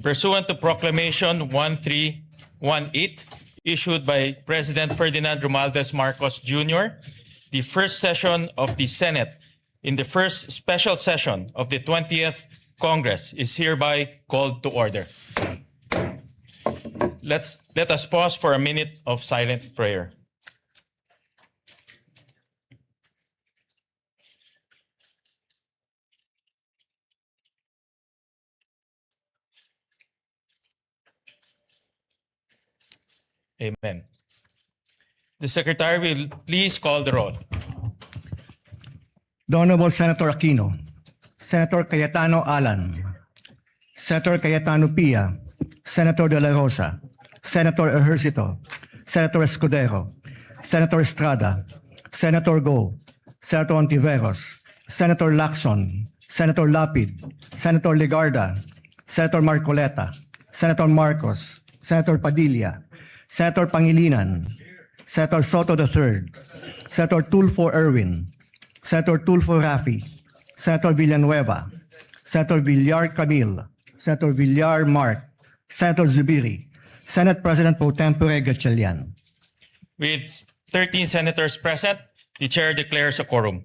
Pursuant to Proclamation 1318, issued by President Ferdinand Romualdez Marcos Jr., the first session of the Senate in the first special session of the 20th Congress is hereby called to order. Let us pause for a minute of silent prayer. Amen. The Secretary will please call the roll. The Honorable Senator Aquino, Senator Cayetano Alan, Senator Cayetano Pia, Senator De La Rosa, Senator Ejercito, Senator Escudero, Senator Estrada, Senator Go, Senator Ontiveros, Senator Lacson, Senator Lapid, Senator Legarda, Senator Marcoleta, Senator Marcos, Senator Padilla, Senator Pangilinan, Senator Soto III, Senator Tulfo Erwin, Senator Tulfo Rafi, Senator Villanueva, Senator Villar Camille, Senator Villar Mark, Senator Zubiri, Senate President Pro Tempore Gatchalian. With 13 senators present, the chair declares a quorum.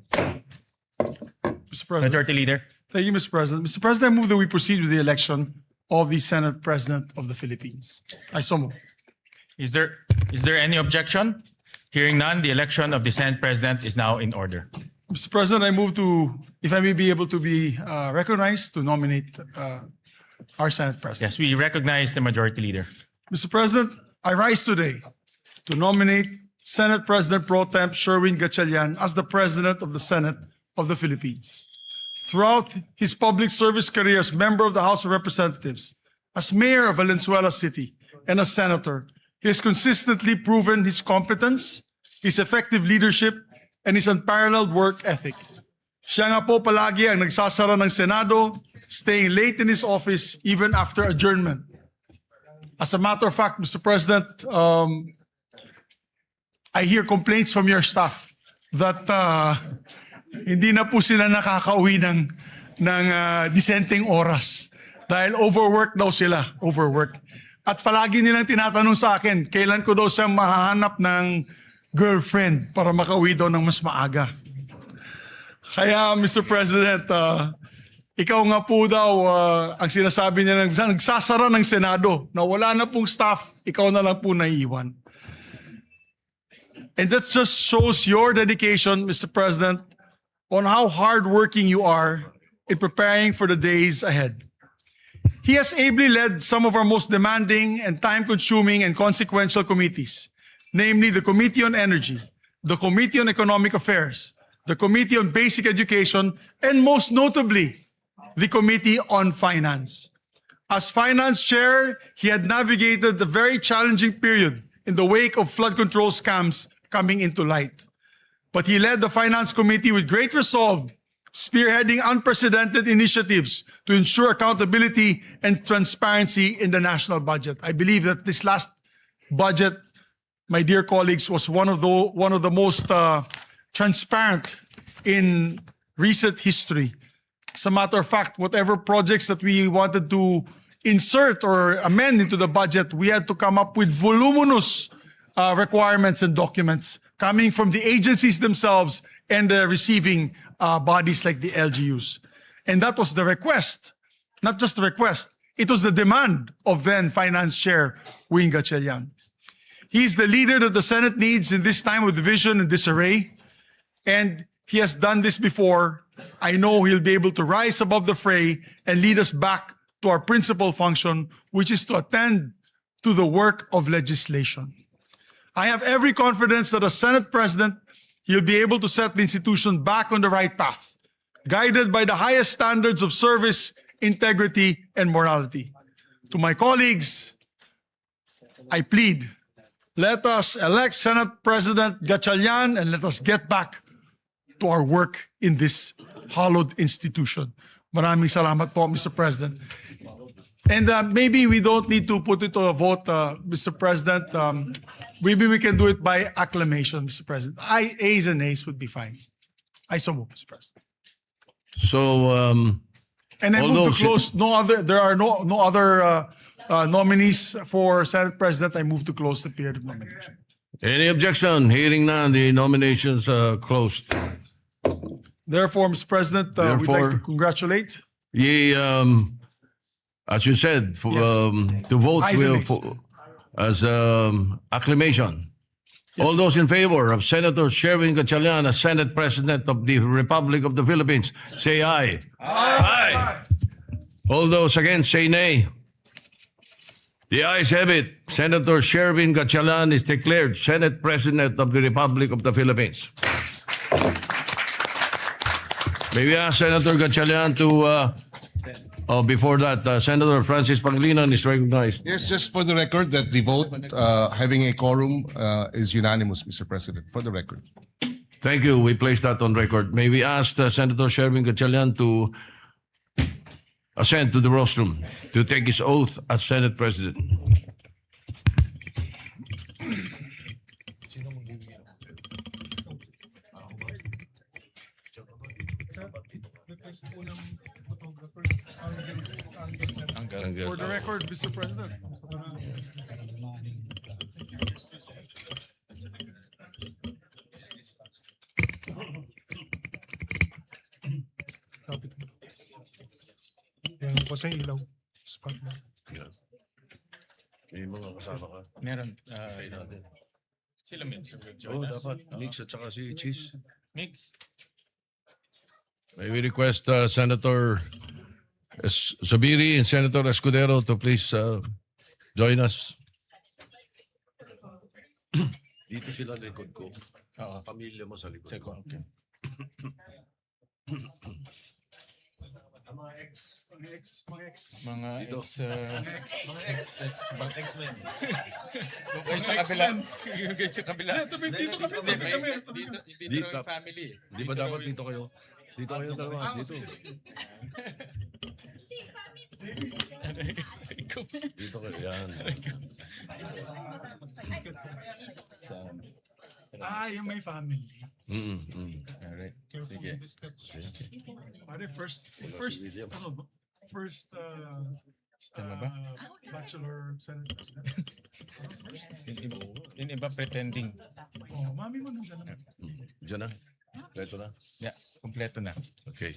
Mr. President. Majority Leader. Thank you, Mr. President. Mr. President, I move that we proceed with the election of the Senate President of the Philippines. I so move. Is there any objection? Hearing none, the election of the Senate President is now in order. Mr. President, I move to, if I may be able to be recognized to nominate our Senate President. Yes, we recognize the Majority Leader. Mr. President, I rise today to nominate Senate President Pro Temp Sherwin Gatchalian as the President of the Senate of the Philippines. Throughout his public service career as member of the House of Representatives, as mayor of Valenzuela City, and as senator, he has consistently proven his competence, his effective leadership, and his unparalleled work ethic. Siya nga po palagi ang nagsasara ng Senado, staying late in his office even after adjournment. As a matter of fact, Mr. President, I hear complaints from your staff that hindi na po sila nakakauwi ng disenteng oras dahil overwork daw sila, overwork. At palagi nilang tinatanong sa akin, kailan ko daw siyang mahahanap ng girlfriend para makauwi daw ng mas maaga. Kaya, Mr. President, ikaw nga po daw ang sinasabi niya nagsasara ng Senado na wala na pong staff, ikaw na lang po naiiwan. And that just shows your dedication, Mr. President, on how hardworking you are in preparing for the days ahead. He has ably led some of our most demanding and time-consuming and consequential committees, namely the Committee on Energy, the Committee on Economic Affairs, the Committee on Basic Education, and most notably, the Committee on Finance. As Finance Chair, he had navigated the very challenging period in the wake of flood control scams coming into light. But he led the Finance Committee with great resolve, spearheading unprecedented initiatives to ensure accountability and transparency in the national budget. I believe that this last budget, my dear colleagues, was one of the most transparent in recent history. As a matter of fact, whatever projects that we wanted to insert or amend into the budget, we had to come up with voluminous requirements and documents coming from the agencies themselves and the receiving bodies like the LGUs. And that was the request, not just the request, it was the demand of then Finance Chair Wing Gatchalian. He's the leader that the Senate needs in this time of division and disarray, and he has done this before. I know he'll be able to rise above the fray and lead us back to our principal function, which is to attend to the work of legislation. I have every confidence that as Senate President, he'll be able to set the institution back on the right path, guided by the highest standards of service, integrity, and morality. To my colleagues, I plead, let us elect Senate President Gatchalian and let us get back to our work in this hallowed institution. Maraming salamat po, Mr. President. And maybe we don't need to put it to a vote, Mr. President. Maybe we can do it by acclamation, Mr. President. Ayes and nays would be fine. I so move, Mr. President. So, And I All move to those- close. There are no other nominees for Senate President. I move to close the period of nomination. Any objection? Hearing none, the nominations are closed. Therefore, Mr. President, we'd like to Therefore- congratulate. Ye, as you said, for, Yes. to vote Ayes and will, nays. as acclamation. All those in favor of Senator Sherwin Gatchalian as Senate President of the Republic of the Philippines, say aye. Aye. All those against, say nay. The ayes have it. Senator Sherwin Gatchalian is declared Senate President of the Republic of the Philippines. May we ask Senator Gatchalian to, before that, Senator Francis Pangilinan is recognized. Yes, just for the record that the vote, having a quorum, is unanimous, Mr. President, for the record. Thank you. We place that on record. May we ask Senator Sherwin Gatchalian to ascend to the rostrum to take his oath as Senate President. For the record, Mr. President. Yan, kasi yung ilaw. Spotlight. May mga kasama ka. Meron. Sila Mix. Oo, dapat. Mix at saka si Cheese. Mix. May we request Senator Zubiri and Senator Escudero to please join us. Dito sila likod ko. Oo. Pamilya mo sa likod. Second. Okay. Mga ex. Mga Dito. Mga X-Men. Yung sa kabila. Yung sa kabila. Dito kami. Dito. yung family. Di ba dapat dito kayo? Dito kayo dalawa. Dito. Dito kayo. Yan. Yung may family. Alright. Sige. Pare, first, Tama ba? bachelor Senate President. Yung iba pretending. Oh, mami mo nandiyan naman. Diyan na. Leto na. Yeah, kompleto na. Okay.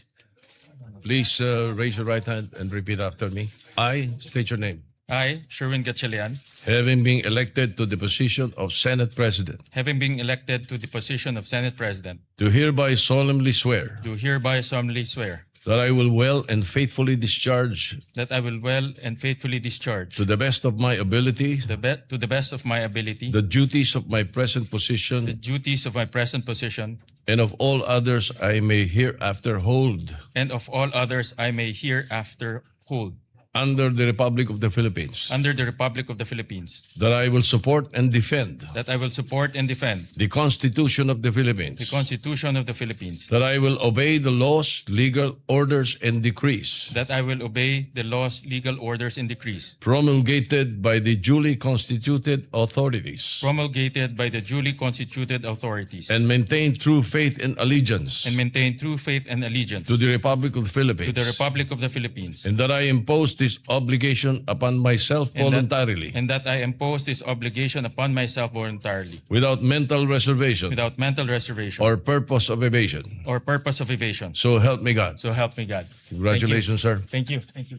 Please raise your right hand and repeat after me. I state your name. I, Sherwin Gatchalian, Having been elected to the position of Senate President, having been elected to the position of Senate President, do hereby solemnly swear do hereby solemnly swear that I will well and faithfully discharge that I will well and faithfully discharge to the best of my ability to the best of my ability the duties of my present the position duties of my present position and of all others I may hereafter hold and of all others I may hereafter hold under the Republic of the Philippines, under the Republic of the Philippines, that I will support and defend that I will support and defend the Constitution of the Philippines, the Constitution of the Philippines, that I will obey the laws, legal orders, and decrees that I will obey the laws, legal orders, and decrees promulgated by the duly constituted authorities, promulgated by the duly constituted authorities, and maintain true faith and allegiance and maintain true faith and allegiance to the Republic of the Philippines, to the Republic of the Philippines, and that I impose this obligation upon myself and that- voluntarily, and that I impose this obligation upon myself voluntarily, without mental reservation without mental reservation or purpose of evasion. or purpose of evasion. So help me God. So help me God. Congratulations, sir. Thank you. Thank you.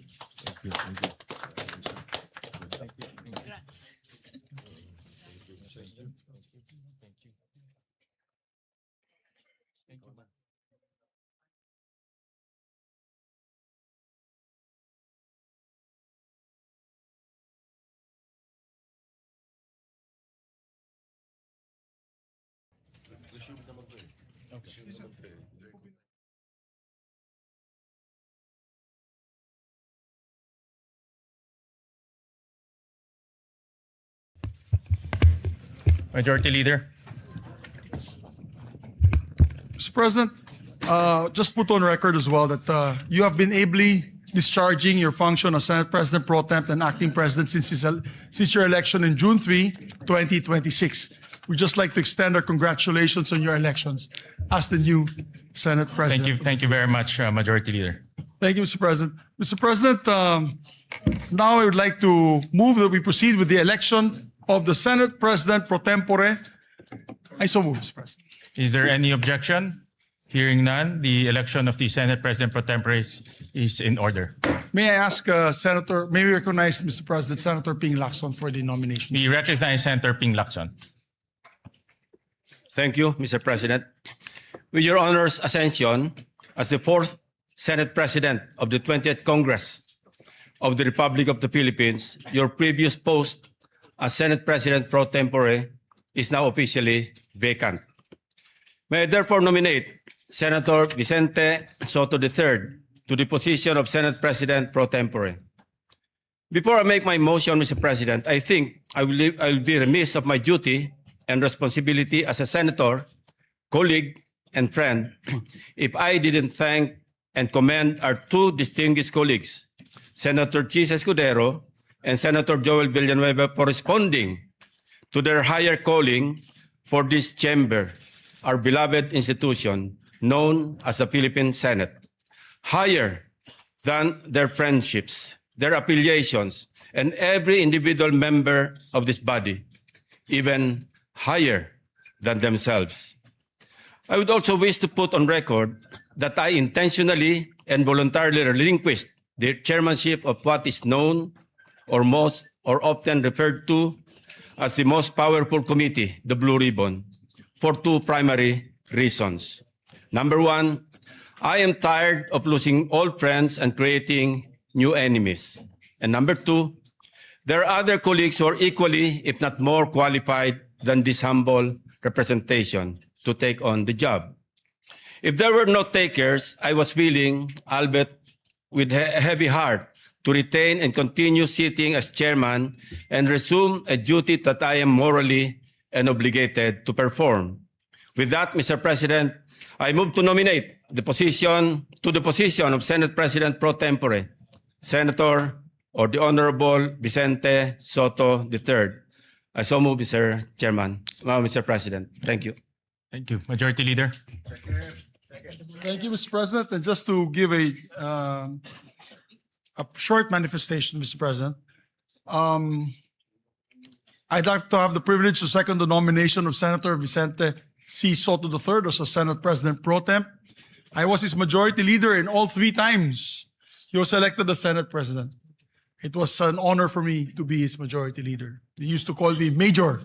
Majority Leader. Mr. President, just put on record as well that you have been ably discharging your function as Senate President Pro Temp and Acting President since your election in June 3, 2026. We'd just like to extend our congratulations on your elections as the new Senate President. Thank you very much, Majority Leader. Thank you, Mr. President. Mr. President, now I would like to move that we proceed with the election of the Senate President pro tempore. I so move, Mr. President. Is there any objection? Hearing none, the election of the Senate President pro tempore is in order. May I ask may we recognize, Mr. President, Senator Ping Lacson for the nomination? We recognize Senator Ping Lacson. Thank you, Mr. President. With your honor's ascension as the fourth Senate President of the 20th Congress of the Republic of the Philippines, your previous post as Senate President pro tempore is now officially vacant. May I therefore nominate Senator Vicente Soto III to the position of Senate President pro tempore. Before I make my motion, Mr. President, I think I will be remiss of my duty and responsibility as a senator, colleague, and friend if I didn't thank and commend our two distinguished colleagues, Senator Chis Escudero and Senator Joel Villanueva, for responding to their higher calling for this chamber, our beloved institution known as the Philippine Senate. Higher than their friendships, their affiliations, and every individual member of this body, even higher than themselves. I would also wish to put on record that I intentionally and voluntarily relinquished the chairmanship of what is known or often referred to as the most powerful committee, the Blue Ribbon, for two primary reasons. Number one, I am tired of losing old friends and creating new enemies. And number two, there are other colleagues who are equally, if not more qualified than this humble representation to take on the job. If there were no takers, I was willing, albeit with a heavy heart, to retain and continue sitting as chairman and resume a duty that I am morally and obligated to perform. With that, Mr. President, I move to nominate the position of Senate President pro tempore, Senator or the Honorable Vicente Soto III. I so move, Mr. Chairman, Mr. President. Thank you. Thank you. Majority Leader. Thank you, Mr. President. And just to give a short manifestation, Mr. President, I'd like to have the privilege to second the nomination of Senator Vicente C. Soto III as a Senate President pro temp. I was his majority leader in all three times he was elected as Senate President. It was an honor for me to be his majority leader. He used to call me Major,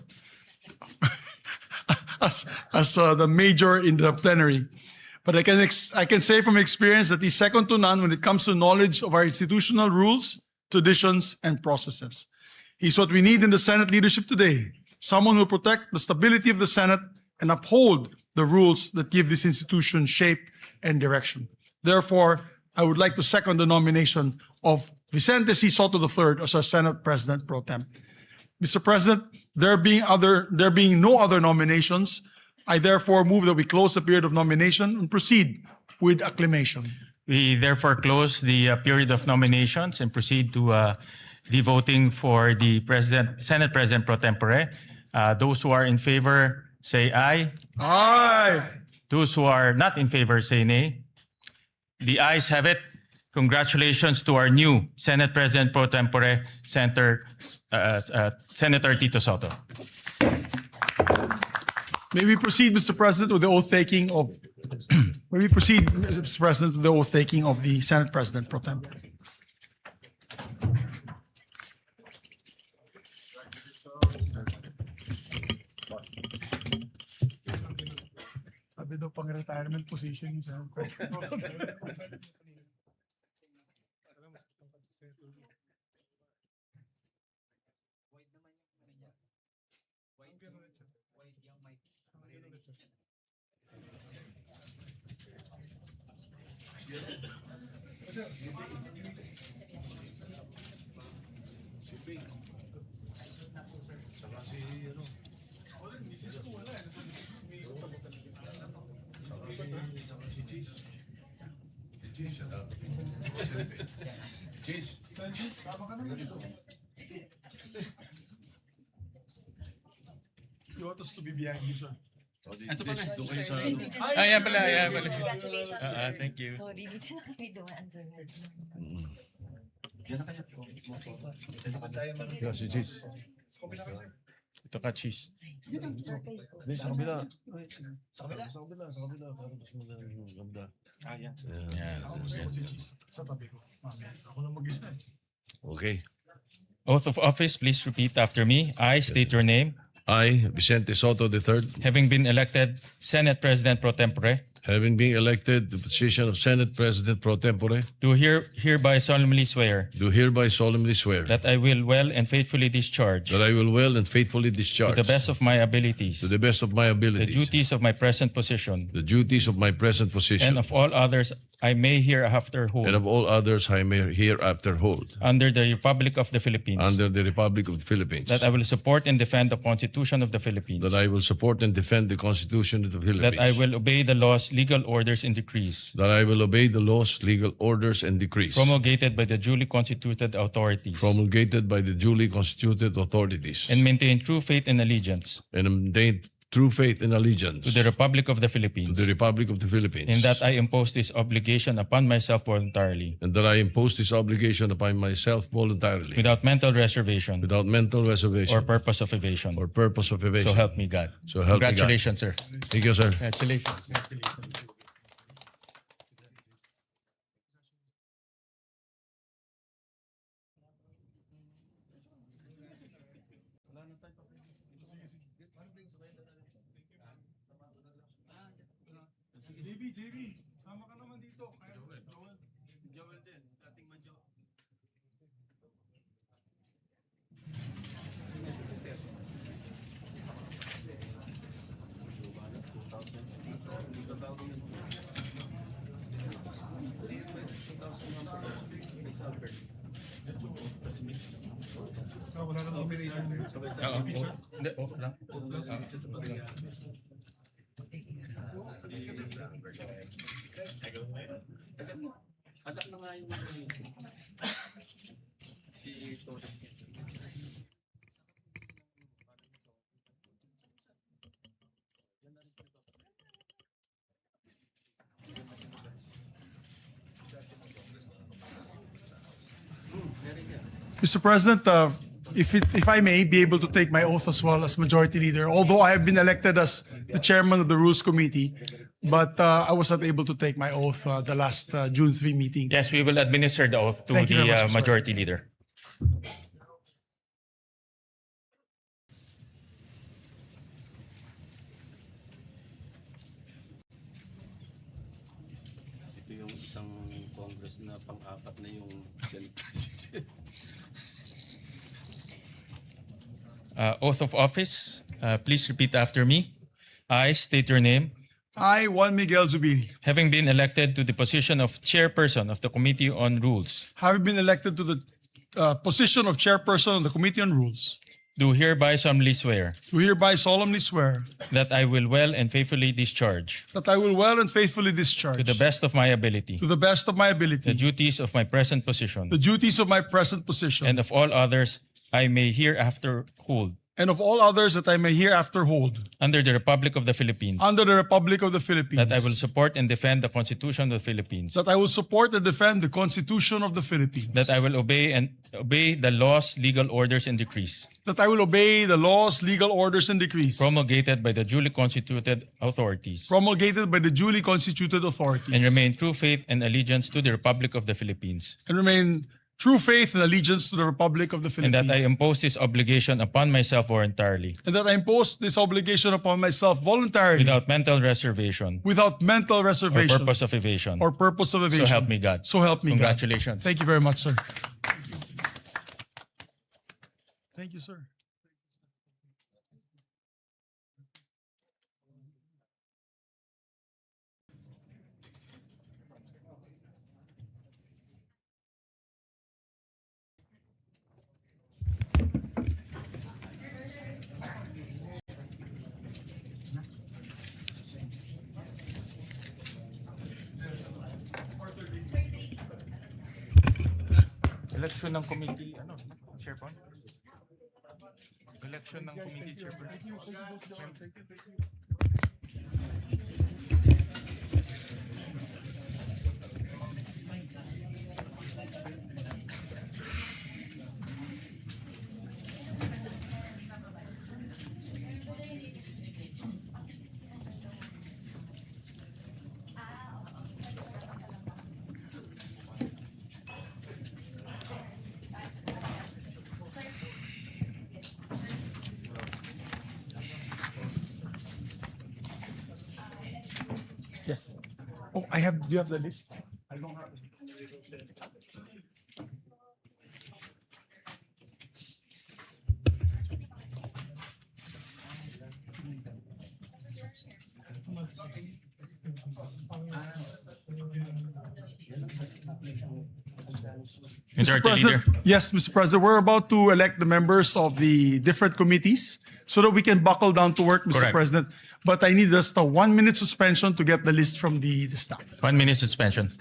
as the major in the plenary. But I can say from experience that he's second to none when it comes to knowledge of our institutional rules, traditions, and processes. He's what we need in the Senate leadership today. Someone who will protect the stability of the Senate and uphold the rules that give this institution shape and direction. Therefore, I would like to second the nomination of Vicente C. Soto III as our Senate President pro temp. Mr. President, there being no other nominations, I therefore move that we close the period of nomination and proceed with acclamation. We therefore close the period of nominations and proceed to the voting for the Senate President pro tempore. Those who are in favor say aye. Aye. Those who are not in favor say nay. The ayes have it. Congratulations to our new Senate President pro tempore, Senator Tito Soto. May we proceed, Mr. President, with the oath taking of the Senate President pro tempore. Sabi daw pang retirement position yung Senate President. You want us to be behind you, sir? Ayan pala, ayan pala. Congratulations, sir. Thank you. Sorry, dito na kami dumaan, sir. Ito ka, cheese. Yan. Sa tabi ko. Mamaya, ako lang mag-isa eh. Okay. Oath of office, please repeat after me. I state your name. I, Vicente Soto III, Having been elected Senate President pro tempore, having been elected to the position of Senate President pro tempore, do hereby solemnly swear do hereby solemnly swear that I will well and faithfully discharge, that I will well and faithfully to discharge the best of my abilities, to the best of my the abilities duties of my present position, the duties of my present position and of all others I may hereafter and hold of all others I may hereafter hold under the Republic of the Philippines, under the Republic of the Philippines, that I will support and defend the Constitution of the Philippines, that I will support and defend the Constitution of the Philippines, that I will obey the laws, legal orders, and decrees that I will obey the laws, legal orders, and decrees promulgated by the duly constituted authorities, promulgated by the duly constituted authorities, and maintain true faith and allegiance and maintain true faith and allegiance to the Republic of the to Philippines, the Republic of the Philippines, and that I impose this obligation upon myself voluntarily, and that I impose this obligation upon myself voluntarily, without mental reservation without mental reservation or purpose of evasion. or purpose of evasion. So help me God. So help me God. Congratulations, sir. Thank you, sir. Congratulations. JB, sama ka naman dito. Joel din. Dating man Joel. Wala nang combination. Hindi, off lang. Mr. President, if I may be able to take my oath as well as Majority Leader, although I have been elected as the Chairman of the Rules Committee, but I was not able to take my oath the last June 3 meeting. Yes, we will administer the oath to Thank you very the much, Mr. majority leader. Ito yung isang Congress na pang-apat na yung Senate President. Oath of office, please repeat after me. I state your name. I, Juan Miguel Zubiri, Having been elected to the position of chairperson of the Committee on Rules, having been elected to the position of Chairperson of the Committee on Rules, do hereby solemnly swear do hereby solemnly swear that I will well and faithfully discharge, that I will well and faithfully discharge to the best of my ability, to the best of my the ability duties of my present position, the duties of my present position and of all others I may hereafter hold and of all others that I may hereafter hold under the Republic of the Philippines, under the Republic of the Philippines, that I will support and defend the Constitution of the Philippines, that I will support and defend the Constitution of the Philippines, that I will obey the laws, legal orders, and decrees that I will obey the laws, legal orders, and decrees promulgated by the duly constituted authorities, promulgated by the duly constituted authorities, and remain true faith and allegiance to the Republic of the Philippines, and remain true faith and allegiance to the Republic of the and Philippines, that I impose this obligation upon myself voluntarily, and that I impose this obligation upon myself voluntarily without mental reservation without mental or reservation purpose of evasion. or purpose of evasion. So help me God. So help me God. Congratulations. Thank you very much, sir. Thank you, sir. Election ng committee, chairperson? Election ng committee chairperson. Oh, I have, do you have the list? I don't have. Majority Leader. Yes, Mr. President, we're about to elect the members of the different committees so that we can buckle down to work, Mr. Correct. President. But I need just a 1 minute suspension to get the list from the staff. 1 minute suspension.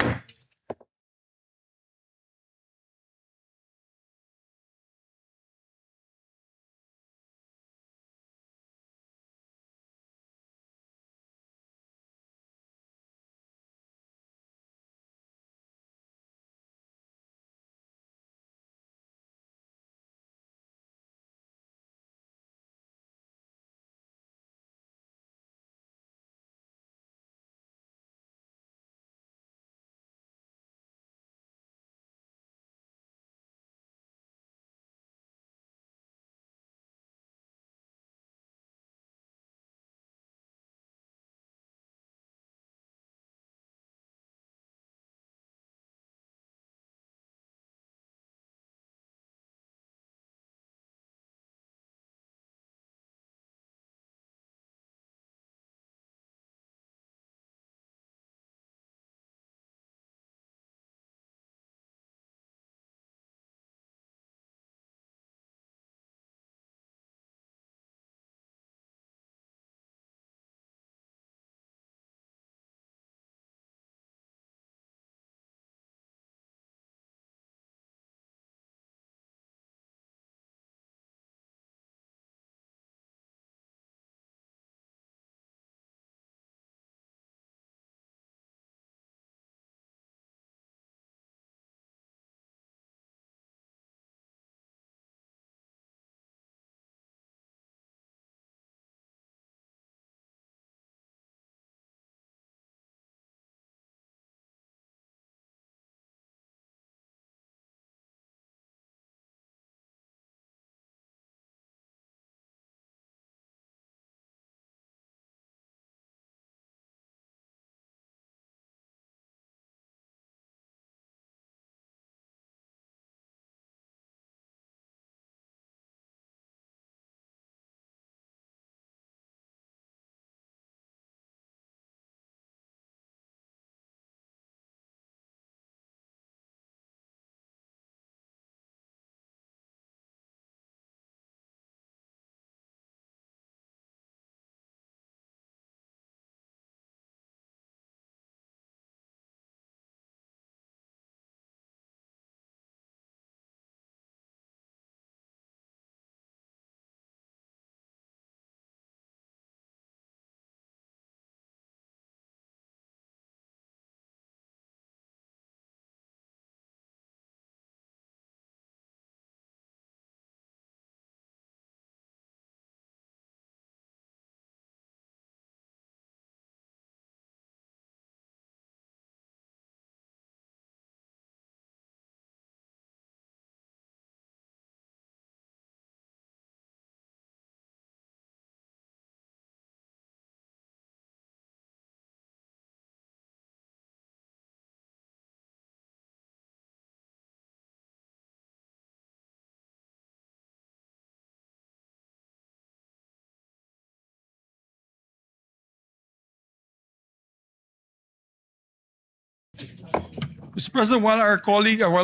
Mr. President, while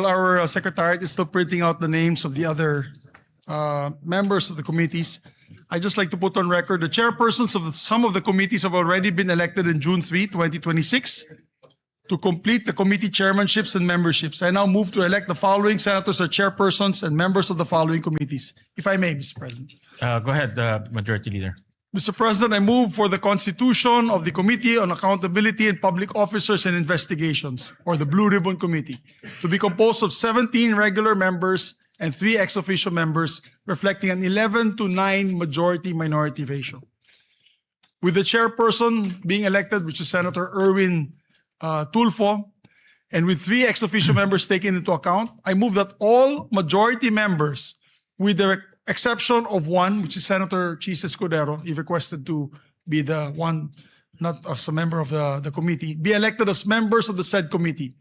our secretariat is still printing out the names of the other members of the committees, I'd just like to put on record the chairpersons of some of the committees have already been elected in June 3, 2026 to complete the committee chairmanships and memberships. I now move to elect the following senators as chairpersons and members of the following committees. If I may, Mr. President. Go ahead, Majority Leader. Mr. President, I move for the constitution of the Committee on Accountability and Public Officers and Investigations, or the Blue Ribbon Committee, to be composed of 17 regular members and 3 ex officio members, reflecting an 11-9 majority-minority ratio. With the chairperson being elected, which is Senator Erwin Tulfo, and with 3 ex officio members taken into account, I move that all majority members, with the exception of one, which is Senator Chis Escudero, he requested to be the one not as a member of the committee, be elected as members of the said committee.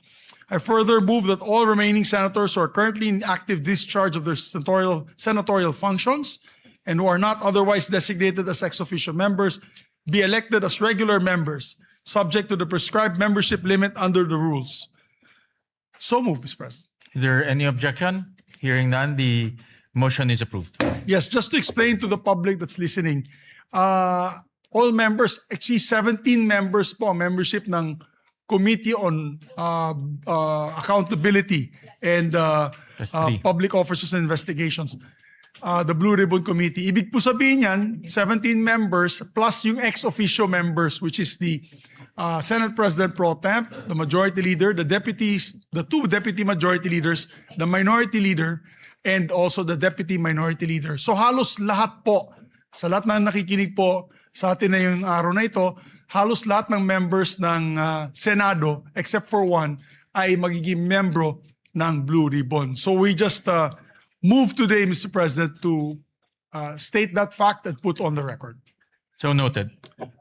I further move that all remaining senators who are currently in active discharge of their senatorial functions and who are not otherwise designated as ex officio members be elected as regular members, subject to the prescribed membership limit under the rules. So moved, Mr. President. Is there any objection? Hearing none, the motion is approved. Yes, just to explain to the public that's listening, all members, actually 17 members po ang membership ng Committee on Accountability and That's three. Public Officers and Investigations, the Blue Ribbon Committee. Ibig po sabihin yan, 17 members plus yung ex officio members, which is the Senate President Pro Temp, the Majority Leader, the deputies, the two Deputy Majority Leaders, the Minority Leader, and also the Deputy Minority Leader. So halos lahat po, sa lahat na nakikinig po sa atin na yung araw na ito, halos lahat ng members ng Senado, except for one, ay magiging membro ng Blue Ribbon. So we just move today, Mr. President, to state that fact and put on the record. So noted.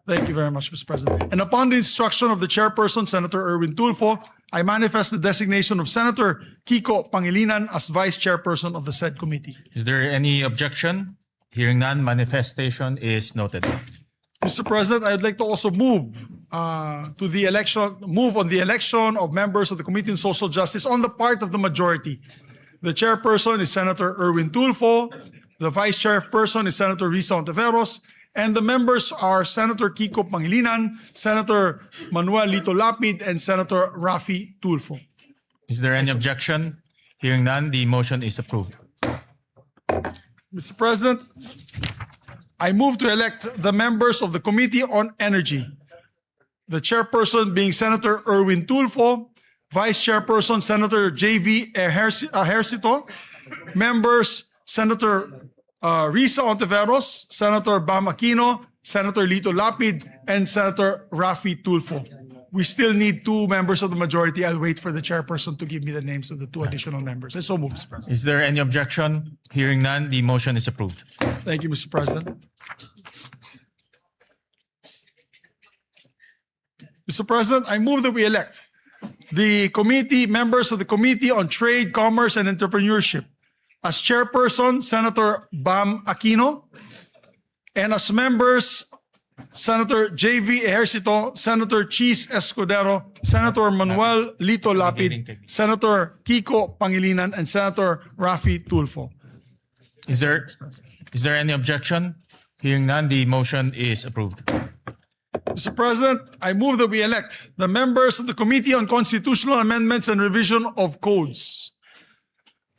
Thank you very much, Mr. President. And upon the instruction of the chairperson, Senator Erwin Tulfo, I manifest the designation of Senator Kiko Pangilinan as vice chairperson of the said committee. Is there any objection? Hearing none, manifestation is noted. Mr. President, I'd like to also move on the election of members of the Committee on Social Justice on the part of the majority. The chairperson is Senator Erwin Tulfo. The vice chairperson is Senator Risa Ontiveros. And the members are Senator Kiko Pangilinan, Senator Manuel Lito Lapid, and Senator Raffy Tulfo. Is there any objection? Hearing none, the motion is approved. Mr. President, I move to elect the members of the Committee on Energy. The chairperson being Senator Erwin Tulfo, vice chairperson Senator J.V. Ejercito, members Senator Risa Ontiveros, Senator Bam Aquino, Senator Lito Lapid, and Senator Raffy Tulfo. We still need two members of the majority. I'll wait for the chairperson to give me the names of the two additional members. I so move, Mr. President. Is there any objection? Hearing none, the motion is approved. Thank you, Mr. President. Mr. President, I move that we elect the committee members of the Committee on Trade, Commerce, and Entrepreneurship. As chairperson, Senator Bam Aquino, and as members, Senator J.V. Ejercito, Senator Cheese Escudero, Senator Manuel Lito Lapid, Senator Kiko Pangilinan, and Senator Raffy Tulfo. Is there any objection? Hearing none, the motion is approved. Mr. President, I move that we elect the members of the Committee on Constitutional Amendments and Revision of Codes.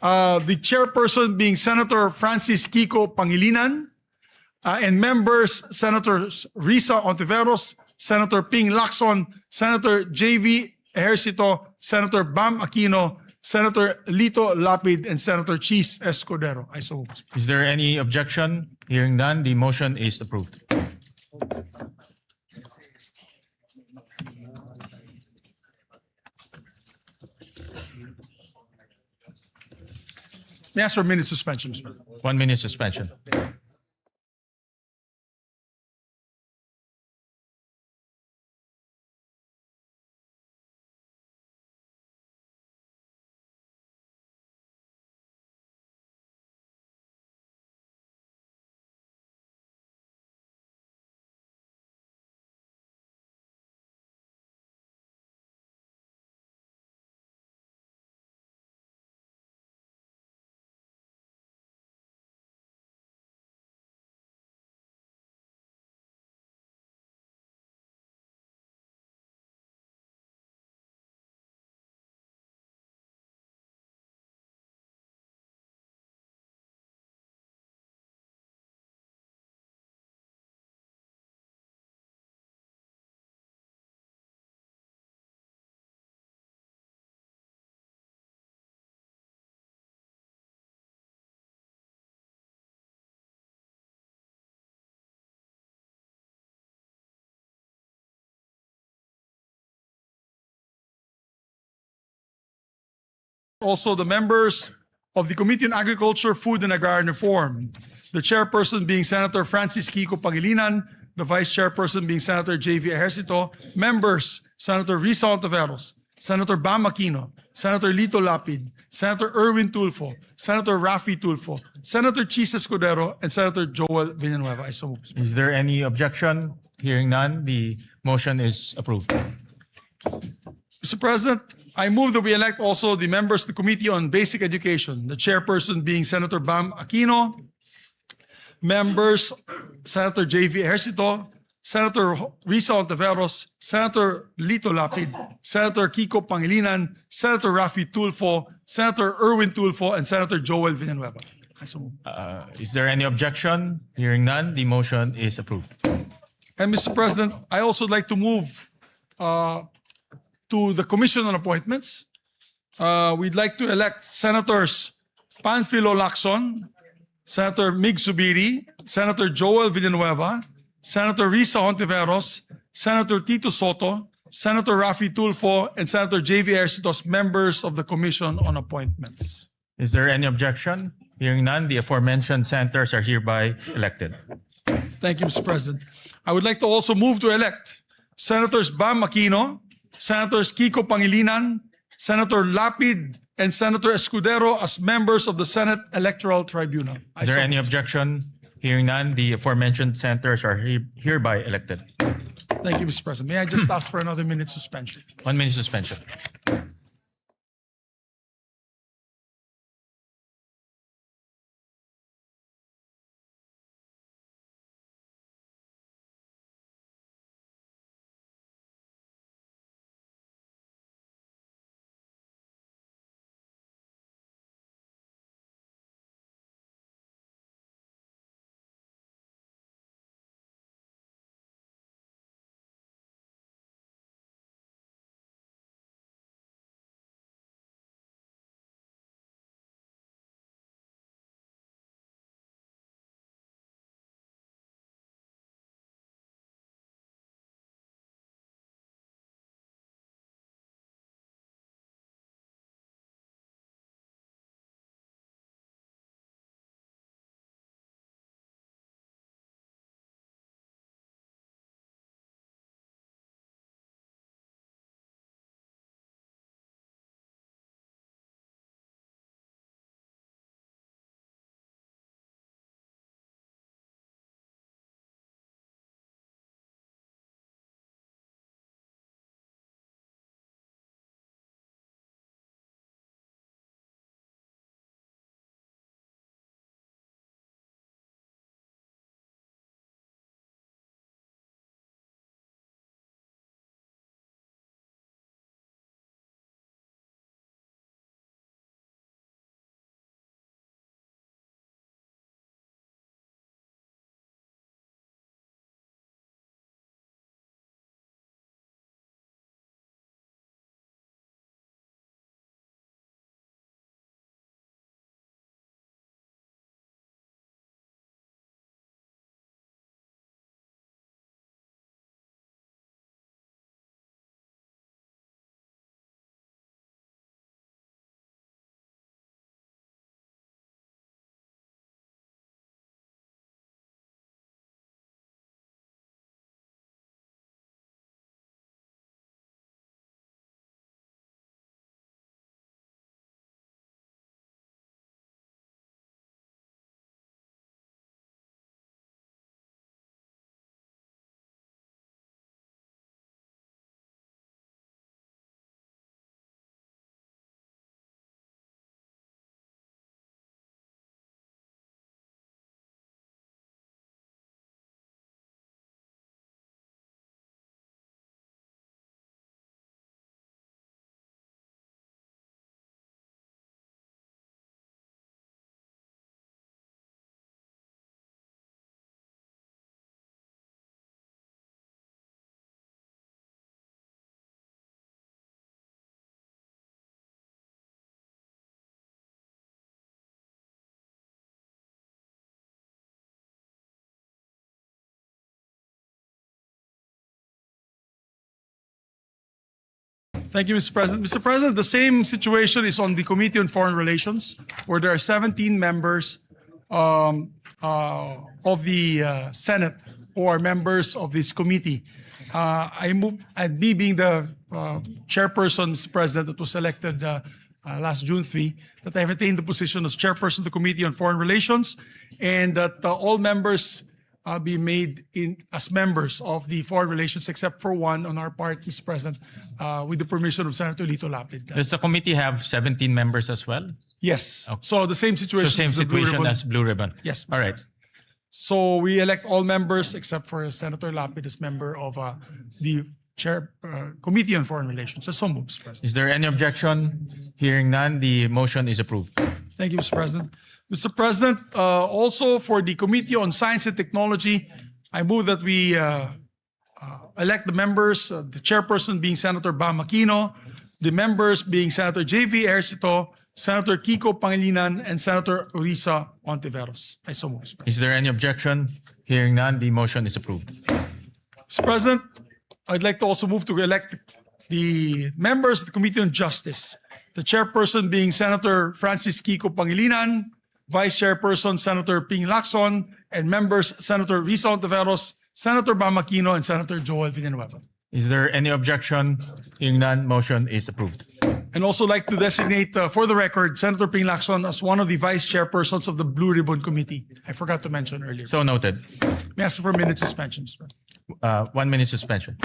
The chairperson being Senator Francis Kiko Pangilinan, and members Senators Risa Ontiveros, Senator Ping Lacson, Senator J.V. Ejercito, Senator Bam Aquino, Senator Lito Lapid, and Senator Cheese Escudero. I so move. Is there any objection? Hearing none, the motion is approved. May I ask for a minute suspension, Mr. President? 1 minute suspension. Also, the members of the Committee on Agriculture, Food, and Agrarian Reform. The chairperson being Senator Francis Kiko Pangilinan, the Vice Chairperson being Senator J.V. Ejercito, members Senator Risa Ontiveros, Senator Bam Aquino, Senator Lito Lapid, Senator Erwin Tulfo, Senator Raffy Tulfo, Senator Chis Escudero, and Senator Joel Villanueva. I so move. Is there any objection? Hearing none, the motion is approved. Mr. President, I move that we elect also the members of the Committee on Basic Education, the chairperson being Senator Bam Aquino, members Senator J.V. Ejercito, Senator Risa Ontiveros, Senator Lito Lapid, Senator Kiko Pangilinan, Senator Raffy Tulfo, Senator Erwin Tulfo, and Senator Joel Villanueva. I so move. Is there any objection? Hearing none, the motion is approved. And Mr. President, I also like to move to the Commission on Appointments. We'd like to elect Senators Panfilo Lacson, Senator Mig Zubiri, Senator Joel Villanueva, Senator Risa Hontiveros, Senator Tito Soto, Senator Raffy Tulfo, and Senator J.V. Ejercito as members of the Commission on Appointments. Is there any objection? Hearing none, the aforementioned senators are hereby elected. Thank you, Mr. President. I would like to also move to elect Senators Bam Aquino, Senators Kiko Pangilinan, Senator Lapid, and Senator Escudero as members of the Senate Electoral Tribunal. Is there any objection? Hearing none, the aforementioned senators are hereby elected. Thank you, Mr. President. May I just ask for another minute suspension? 1 minute suspension. Thank you, Mr. President. Mr. President, the same situation is on the Committee on Foreign Relations, where there are 17 members of the Senate who are members of this committee. I move, and me being the chairperson, Mr. President, that was elected last June 3, that I have attained the position as chairperson of the Committee on Foreign Relations, and that all members be made as members of the Foreign Relations, except for one on our part, Mr. President, with the permission of Senator Lito Lapid. Does the committee have 17 members as well? Yes. Okay. So the same So situation. same as the Blue situation Ribbon. as Blue Ribbon? Yes, Mr. All right. President. So we elect all members except for Senator Lapid as member of the Committee on Foreign Relations. So moved, Mr. President. Is there any objection? Hearing none, the motion is approved. Thank you, Mr. President. Mr. President, also for the Committee on Science and Technology, I move that we elect the members, the chairperson being Senator Bam Aquino, the members being Senator J.V. Ercito, Senator Kiko Pangilinan, and Senator Risa Ontiveros. I so move, Mr. President. Is there any objection? Hearing none, the motion is approved. Mr. President, I'd like to also move to elect the members of the Committee on Justice, the chairperson being Senator Francis Kiko Pangilinan, Vice Chairperson Senator Ping Lacson, and members Senator Risa Ontiveros, Senator Bam Aquino, and Senator Joel Villanueva. Is there any objection? Hearing none, motion is approved. And also like to designate, for the record, Senator Ping Lacson as one of the vice chairpersons of the Blue Ribbon Committee. I forgot to mention earlier. So noted. May I ask for a minute suspension, Mr. President? 1 minute suspension.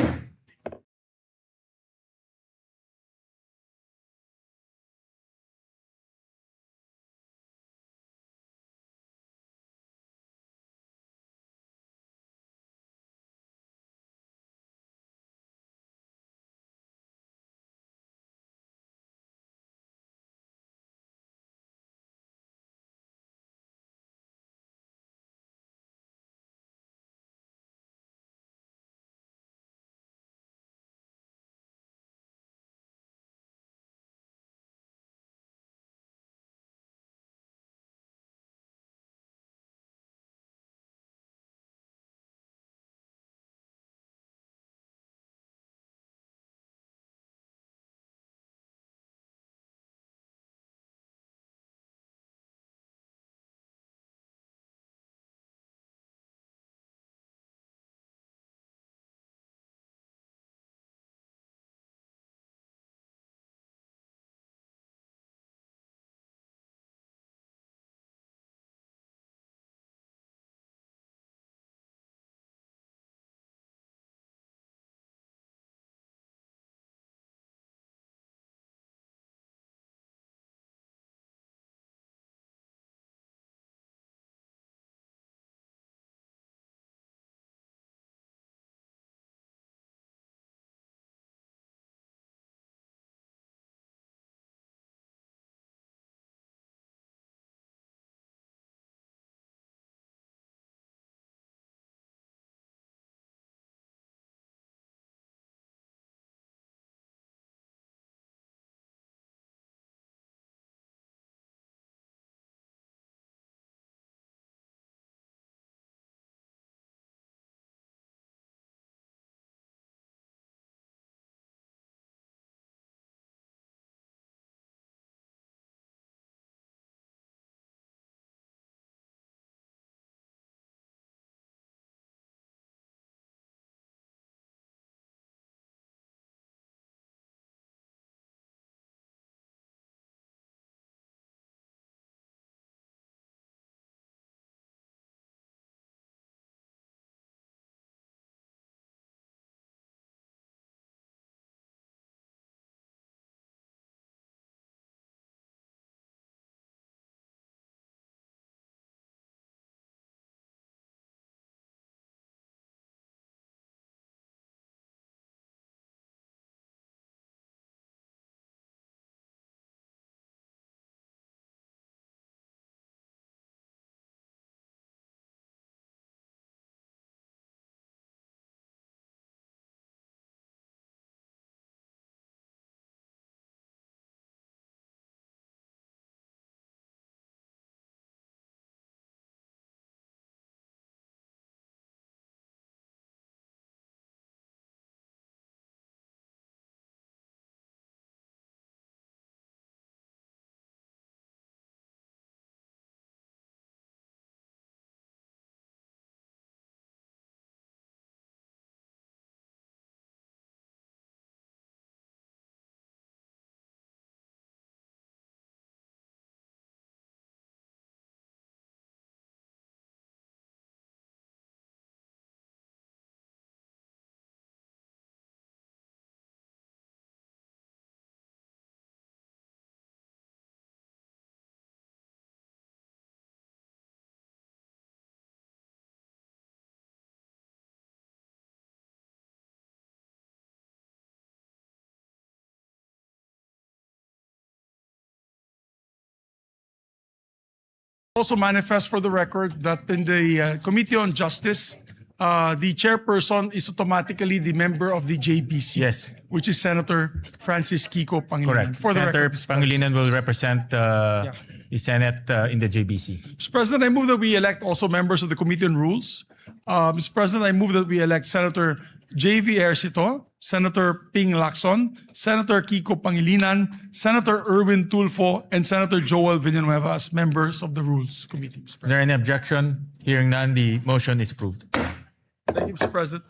Also manifest for the record that in the Committee on Justice, the chairperson is automatically the member of the JBC. Yes. Which is Senator Francis Kiko Pangilinan. Correct. For the Senator record, Mr. President. Pangilinan will represent the Senate in the JBC. Mr. President, I move that we elect also members of the Committee on Rules. Mr. President, I move that we elect Senator J.V. Ercito, Senator Ping Lacson, Senator Kiko Pangilinan, Senator Erwin Tulfo, and Senator Joel Villanueva as members of the Rules Committee. Mr. Is President. there any objection? Hearing none, the motion is approved. Thank you, Mr. President.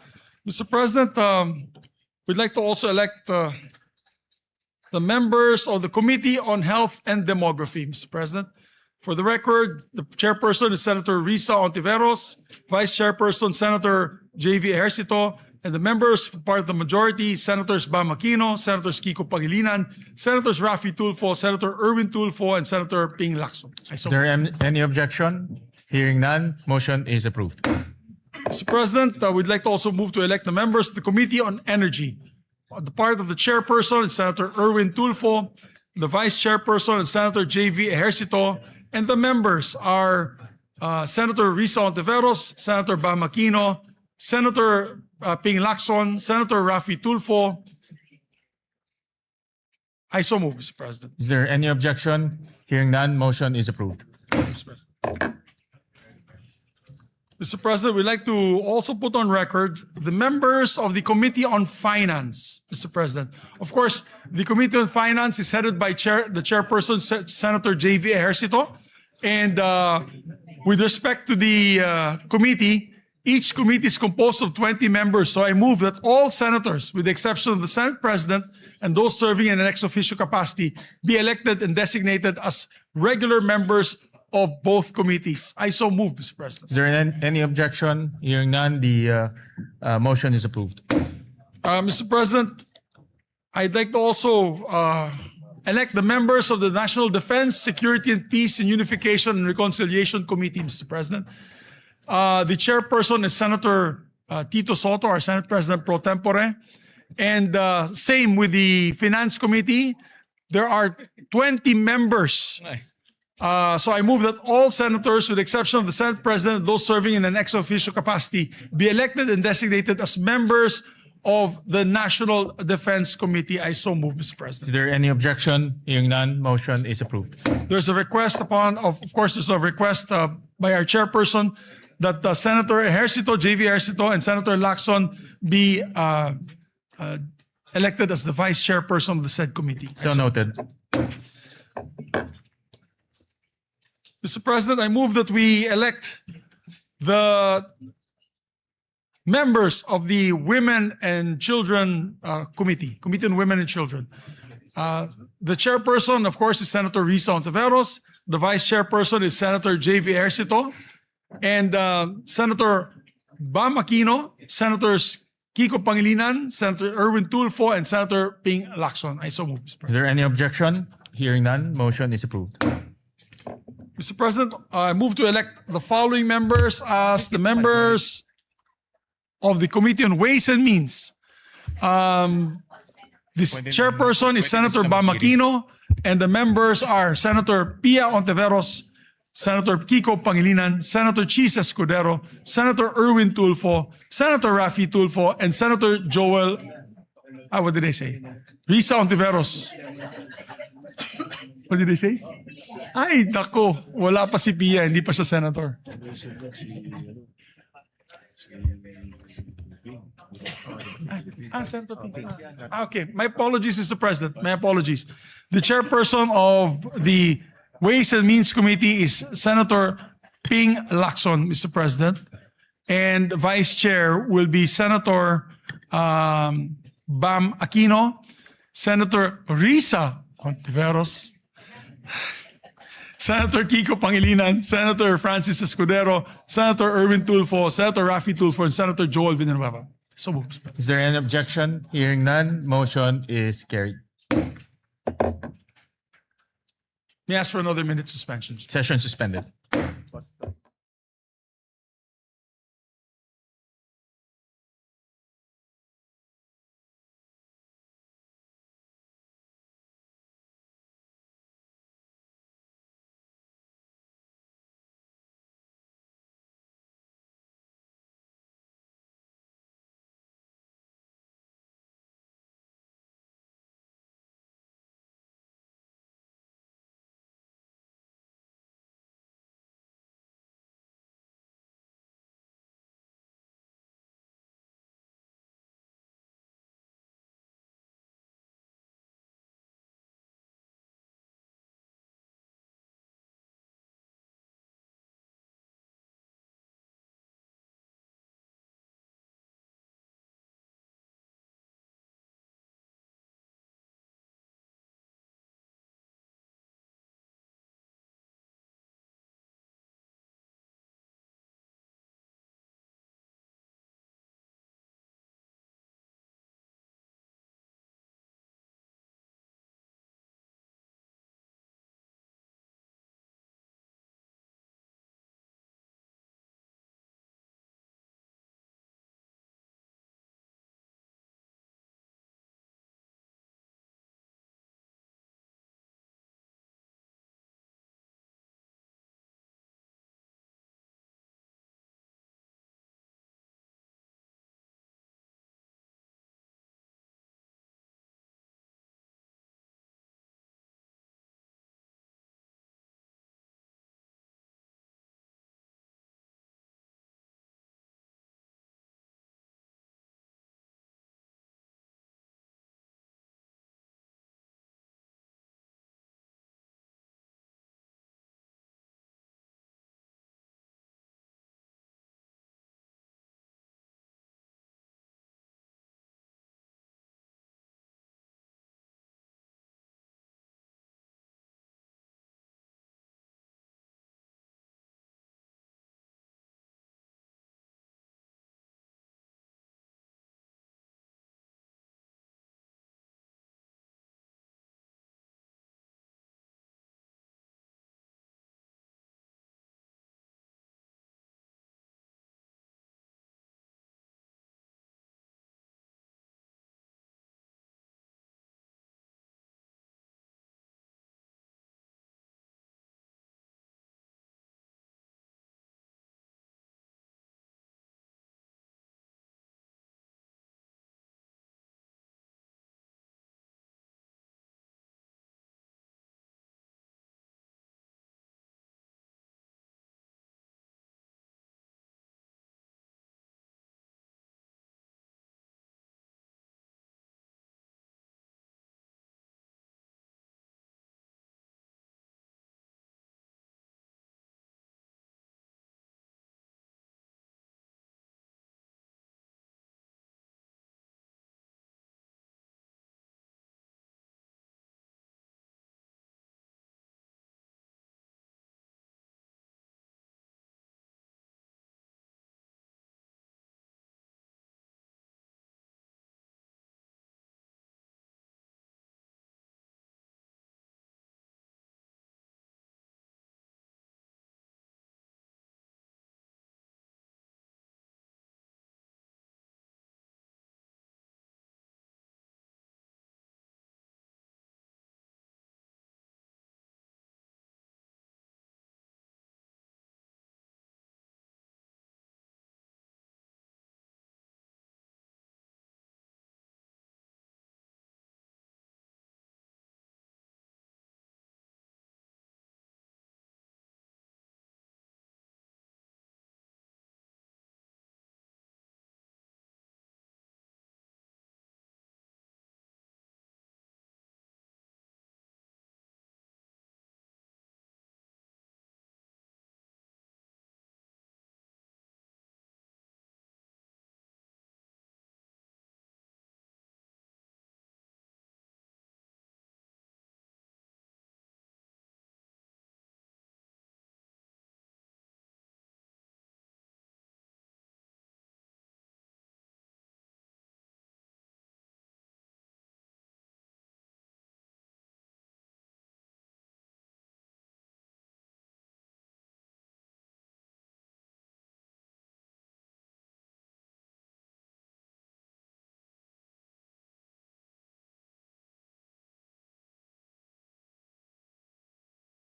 Mr. President, we'd like to also elect the members of the Committee on Health and Demography, Mr. President. For the record, the chairperson is Senator Risa Ontiveros, Vice Chairperson Senator J.V. Ejercito, and the members, part of the majority, Senators Bam Aquino, Senators Kiko Pangilinan, Senators Raffy Tulfo, Senator Erwin Tulfo, and Senator Ping Lacson. Is there any objection? Hearing none, motion is approved. Mr. President, we'd like to also move to elect the members of the Committee on Energy. The part of the chairperson is Senator Erwin Tulfo, the vice chairperson is Senator J.V. Ejercito, and the members are Senator Risa Ontiveros, Senator Bam Aquino, Senator Ping Lacson, Senator Raffy Tulfo. I so move, Mr. President. Is there any objection? Hearing none, motion is approved. Mr. President, we'd like to also put on record the members of the Committee on Finance, Mr. President. Of course, the Committee on Finance is headed by the chairperson, Senator J.V. Ejercito. And with respect to the committee, each committee is composed of 20 members. So I move that all senators, with the exception of the Senate President and those serving in an ex officio capacity, be elected and designated as regular members of both committees. I so move, Mr. President. Is there any objection? Hearing none, the motion is approved. Mr. President, I'd like to also elect the members of the National Defense, Security and Peace and Unification and Reconciliation Committee, Mr. President. The chairperson is Senator Tito Soto, our Senate President pro tempore. And same with the Finance Committee. There are 20 members. So I move that all senators, with the exception of the Senate President, those serving in an ex officio capacity, be elected and designated as members of the National Defense Committee. I so move, Mr. Is President. there any objection? Hearing none, motion is approved. There's a request of course, there's a request by our chairperson that Senator Ejercito, J.V. Ejercito, and Senator Lacson be elected as the vice chairperson of the said committee. So noted. Mr. President, I move that we elect the members of the Women and Children Committee, Committee on Women and Children. The chairperson, of course, is Senator Risa Ontiveros. The vice chairperson is Senator J.V. Ejercito. And Senator Bam Aquino, Senators Kiko Pangilinan, Senator Erwin Tulfo, and Senator Ping Lacson. I so move, Mr. Is President. there any objection? Hearing none, motion is approved. Mr. President, I move to elect the following members as the members of the Committee on Ways and Means. This chairperson is Senator Bam Aquino, and the members are Senator Pia Ontiveros, Senator Kiko Pangilinan, Senator Chis Escudero, Senator Erwin Tulfo, Senator Raffy Tulfo, and Senator Joel, what did I say? Risa Ontiveros. What did I say? Ay, nako, wala pa si Pia, hindi pa siya senator. Senator Pia. Okay, my apologies, Mr. President. My apologies. The chairperson of the Ways and Means Committee is Senator Ping Lacson, Mr. President. And vice chair will be Senator Bam Aquino, Senator Risa Ontiveros, Senator Kiko Pangilinan, Senator Francis Escudero, Senator Erwin Tulfo, Senator Raffy Tulfo, and Senator Joel Villanueva. So moved. Is there any objection? Hearing none, motion is carried. May I ask for another minute suspension? Session suspended.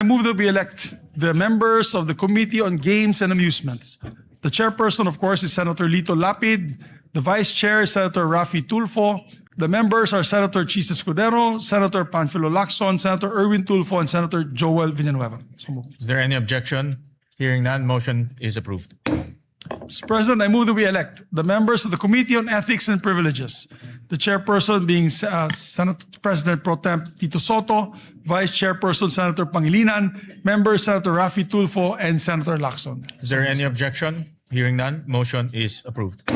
move that we elect the members of the Committee on Games and Amusements. The chairperson, of course, is Senator Lito Lapid. The vice chair is Senator Rafi Tulfo. The members are Senator Chis Escudero, Senator Panfilo Lacson, Senator Erwin Tulfo, and Senator Joel Villanueva. So moved. Is there any objection? Hearing none, motion is approved. Mr. President, I move that we elect the members of the Committee on Ethics and Privileges. The chairperson being Senate President Pro Temp Tito Soto, Vice Chairperson Senator Pangilinan, members Senator Rafi Tulfo, and Senator Lacson. Is there any objection? Hearing none, motion is approved.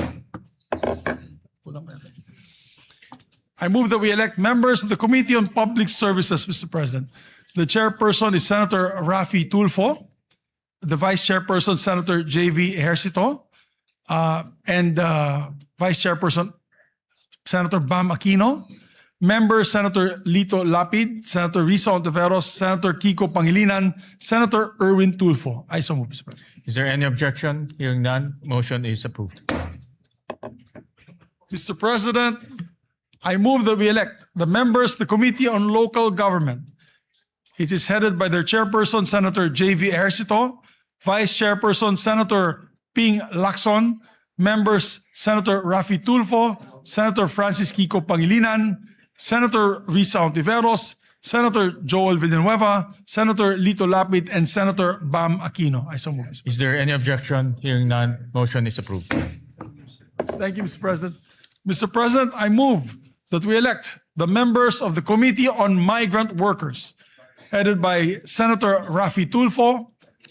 I move that we elect members of the Committee on Public Services, Mr. President. The chairperson is Senator Rafi Tulfo, the vice chairperson, Senator J.V. Ejercito, and vice chairperson, Senator Bam Aquino. Members, Senator Lito Lapid, Senator Risa Ontiveros, Senator Kiko Pangilinan, Senator Erwin Tulfo. I so move, Mr. President. Is there any objection? Hearing none, motion is approved. Mr. President, I move that we elect the members of the Committee on Local Government. It is headed by their chairperson, Senator J.V. Ejercito, Vice Chairperson, Senator Ping Lacson, members, Senator Rafi Tulfo, Senator Francis Kiko Pangilinan, Senator Risa Ontiveros, Senator Joel Villanueva, Senator Lito Lapid, and Senator Bam Aquino. I so move. Mr. Is there any objection? Hearing none, motion is approved. Thank you, Mr. President. Mr. President, I move that we elect the members of the Committee on Migrant Workers, headed by Senator Rafi Tulfo,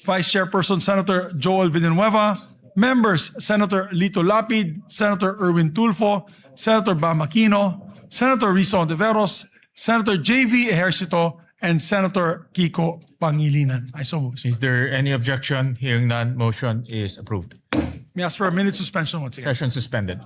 Vice Chairperson Senator Joel Villanueva, members Senator Lito Lapid, Senator Erwin Tulfo, Senator Bam Aquino, Senator Risa Ontiveros, Senator J.V. Ejercito, and Senator Kiko Pangilinan. I so move. Mr. Is there any objection? Hearing none, motion is approved. May I ask for a minute suspension once again. Session suspended.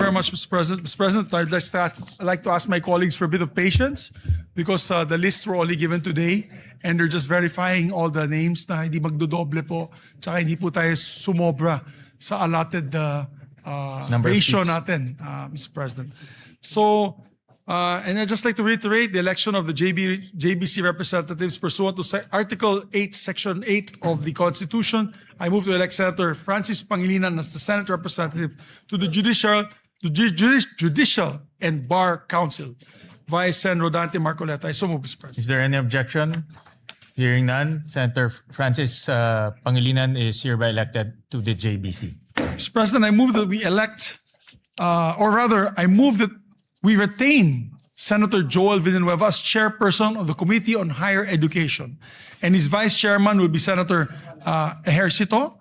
very much, Mr. President. Mr. President, I'd like to ask my colleagues for a bit of patience because the lists were only given today and they're just verifying all the names na hindi magdodoble po tsaka hindi po tayo sumobra sa allotted Number of ratio seats. natin, Mr. President. So, and I'd just like to reiterate the election of the JBC representatives pursuant to Article 8, Section 8 of the Constitution. I move to elect Senator Francis Pangilinan as the Senate representative to the Judicial and Bar Council. Vice Sen. Rodante Marcoleta. I so move, Mr. President. Is there any objection? Hearing none, Senator Francis Pangilinan is hereby elected to the JBC. Mr. President, I move that we elect, or rather, I move that we retain Senator Joel Villanueva as chairperson of the Committee on Higher Education. And his vice chairman will be Senator Ejercito,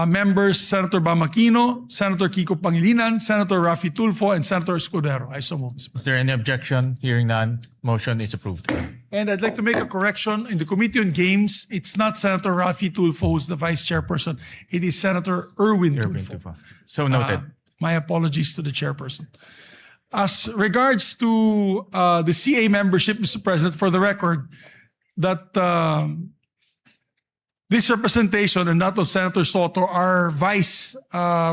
members Senator Bam Aquino, Senator Kiko Pangilinan, Senator Raffy Tulfo, and Senator Escudero. I so move, Mr. President. Is there any objection? Hearing none, motion is approved. And I'd like to make a correction. In the Committee on Games, it's not Senator Raffy Tulfo who's the vice chairperson. It is Senator Erwin Tulfo. So noted. My apologies to the chairperson. As regards to the CA membership, Mr. President, for the record, that this representation and that of Senator Soto are vice.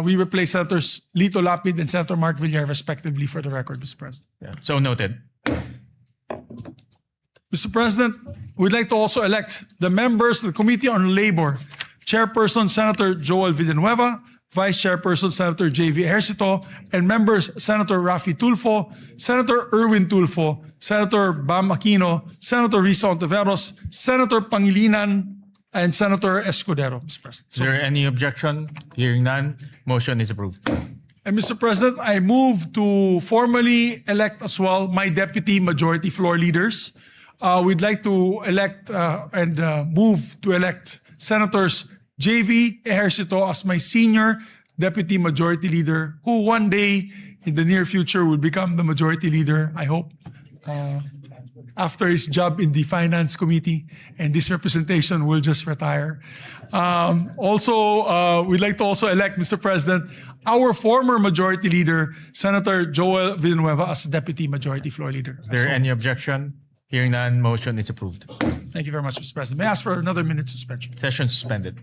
We replace Senators Lito Lapid and Senator Mark Villar respectively for the record, Mr. President. Yeah. So noted. Mr. President, we'd like to also elect the members of the Committee on Labor. Chairperson, Senator Joel Villanueva. Vice Chairperson, Senator J.V. Ejercito. And members, Senator Raffy Tulfo, Senator Erwin Tulfo, Senator Bam Aquino, Senator Risa Ontiveros, Senator Pangilinan, and Senator Escudero, Mr. President. Is there any objection? Hearing none, motion is approved. And Mr. President, I move to formally elect as well my deputy majority floor leaders. We'd like to elect and move to elect Senators J.V. Ejercito as my senior deputy majority leader, who one day in the near future will become the majority leader, I hope, after his job in the Finance Committee, and this representation will just retire. We'd like to also elect, Mr. President, our former majority leader, Senator Joel Villanueva, as deputy majority floor leader. Is there any objection? Hearing none, motion is approved. Thank you very much, Mr. President. May I ask for another minute suspension? Session suspended.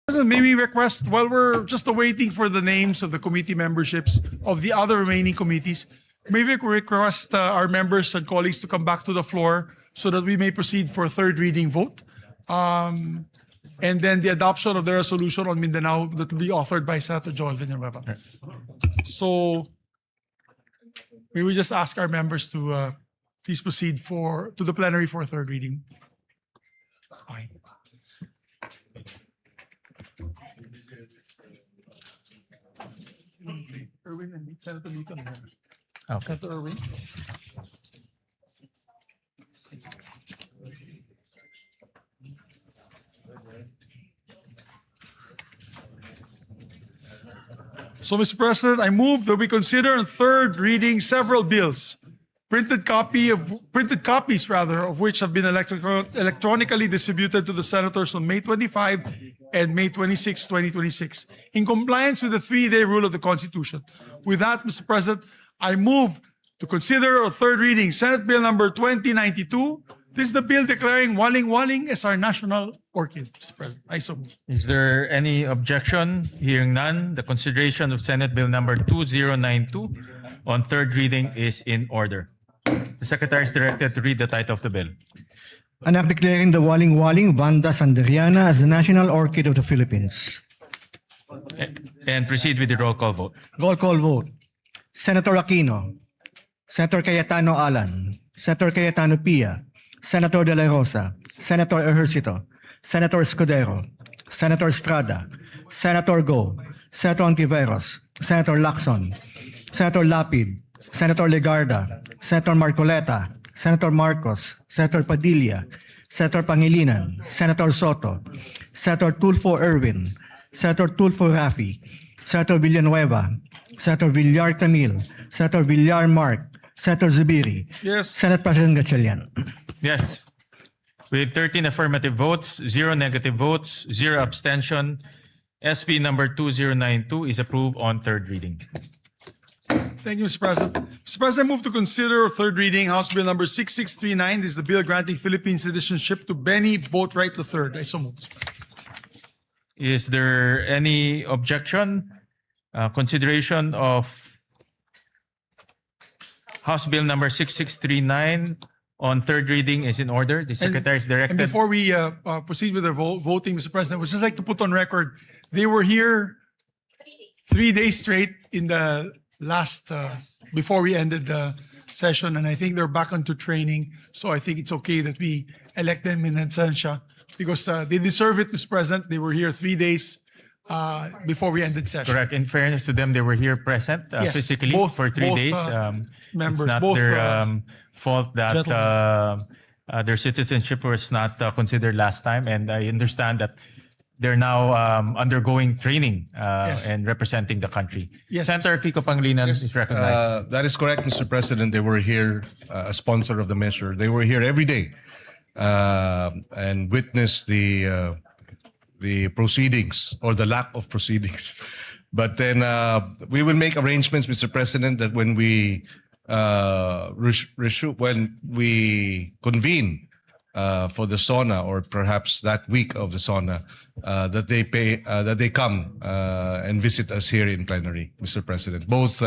President, may we request, while we're just awaiting for the names of the committee memberships of the other remaining committees, may we request our members and colleagues to come back to the floor so that we may proceed for a third reading vote. And then the adoption of the resolution on Mindanao that will be authored by Senator Joel Villanueva. So may we just ask our members to please proceed to the plenary for a third reading. Fine. Erwin and Senator Lito. Okay. Senator Erwin. So, Mr. President, I move that we consider in third reading several bills, printed copies of which have been electronically distributed to the senators on May 25 and May 26, 2026, in compliance with the 3-day rule of the Constitution. With that, Mr. President, I move to consider a third reading Senate Bill number 2092. This is the bill declaring waling-waling as our national orchid, Mr. President. I so move. Is there any objection? Hearing none, the consideration of Senate Bill number 2092 on third reading is in order. The Secretary is directed to read the title of the bill. An act declaring the waling-waling Vanda sanderiana as the national orchid of the Philippines. And proceed with the roll call vote. Roll call vote. Senator Aquino, Senator Cayetano Alan, Senator Cayetano Pia, Senator De La Rosa, Senator Ejercito, Senator Escudero, Senator Estrada, Senator Go, Senator Ontiveros, Senator Lacson, Senator Lapid, Senator Legarda, Senator Marcoleta, Senator Marcos, Senator Padilla, Senator Pangilinan, Senator Soto, Senator Tulfo Erwin, Senator Tulfo Rafi, Senator Villanueva, Senator Villar Camil, Senator Villar Mark, Senator Zubiri, Yes. Senate President Gatchalian. Yes. With 13 affirmative votes, 0 negative votes, 0 abstention, SB number 2092 is approved on third reading. Thank you, Mr. President. Mr. President, I move to consider third reading House Bill number 6639. This is the bill granting Philippine citizenship to Benny Boatwright III. I so move. Is there any objection? Consideration of House Bill number 6639 on third reading is in order. The Secretary is And directed. before we proceed with the voting, Mr. President, I would just like to put on record, they were here 3 days straight in the last, before we ended the session, and I think they're back onto training. So I think it's okay that we elect them in absentia because they deserve it, Mr. President. They were here 3 days before we ended session. Correct. In fairness to them, they were here present Yes, physically both- for 3 both, days. members, it's not both, their fault that their citizenship was not considered last time. And I understand that they're now undergoing training Yes. and representing the country. Yes. Senator Kiko Pangilinan is recognized. That is correct, Mr. President. They were here, a sponsor of the measure. They were here every day and witnessed the proceedings or the lack of proceedings. But then we will make arrangements, Mr. President, that when we convene for the SONA or perhaps that week of the SONA, that they come and visit us here in plenary, Mr. President. Both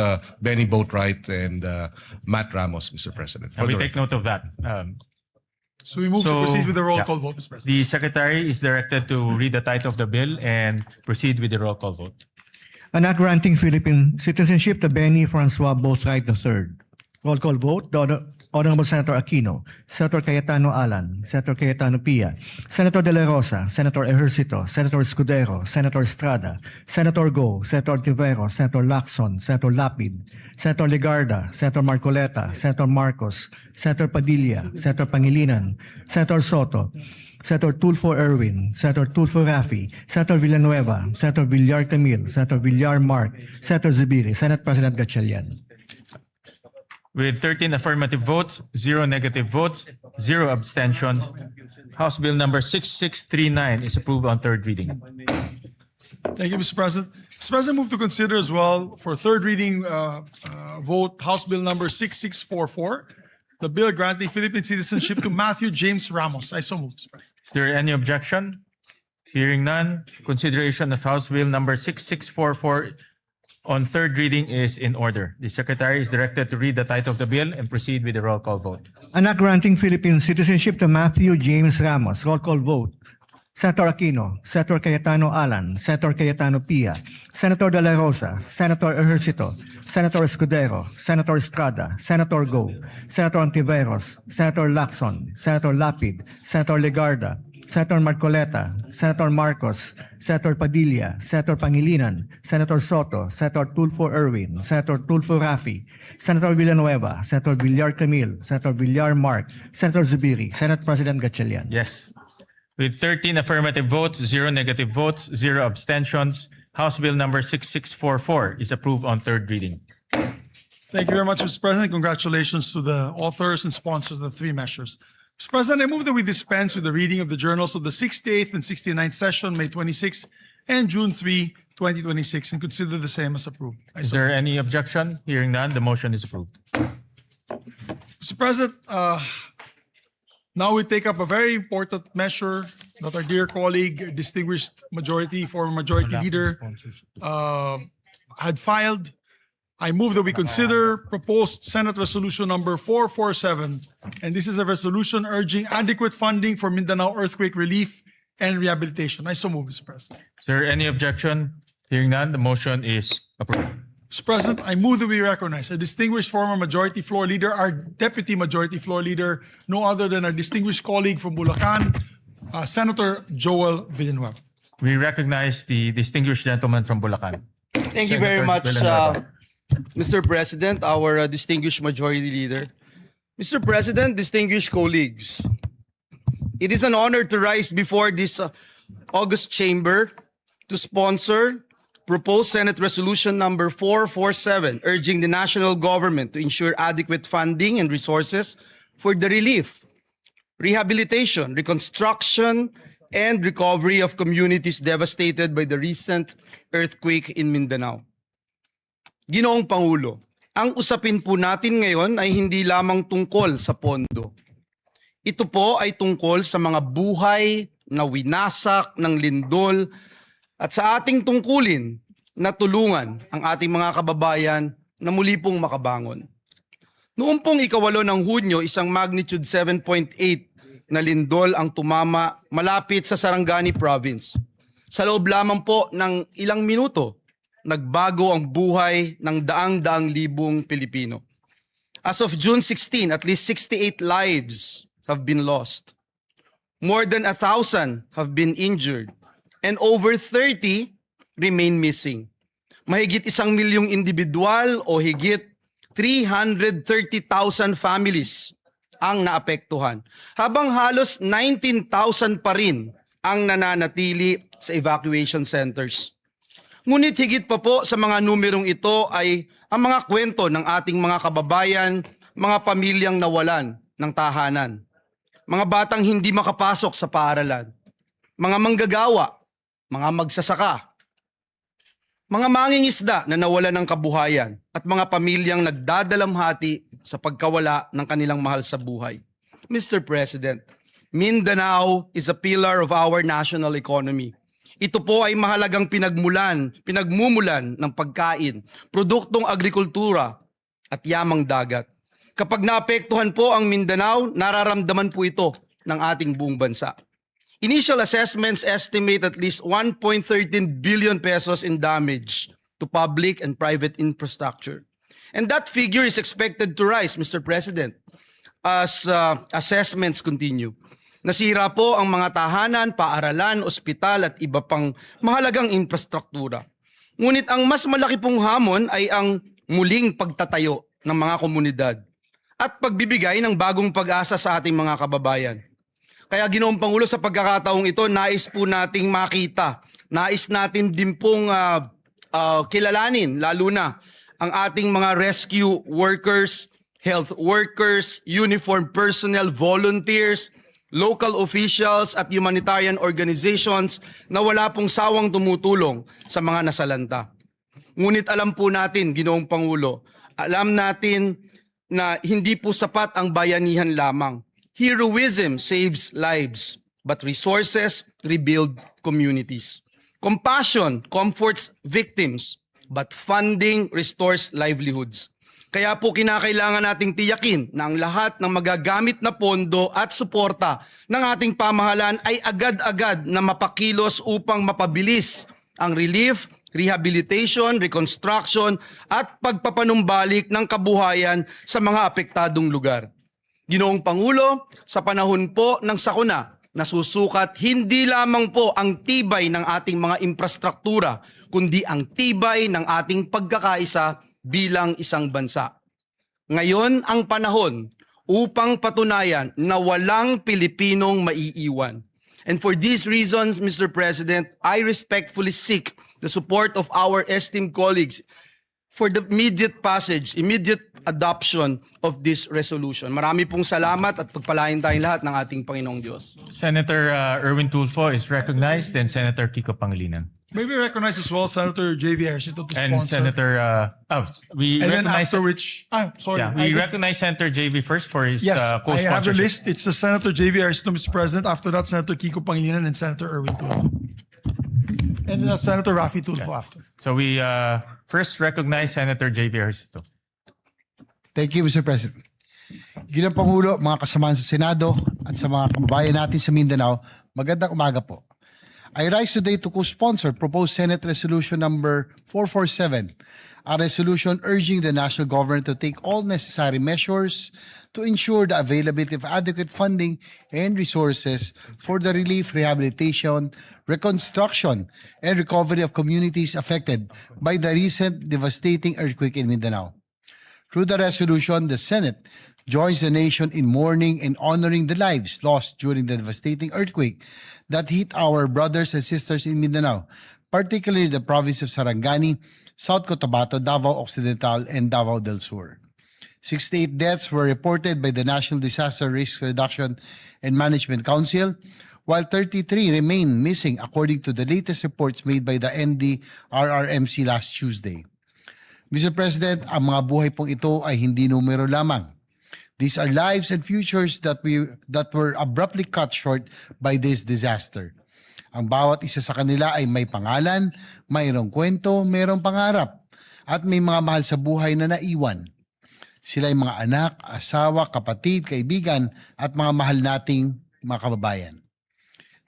Benny Boatwright and Matt Ramos, Mr. President. for We the take note of that. So we move to So, proceed with the roll yeah. call vote, Mr. President. The Secretary is directed to read the title of the bill and proceed with the roll call vote. An act granting Philippine citizenship to Benny Francois Boatwright III. Roll call vote. The Honorable Senator Aquino, Senator Cayetano Alan, Senator Cayetano Pia, Senator De La Rosa, Senator Ejercito, Senator Escudero, Senator Estrada, Senator Go, Senator Tiveros, Senator Lacson, Senator Lapid, Senator Legarda, Senator Marcoleta, Senator Marcos, Senator Padilla, Senator Pangilinan, Senator Soto, Senator Tulfo Erwin, Senator Tulfo Rafi, Senator Villanueva, Senator Villar Camil, Senator Villar Mark, Senator Zubiri, Senate President Gatchalian. With 13 affirmative votes, 0 negative votes, 0 abstentions, House Bill number 6639 is approved on third reading. Thank you, Mr. President. Mr. President, move to consider as well for third reading vote House Bill number 6644, the bill granting Philippine citizenship to Matthew James Ramos. I so move, Mr. President. Is there any objection? Hearing none, consideration of House Bill number 6644 on third reading is in order. The Secretary is directed to read the title of the bill and proceed with the roll call vote. An act granting Philippine citizenship to Matthew James Ramos. Roll call vote. Senator Aquino, Senator Cayetano Alan, Senator Cayetano Pia, Senator De La Rosa, Senator Ejercito, Senator Escudero, Senator Estrada, Senator Go, Senator Ontiveros, Senator Lacson, Senator Lapid, Senator Legarda, Senator Marcoleta, Senator Marcos, Senator Padilla, Senator Pangilinan, Senator Soto, Senator Tulfo Erwin, Senator Tulfo Rafi, Senator Villanueva, Senator Villar Camil, Senator Villar Mark, Senator Zubiri, Senate President Gatchalian. Yes. With 13 affirmative votes, 0 negative votes, 0 abstentions, House Bill number 6644 is approved on third reading. Thank you very much, Mr. President. Congratulations to the authors and sponsors of the three measures. Mr. President, I move that we dispense with the reading of the journals of the 68th and 69th session, May 26 and June 3, 2026, and consider the same as approved. Is there any objection? Hearing none, the motion is approved. Mr. President, now we take up a very important measure that our dear colleague, distinguished former majority leader, had filed. I move that we consider proposed Senate Resolution number 447, and this is a resolution urging adequate funding for Mindanao earthquake relief and rehabilitation. I so move, Mr. President. Is there any objection? Hearing none, the motion is approved. Mr. President, I move that we recognize a distinguished former majority floor leader, our deputy majority floor leader, no other than our distinguished colleague from Bulacan, Senator Joel Villanueva. We recognize the distinguished gentleman from Bulacan. Thank you very Senator much, Villanueva. Mr. President, our distinguished majority leader. Mr. President, distinguished colleagues, it is an honor to rise before this august chamber to sponsor proposed Senate Resolution number 447, urging the national government to ensure adequate funding and resources for the relief, rehabilitation, reconstruction, and recovery of communities devastated by the recent earthquake in Mindanao. Ginoong Pangulo, ang usapin po natin ngayon ay hindi lamang tungkol sa pondo. Ito po ay tungkol sa mga buhay na winasak ng lindol at sa ating tungkulin na tulungan ang ating mga kababayan na muli pong makabangon. Noong pong 8 ng Hunyo, isang magnitude 7.8 na lindol ang tumama malapit sa Sarangani Province. Sa loob lamang po ng ilang minuto, nagbago ang buhay ng daang-daang libong Pilipino. As of June 16, at least 68 lives have been lost. More than 1,000 have been injured, and over 30 remain missing. Mahigit 1 milyong individual o higit 330,000 families ang naapektuhan, habang halos 19,000 pa rin ang nananatili sa evacuation centers. Ngunit higit pa po sa mga numerong ito ay ang mga kwento ng ating mga kababayan, mga pamilyang nawalan ng tahanan, mga batang hindi makapasok sa paaralan, mga manggagawa, mga magsasaka, mga mangingisda na nawalan ng kabuhayan, at mga pamilyang nagdadalamhati sa pagkawala ng kanilang mahal sa buhay. Mr. President, Mindanao is a pillar of our national economy. Ito po ay mahalagang pinagmumulan ng pagkain, produktong agrikultura at yamang dagat. Kapag naapektuhan po ang Mindanao, nararamdaman po ito ng ating buong bansa. Initial assessments estimate at least 1.13 billion pesos in damage to public and private infrastructure. And that figure is expected to rise, Mr. President, as assessments continue. Nasira po ang mga tahanan, paaralan, ospital at iba pang mahalagang infrastruktura. Ngunit ang mas malaki pong hamon ay ang muling pagtatayo ng mga komunidad at pagbibigay ng bagong pag-asa sa ating mga kababayan. Kaya Ginoong Pangulo, sa pagkakataong ito, nais po nating makita, nais natin din pong kilalanin, lalo na ang ating mga rescue workers, health workers, uniformed personnel, volunteers, local officials at humanitarian organizations na wala pong sawang tumutulong sa mga nasalanta. Ngunit alam po natin, Ginoong Pangulo, alam natin na hindi po sapat ang bayanihan lamang. Heroism saves lives, but resources rebuild communities. Compassion comforts victims, but funding restores livelihoods. Kaya po kinakailangan nating tiyakin na ang lahat ng magagamit na pondo at suporta ng ating pamahalaan ay agad-agad na mapakilos upang mapabilis ang relief, rehabilitation, reconstruction at pagpapanumbalik ng kabuhayan sa mga apektadong lugar. Ginoong Pangulo, sa panahon po ng sakuna, nasusukat hindi lamang po ang tibay ng ating mga infrastruktura, kundi ang tibay ng ating pagkakaisa bilang isang bansa. Ngayon ang panahon upang patunayan na walang Pilipinong maiiwan. And for these reasons, Mr. President, I respectfully seek the support of our esteemed colleagues for the immediate adoption of this resolution. Marami pong salamat at pagpalain tayong lahat ng ating Panginoong Diyos. Senator Erwin Tulfo is recognized, then Senator Kiko Pangilinan. May we recognize as well Senator J.V. Ejercito to And sponsor. Senator, we and then recognize, after which, sorry. yeah, I we just- recognize Senator JV first for his Yes, I have the co-sponsorship. list. It's the Senator J.V. Ejercito, Mr. President. After that, Senator Kiko Pangilinan and Senator Erwin Tulfo. And Senator Raffy Tulfo after. So we first recognize Senator JV Ejercito. Thank you, Mr. President. Ginang Pangulo, mga kasamahan sa Senado at sa mga kababayan natin sa Mindanao, magandang umaga po. I rise today to co-sponsor proposed Senate Resolution number 447, a resolution urging the national government to take all necessary measures to ensure the availability of adequate funding and resources for the relief, rehabilitation, reconstruction, and recovery of communities affected by the recent devastating earthquake in Mindanao. Through the resolution, the Senate joins the nation in mourning and honoring the lives lost during the devastating earthquake that hit our brothers and sisters in Mindanao, particularly the province of Sarangani, South Cotabato, Davao Occidental, and Davao del Sur. 68 deaths were reported by the National Disaster Risk Reduction and Management Council, while 33 remain missing according to the latest reports made by the NDRRMC last Tuesday. Mr. President, ang mga buhay pong ito ay hindi numero lamang. These are lives and futures that were abruptly cut short by this disaster. Ang bawat isa sa kanila ay may pangalan, mayroong kwento, mayroong pangarap, at may mga mahal sa buhay na naiwan. Sila ay mga anak, asawa, kapatid, kaibigan, at mga mahal nating mga kababayan.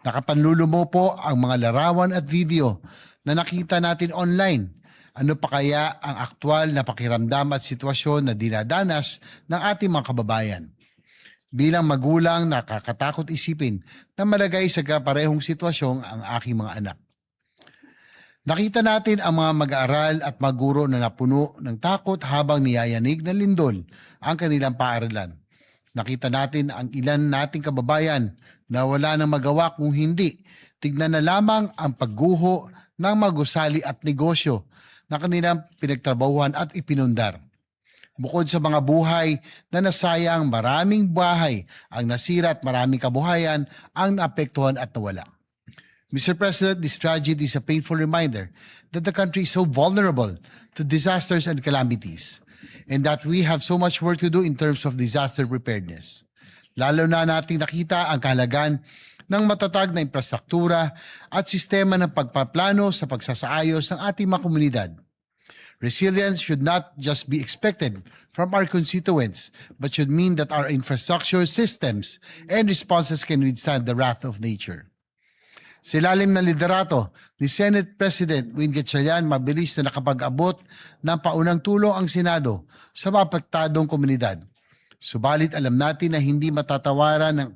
Nakapanlulumo po ang mga larawan at video na nakita natin online. Ano pa kaya ang aktwal na pakiramdam at sitwasyon na dinadanas ng ating mga kababayan? Bilang magulang, nakakatakot isipin na malagay sa kaparehong sitwasyon ang aking mga anak. Nakita natin ang mga mag-aaral at maguro na napuno ng takot habang niyayanig ng lindol ang kanilang paaralan. Nakita natin ang ilan nating kababayan na wala nang magawa kung hindi tignan na lamang ang pagguho ng magusali at negosyo na kanilang pinagtrabahuhan at ipinundar. Bukod sa mga buhay na nasayang, maraming bahay ang nasira at maraming kabuhayan ang naapektuhan at nawala. Mr. President, this tragedy is a painful reminder that the country is so vulnerable to disasters and calamities, and that we have so much work to do in terms of disaster preparedness. Lalo na nating nakita ang kahalagan ng matatag na infrastruktura at sistema ng pagpaplano sa pagsasaayos ng ating mga komunidad. Resilience should not just be expected from our constituents, but should mean that our infrastructure systems and responses can withstand the wrath of nature. Sa ilalim ng liderato ni Senate President Win Gatchalian, mabilis na nakapag-abot ng paunang tulong ang Senado sa mapektadong komunidad. Subalit alam natin na hindi matatawaran ng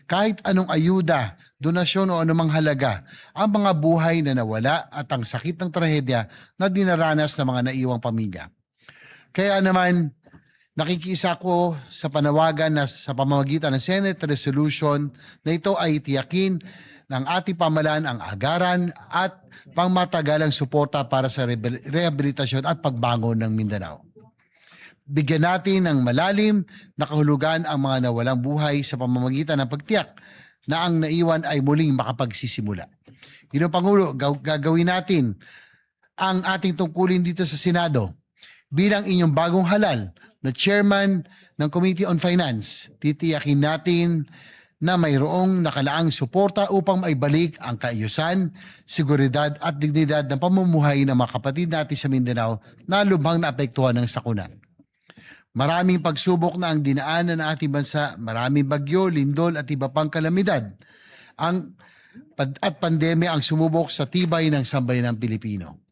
kahit anong ayuda, donasyon o anumang halaga ang mga buhay na nawala at ang sakit ng trahedya na dinaranas ng mga naiwang pamilya. Kaya naman, nakikisa ko sa panawagan na sa pamamagitan ng Senate Resolution na ito ay tiyakin ng ating pamahalaan ang agaran at pangmatagalang suporta para sa rehabilitasyon at pagbangon ng Mindanao. Bigyan natin ng malalim na kahulugan ang mga nawalang buhay sa pamamagitan ng pagtiyak na ang naiwan ay muling makapagsisimula. Ginoong Pangulo, gagawin natin ang ating tungkulin dito sa Senado. Bilang inyong bagong halal na chairman ng Committee on Finance, titiyakin natin na mayroong nakalaang suporta upang maibalik ang kaayusan, seguridad at dignidad ng pamumuhay ng mga kapatid natin sa Mindanao na lubhang naapektuhan ng sakuna. Maraming pagsubok na ang dinaanan ng ating bansa, maraming bagyo, lindol at iba pang kalamidad. At pandemya ang sumubok sa tibay ng sambayanang Pilipino.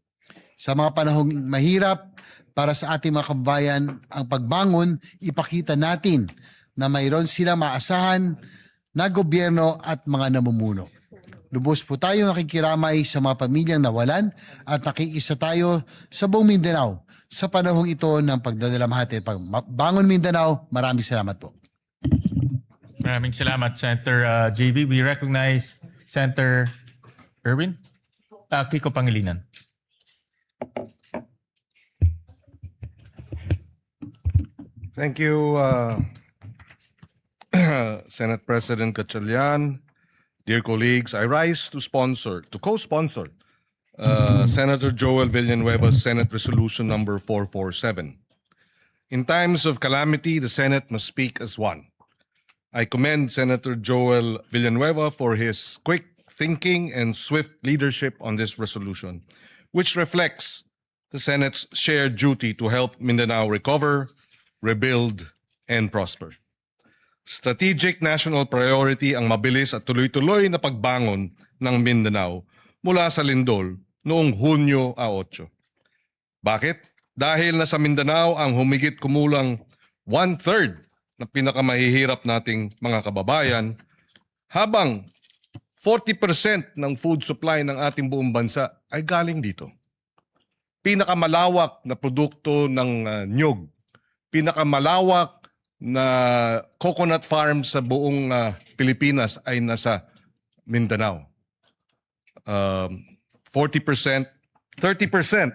Sa mga panahong mahirap para sa ating mga kababayan, ang pagbangon, ipakita natin na mayroon silang maasahan na gobyerno at mga namumuno. Lubos po tayo nakikiramay sa mga pamilyang nawalan at nakikisa tayo sa buong Mindanao sa panahong ito ng pagdadalamhati. Pagbangon Mindanao, maraming salamat po. Maraming salamat, Senator JV. We recognize Senator Erwin Kiko Pangilinan. Thank you, Senate President Gatchalian. Dear colleagues, I rise to co-sponsor Senator Joel Villanueva's Senate Resolution number 447. In times of calamity, the Senate must speak as one. I commend Senator Joel Villanueva for his quick thinking and swift leadership on this resolution, which reflects the Senate's shared duty to help Mindanao recover, rebuild, and prosper. Strategic national priority ang mabilis at tuloy-tuloy na pagbangon ng Mindanao mula sa lindol noong Hunyo 8. Bakit? Dahil nasa Mindanao ang humigit kumulang 1/3 na pinakamahihirap nating mga kababayan, habang 40% ng food supply ng ating buong bansa ay galing dito. Pinakamalawak na produkto ng nyug, pinakamalawak na coconut farm sa buong Pilipinas ay nasa Mindanao. 40%, 30%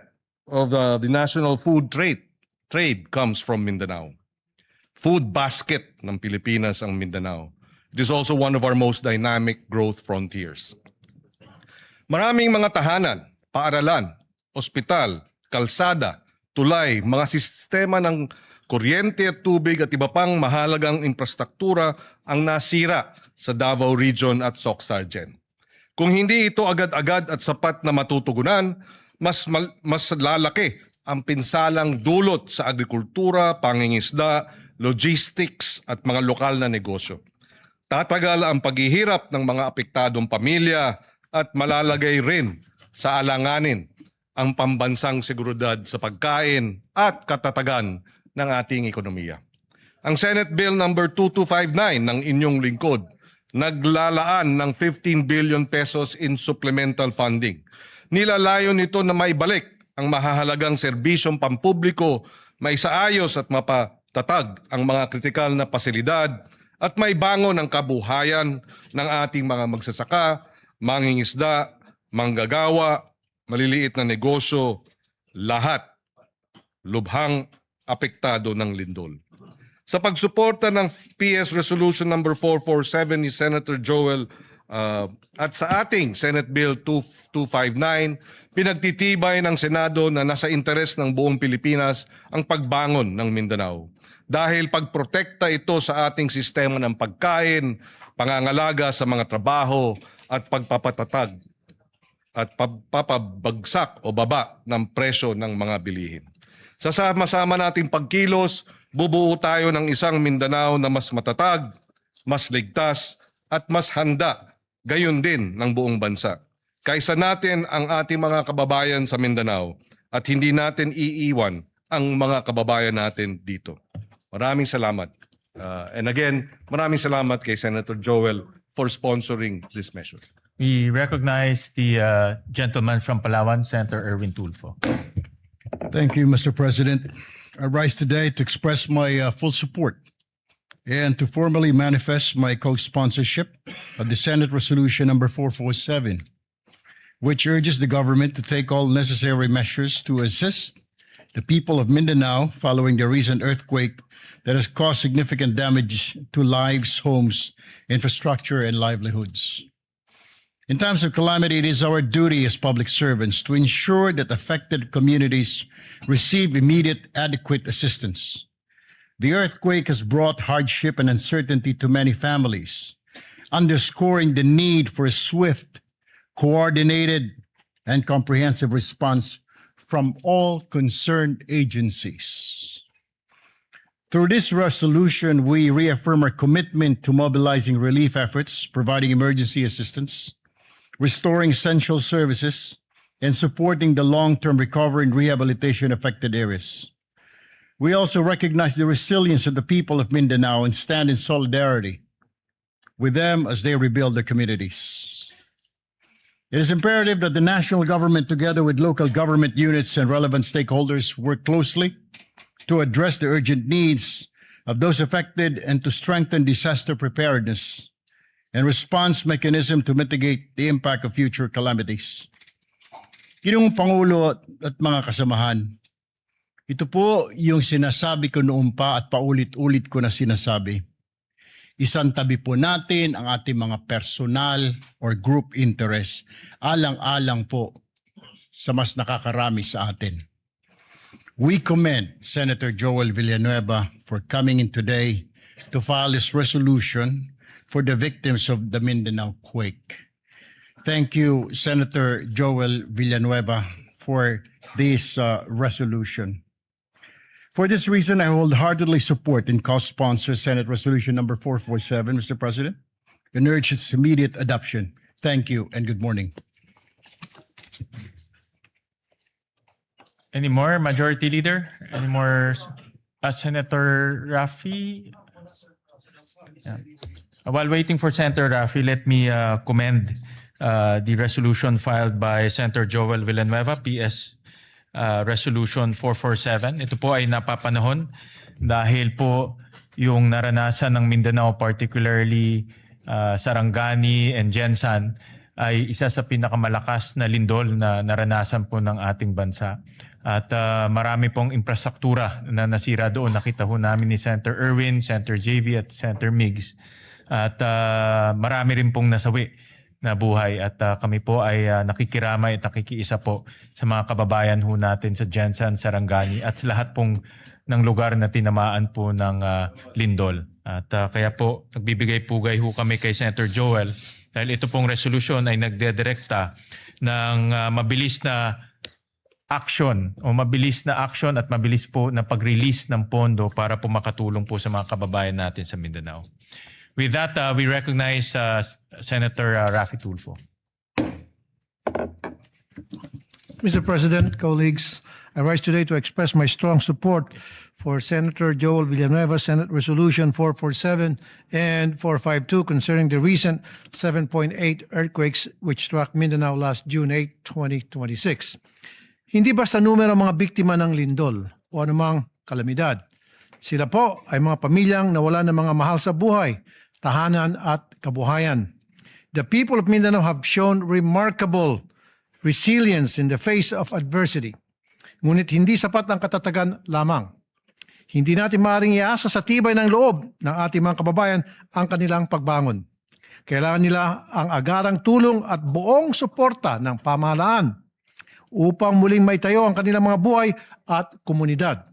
of the national food trade comes from Mindanao. Food basket ng Pilipinas ang Mindanao. It is also one of our most dynamic growth frontiers. Maraming mga tahanan, paaralan, ospital, kalsada, tulay, mga sistema ng kuryente at tubig at iba pang mahalagang infrastruktura ang nasira sa Davao Region at Soc-Sargen. Kung hindi ito agad-agad at sapat na matutugunan, mas lalaki ang pinsalang dulot sa agrikultura, pangingisda, logistics at mga lokal na negosyo. Tatagal ang paghihirap ng mga apektadong pamilya at malalagay rin sa alanganin ang pambansang seguridad sa pagkain at katatagan ng ating ekonomiya. Ang Senate Bill number 2259 ng inyong lingkod naglalaan ng 15 billion pesos in supplemental funding. Nilalayon nito na maibalik ang mahahalagang serbisyong pampubliko, maisaayos at mapatatag ang mga kritikal na pasilidad at may bangon ang kabuhayan ng ating mga magsasaka, mangingisda, manggagawa, maliliit na negosyo, lahat lubhang apektado ng lindol. Sa pagsuporta ng PS Resolution number 447 ni Senator Joel at sa ating Senate Bill 2259, pinagtitibay ng Senado na nasa interes ng buong Pilipinas ang pagbangon ng Mindanao. Dahil pagprotekta ito sa ating sistema ng pagkain, pangangalaga sa mga trabaho at pagpapatatag at papabagsak o baba ng presyo ng mga bilihin. Sa sama-sama nating pagkilos, bubuo tayo ng isang Mindanao na mas matatag, mas ligtas, at mas handa, gayon din ng buong bansa. Kaysa natin ang ating mga kababayan sa Mindanao at hindi natin iiwan ang mga kababayan natin dito. Maraming salamat. And again, maraming salamat kay Senator Joel for sponsoring this measure. We recognize the gentleman from Palawan, Senator Erwin Tulfo. Thank you, Mr. President. I rise today to express my full support and to formally manifest my co-sponsorship of the Senate Resolution number 447, which urges the government to take all necessary measures to assist the people of Mindanao following the recent earthquake that has caused significant damage to lives, homes, infrastructure, and livelihoods. In times of calamity, it is our duty as public servants to ensure that affected communities receive immediate, adequate assistance. The earthquake has brought hardship and uncertainty to many families, underscoring the need for a swift, coordinated, and comprehensive response from all concerned agencies. Through this resolution, we reaffirm our commitment to mobilizing relief efforts, providing emergency assistance, restoring essential services, and supporting the long-term recovery and rehabilitation affected areas. We also recognize the resilience of the people of Mindanao and stand in solidarity with them as they rebuild their communities. It is imperative that the national government, together with local government units and relevant stakeholders, work closely to address the urgent needs of those affected and to strengthen disaster preparedness and response mechanism to mitigate the impact of future calamities. Ginoong Pangulo at mga kasamahan, Ito po yung sinasabi ko noon pa at paulit-ulit ko na sinasabi. Isang tabi po natin ang ating mga personal or group interest. Alang-alang po sa mas nakakarami sa atin. We commend Senator Joel Villanueva for coming in today to file this resolution for the victims of the Mindanao quake. Thank you, Senator Joel Villanueva, for this resolution. For this reason, I wholeheartedly support and co-sponsor Senate Resolution number 447, Mr. President, and urge its immediate adoption. Thank you and good morning. Any more, Majority Leader? Any more, Senator Rafi? Yeah. While waiting for Senator Rafi, let me commend the resolution filed by Senator Joel Villanueva, PS Resolution 447. Ito po ay napapanahon dahil po yung naranasan ng Mindanao, particularly Sarangani and Jensan, ay isa sa pinakamalakas na lindol na naranasan po ng ating bansa. At marami pong infrastruktura na nasira doon. Nakita ho namin ni Senator Erwin, Senator JV at Senator Migs. At marami rin pong nasawi na buhay. At kami po ay nakikiramay at nakikiisa po sa mga kababayan ho natin sa Jensan, Sarangani at sa lahat pong ng lugar na tinamaan po ng lindol. At kaya po nagbibigay-pugay ho kami kay Senator Joel dahil ito pong resolution ay nagdedirekta ng mabilis na action at mabilis po na pag-release ng pondo para po makatulong po sa mga kababayan natin sa Mindanao. With that, we recognize Senator Rafi Tulfo. Mr. President, colleagues, I rise today to express my strong support for Senator Joel Villanueva, Senate Resolution 447 and 452 concerning the recent 7.8 earthquakes which struck Mindanao last June 8, 2026. Hindi basta numero mga biktima ng lindol o anumang kalamidad. Sila po ay mga pamilyang nawala ng mga mahal sa buhay, tahanan at kabuhayan. The people of Mindanao have shown remarkable resilience in the face of adversity. Ngunit hindi sapat ang katatagan lamang. Hindi natin maaaring iasa sa tibay ng loob ng ating mga kababayan ang kanilang pagbangon. Kailangan nila ang agarang tulong at buong suporta ng pamahalaan upang muling maitayo ang kanilang mga buhay at komunidad.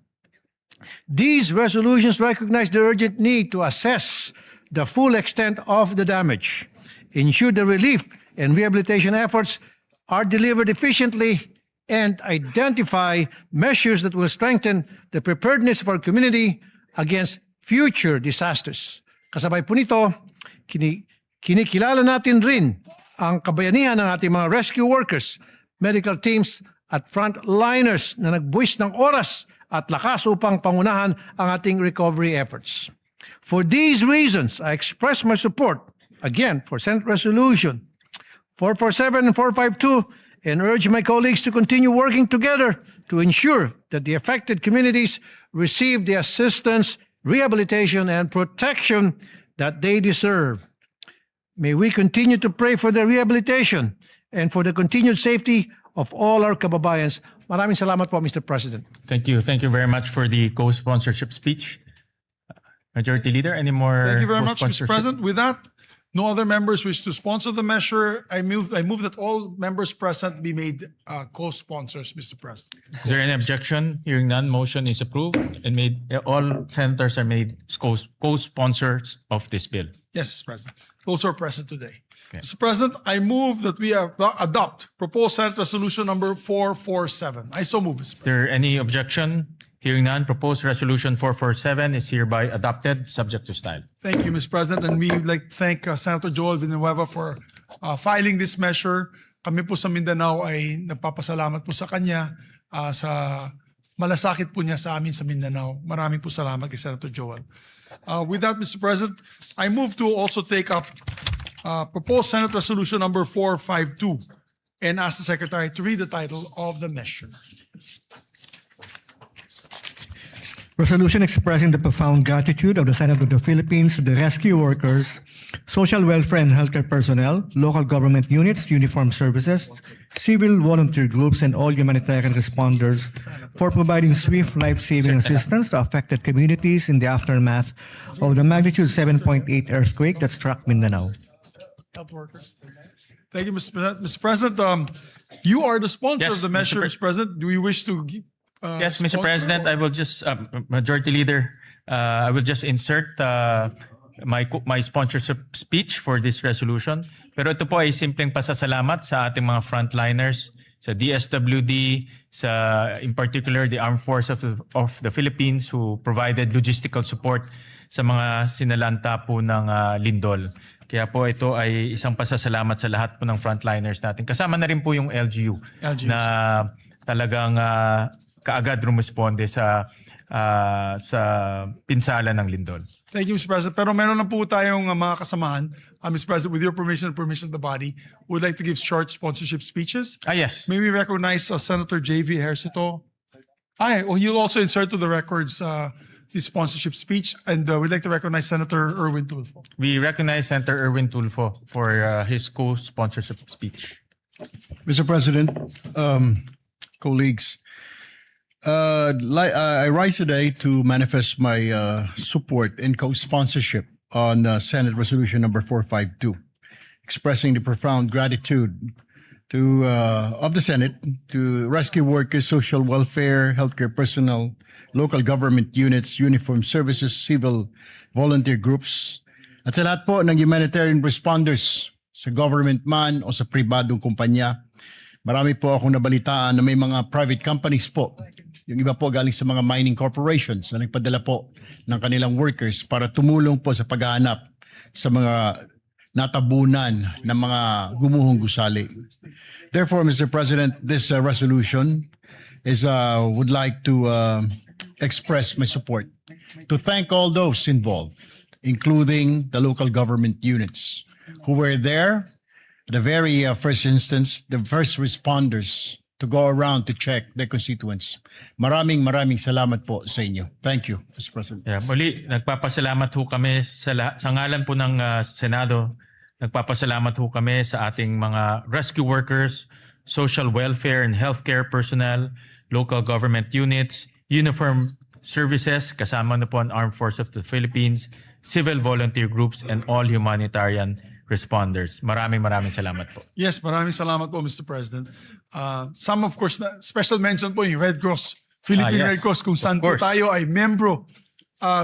These resolutions recognize the urgent need to assess the full extent of the damage, ensure the relief and rehabilitation efforts are delivered efficiently, and identify measures that will strengthen the preparedness of our community against future disasters. Kasabay po nito, kinikilala natin rin ang kabayanihan ng ating mga rescue workers, medical teams at frontliners na nagbuwis ng oras at lakas upang pangunahan ang ating recovery efforts. For these reasons, I express my support, again, for Senate Resolution 447 and 452 and urge my colleagues to continue working together to ensure that the affected communities receive the assistance, rehabilitation, and protection that they deserve. May we continue to pray for their rehabilitation and for the continued safety of all our kababayans. Maraming salamat po, Mr. President. Thank you. Thank you very much for the co-sponsorship speech. Majority Leader, any more Thank you very much, Mr. co-sponsorship? President. With that, no other members wish to sponsor the measure. I move that all members present be made co-sponsors, Mr. President. Is there any objection? Hearing none, motion is approved and all senators are made co-sponsors of this bill. Yes, Mr. President. Those are present today. Mr. President, I move that we adopt proposed Senate Resolution number 447. I so move, Mr. Is President. there any objection? Hearing none, proposed resolution 447 is hereby adopted, subject to style. Thank you, Mr. President. And we would like to thank Senator Joel Villanueva for filing this measure. Kami po sa Mindanao ay nagpapasalamat po sa kanya sa malasakit po niya sa amin sa Mindanao. Maraming po salamat kay Senator Joel. With that, Mr. President, I move to also take up proposed Senate Resolution number 452 and ask the Secretary to read the title of the measure. Resolution expressing the profound gratitude of the Senate of the Philippines to the rescue workers, social welfare and healthcare personnel, local government units, uniformed services, civil volunteer groups, and all humanitarian responders for providing swift life-saving assistance to affected communities in the aftermath of the magnitude 7.8 earthquake that struck Mindanao. Health workers. Thank you, Mr. President. Mr. President, you are the sponsor Yes, of the Mr. measure, Pres- Mr. President. Do you wish to? Yes, Mr. sponsor President, or- I will just, Majority Leader, I will just insert my sponsorship speech for this resolution. Pero ito po ay simpleng pasasalamat sa ating mga frontliners, sa DSWD, in particular the Armed Forces of the Philippines who provided logistical support sa mga sinalanta po ng lindol. Kaya po ito ay isang pasasalamat sa lahat po ng frontliners natin. Kasama na rin po yung LGU LGUs. na talagang kaagad rumisponde sa pinsala ng lindol. Thank you, Mr. President. Pero meron na po tayong mga kasamahan. Mr. President, with your permission and permission of the body, would like to give short sponsorship speeches. Yes. May we recognize Senator J.V. Ejercito? He'll also insert to the records his sponsorship speech. And we'd like to recognize Senator Erwin Tulfo. We recognize Senator Erwin Tulfo for his co-sponsorship speech. Mr. President, colleagues, I rise today to manifest my support and co-sponsorship on Senate Resolution number 452, expressing the profound gratitude of the Senate to rescue workers, social welfare, healthcare personnel, local government units, uniformed services, civil volunteer groups, at sa lahat po ng humanitarian responders sa government man o sa pribadong kumpanya. Marami po akong nabalitaan na may mga private companies po. Yung iba po galing sa mga mining corporations na nagpadala po ng kanilang workers para tumulong po sa paghahanap sa mga natabunan ng mga gumuhong gusali. Therefore, Mr. President, this resolution would like to express my support to thank all those involved, including the local government units who were there at the very first instance, the first responders to go around to check their constituents. Maraming salamat po sa inyo. Thank you, Mr. President. Yeah, muli, nagpapasalamat ho kami sa ngalan po ng Senado. Nagpapasalamat ho kami sa ating mga rescue workers, social welfare and healthcare personnel, local government units, uniform services, kasama na po ang Armed Forces of the Philippines, civil volunteer groups, and all humanitarian responders. Maraming salamat po. Yes, maraming salamat po, Mr. President. Some, of course, special mention po yung Red Cross, Philippine yes. Red Cross, kung saan Of po course. tayo ay membro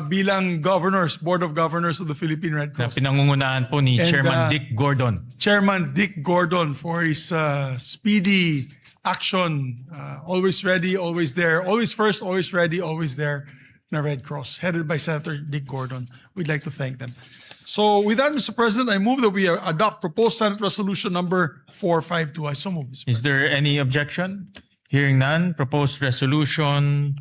bilang governors, Board of Governors of the Philippine Red Na Cross. pinangungunahan po ni And, Chairman Dick Gordon. Chairman Dick Gordon for his speedy action, always ready, always there, always first, always ready, always there, na Red Cross, headed by Senator Dick Gordon. We'd like to thank them. So with that, Mr. President, I move that we adopt proposed Senate Resolution number 452. I so move, Mr. Is there any objection? Hearing none, proposed resolution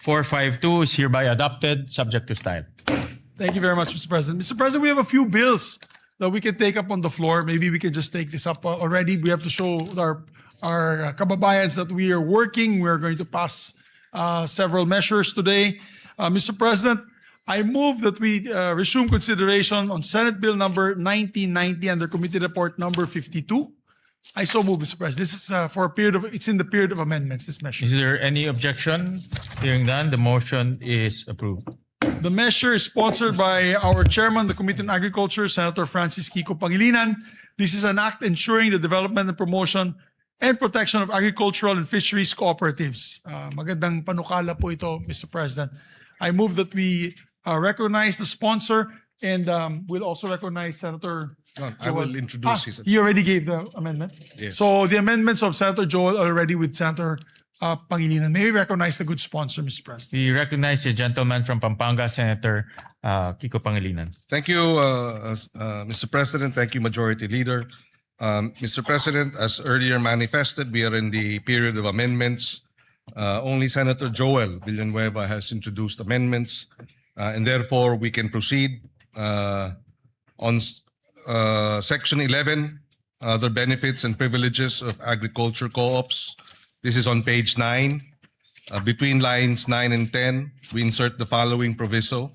452 is hereby adopted, subject to style. Thank you very much, Mr. President. Mr. President, we have a few bills that we can take up on the floor. Maybe we can just take this up already. We have to show our kababayans that we are working. We are going to pass several measures today. Mr. President, I move that we resume consideration on Senate Bill number 1990 under Committee Report number 52. I so move, Mr. President. This is for a period of, it's in the period of amendments, this measure. Is there any objection? Hearing none, the motion is approved. The measure is sponsored by our chairman, the Committee on Agriculture, Senator Francis Kiko Pangilinan. This is an act ensuring the development and promotion and protection of agricultural and fisheries cooperatives. Magandang panukala po ito, Mr. President. I move that we recognize the sponsor and we'll also recognize Senator I will introduce his. He already gave the amendment? Yes. So the amendments of Senator Joel are already with Senator Pangilinan. May we recognize the good sponsor, Mr. President? We recognize the gentleman from Pampanga, Senator Kiko Pangilinan. Thank you, Mr. President. Thank you, Majority Leader. Mr. President, as earlier manifested, we are in the period of amendments. Only Senator Joel Villanueva has introduced amendments, and therefore we can proceed on Section 11, other benefits and privileges of agriculture co-ops. This is on page 9. between lines 9 and 10, we insert the following proviso.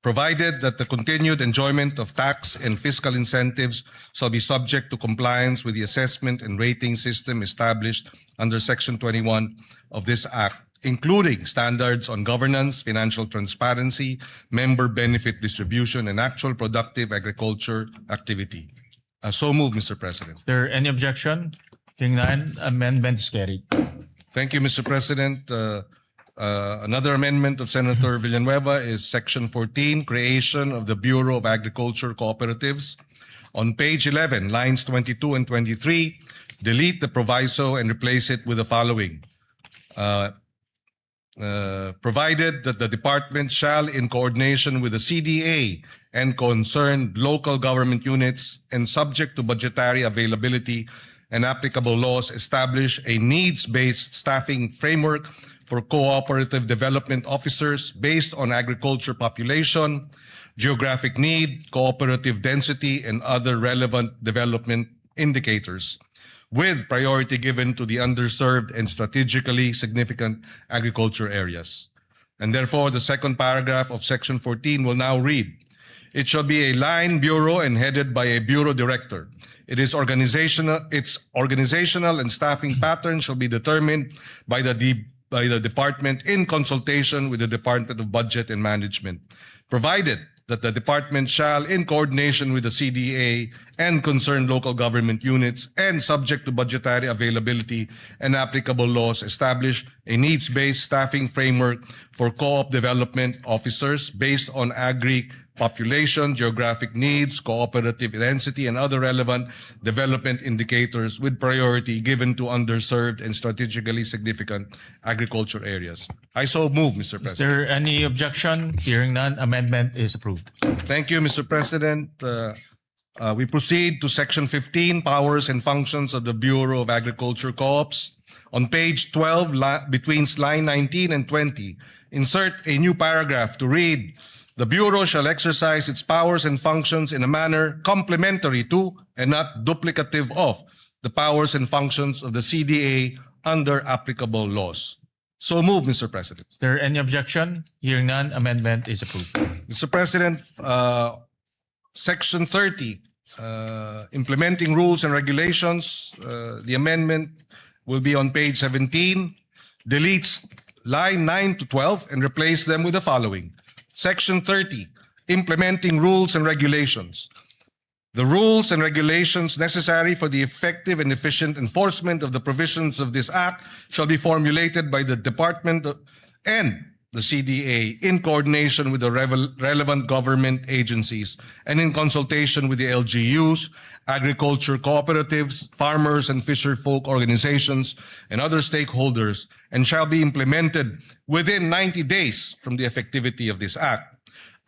Provided that the continued enjoyment of tax and fiscal incentives shall be subject to compliance with the assessment and rating system established under Section 21 of this Act, including standards on governance, financial transparency, member benefit distribution, and actual productive agriculture activity. So moved, Mr. President. Is there any objection? Hearing none, amendment is carried. Thank you, Mr. President. Another amendment of Senator Villanueva is Section 14, creation of the Bureau of Agriculture Cooperatives. On page 11, lines 22 and 23, delete the proviso and replace it with the following. Provided that the department shall, in coordination with the CDA and concerned local government units and subject to budgetary availability and applicable laws, establish a needs-based staffing framework for cooperative development officers based on agriculture population, geographic need, cooperative density, and other relevant development indicators, with priority given to the underserved and strategically significant agriculture areas. And therefore, the second paragraph of Section 14 will now read, it shall be a line bureau and headed by a bureau director. Its organizational and staffing pattern shall be determined by the department in consultation with the Department of Budget and Management, provided that the department shall, in coordination with the CDA and concerned local government units and subject to budgetary availability and applicable laws, establish a needs-based staffing framework for co-op development officers based on agri population, geographic needs, cooperative density, and other relevant development indicators with priority given to underserved and strategically significant agriculture areas. I so move, Mr. Is President. there any objection? Hearing none, amendment is approved. Thank you, Mr. President. We proceed to Section 15, Powers and Functions of the Bureau of Agriculture Co-ops. On page 12, between line 19 and 20, insert a new paragraph to read, the Bureau shall exercise its powers and functions in a manner complementary to and not duplicative of the powers and functions of the CDA under applicable laws. So move, Mr. President. Is there any objection? Hearing none, amendment is approved. Mr. President, Section 30, implementing rules and regulations, the amendment will be on page 17, deletes line 9 to 12 and replace them with the following. Section 30, implementing rules and regulations. The rules and regulations necessary for the effective and efficient enforcement of the provisions of this Act shall be formulated by the Department and the CDA in coordination with the relevant government agencies and in consultation with the LGUs, agriculture cooperatives, farmers and fisherfolk organizations, and other stakeholders, and shall be implemented within 90 days from the effectivity of this Act.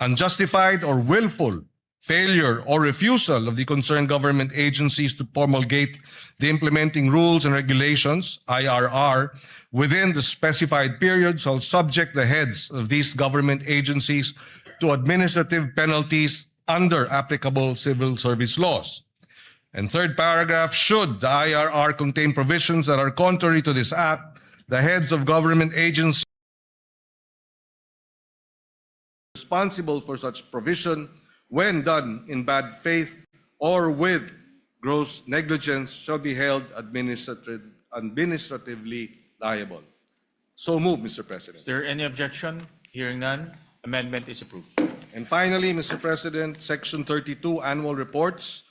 Unjustified or willful failure or refusal of the concerned government agencies to promulgate the implementing rules and regulations, IRR, within the specified period shall subject the heads of these government agencies to administrative penalties under applicable civil service laws. And third paragraph, should the IRR contain provisions that are contrary to this Act, the heads of government agencies responsible for such provision when done in bad faith or with gross negligence shall be held administratively liable. So move, Mr. President. Is there any objection? Hearing none, amendment is approved. And finally, Mr. President, Section 32, Annual Reports.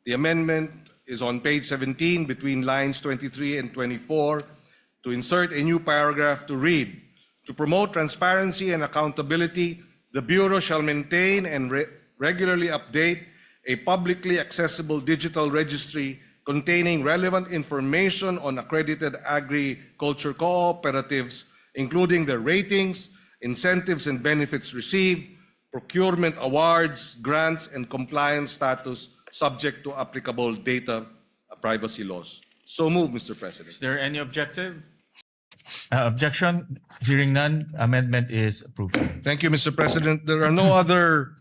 The amendment is on page 17 between lines 23 and 24 to insert a new paragraph to read, to promote transparency and accountability, the Bureau shall maintain and regularly update a publicly accessible digital registry containing relevant information on accredited agriculture cooperatives, including their ratings, incentives and benefits received, procurement awards, grants, and compliance status subject to applicable data privacy laws. So move, Mr. President. Is there any objection? Hearing none, amendment is approved. Thank you, Mr. President. There are no other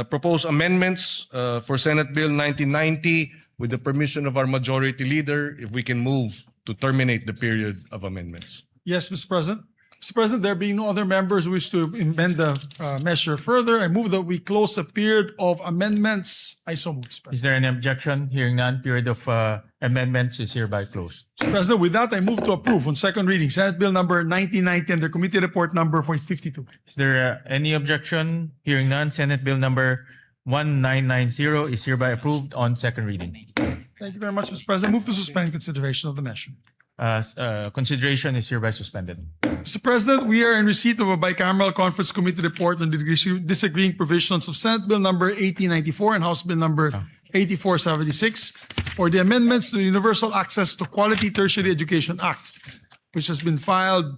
proposed amendments for Senate Bill 1990. With the permission of our Majority Leader, if we can move to terminate the period of amendments. Yes, Mr. President. Mr. President, there being no other members who wish to amend the measure further, I move that we close the period of amendments. I so move, Mr. President. Is there any objection? Hearing none, period of amendments is hereby closed. Mr. President, with that, I move to approve on second reading Senate Bill number 1990 under Committee Report number 452. Is there any objection? Hearing none, Senate Bill number 1990 is hereby approved on second reading. Thank you very much, Mr. President. Move to suspend consideration of the measure. Consideration is hereby suspended. Mr. President, we are in receipt of a bicameral conference committee report on the disagreeing provisions of Senate Bill number 1894 and House Bill number 8476 for the amendments to the Universal Access to Quality Tertiary Education Act, which has been filed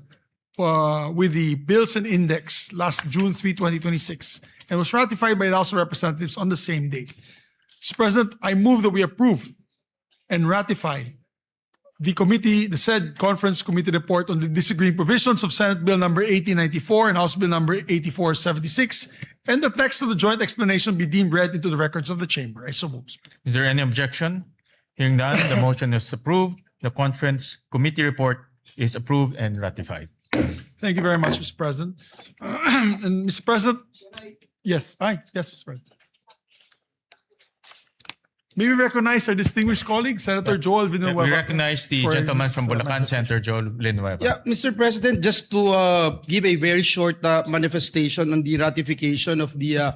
with the Bills and Index last June 3, 2026, and was ratified by the House of Representatives on the same date. Mr. President, I move that we approve and ratify the said conference committee report on the disagreeing provisions of Senate Bill number 1894 and House Bill number 8476, and the text of the joint explanation be deemed read into the records of the chamber. I so move. Is there any objection? Hearing none, the motion is approved. The conference committee report is approved and ratified. Thank you very much, Mr. President. And Mr. President, yes, Mr. President. May we recognize our distinguished colleague, Senator Joel Villanueva. We recognize the for gentleman his, from Bulacan, manifestation. Senator Joel Villanueva. Yeah, Mr. President, just to give a very short manifestation on the ratification of the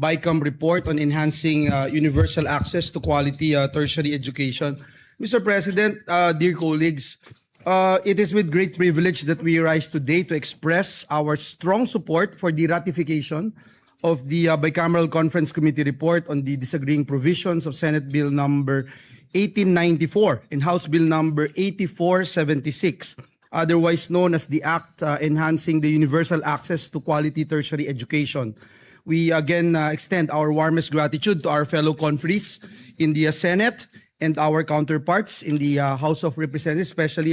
BICAM report on enhancing universal access to quality tertiary education. Mr. President, dear colleagues, it is with great privilege that we rise today to express our strong support for the ratification of the Bicameral Conference Committee report on the disagreeing provisions of Senate Bill number 1894 and House Bill number 8476, otherwise known as the Act Enhancing the Universal Access to Quality Tertiary Education. We again extend our warmest gratitude to our fellow conferees in the Senate and our counterparts in the House of Representatives, especially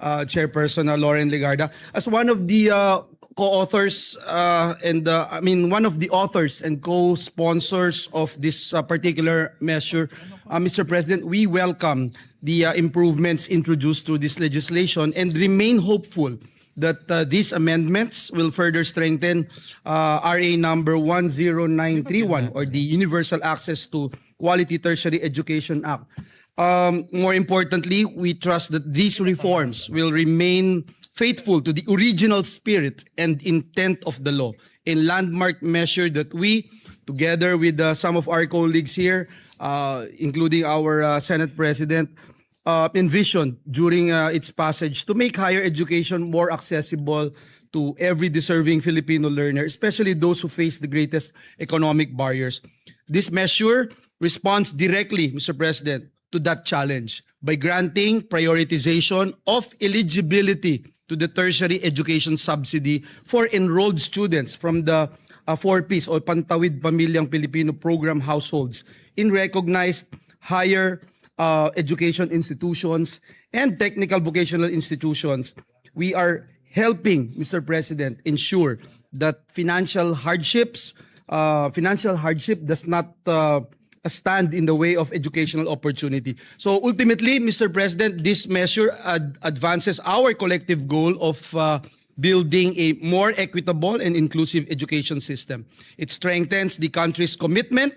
Chairperson Lauren Legarda, as one of the co-authors one of the authors and co-sponsors of this particular measure. Mr. President, we welcome the improvements introduced through this legislation and remain hopeful that these amendments will further strengthen RA number 10931 or the Universal Access to Quality Tertiary Education Act. More importantly, we trust that these reforms will remain faithful to the original spirit and intent of the law, a landmark measure that we, together with some of our colleagues here, including our Senate President, envisioned during its passage to make higher education more accessible to every deserving Filipino learner, especially those who face the greatest economic barriers. This measure responds directly, Mr. President, to that challenge by granting prioritization of eligibility to the tertiary education subsidy for enrolled students from the 4Ps o Pantawid Pamilyang Pilipino program households in recognized higher education institutions and technical vocational institutions. We are helping, Mr. President, ensure that financial hardship does not stand in the way of educational opportunity. So ultimately, Mr. President, this measure advances our collective goal of building a more equitable and inclusive education system. It strengthens the country's commitment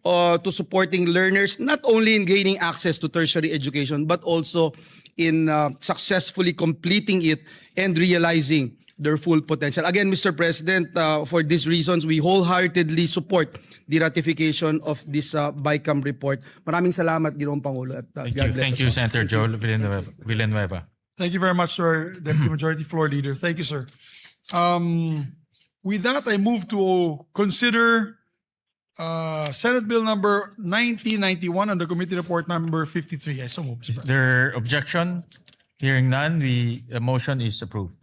to supporting learners not only in gaining access to tertiary education, but also in successfully completing it and realizing their full potential. Again, Mr. President, for these reasons, we wholeheartedly support the ratification of this BICAM report. Maraming salamat, Ginoong Pangulo. At, Thank you, Senator Joel Villanueva. Thank you very much, sir, Deputy Majority Floor Leader. Thank you, sir. With that, I move to consider Senate Bill number 1991 under Committee Report number 53. I so move, Mr. Is President. there objection? Hearing none, the motion is approved.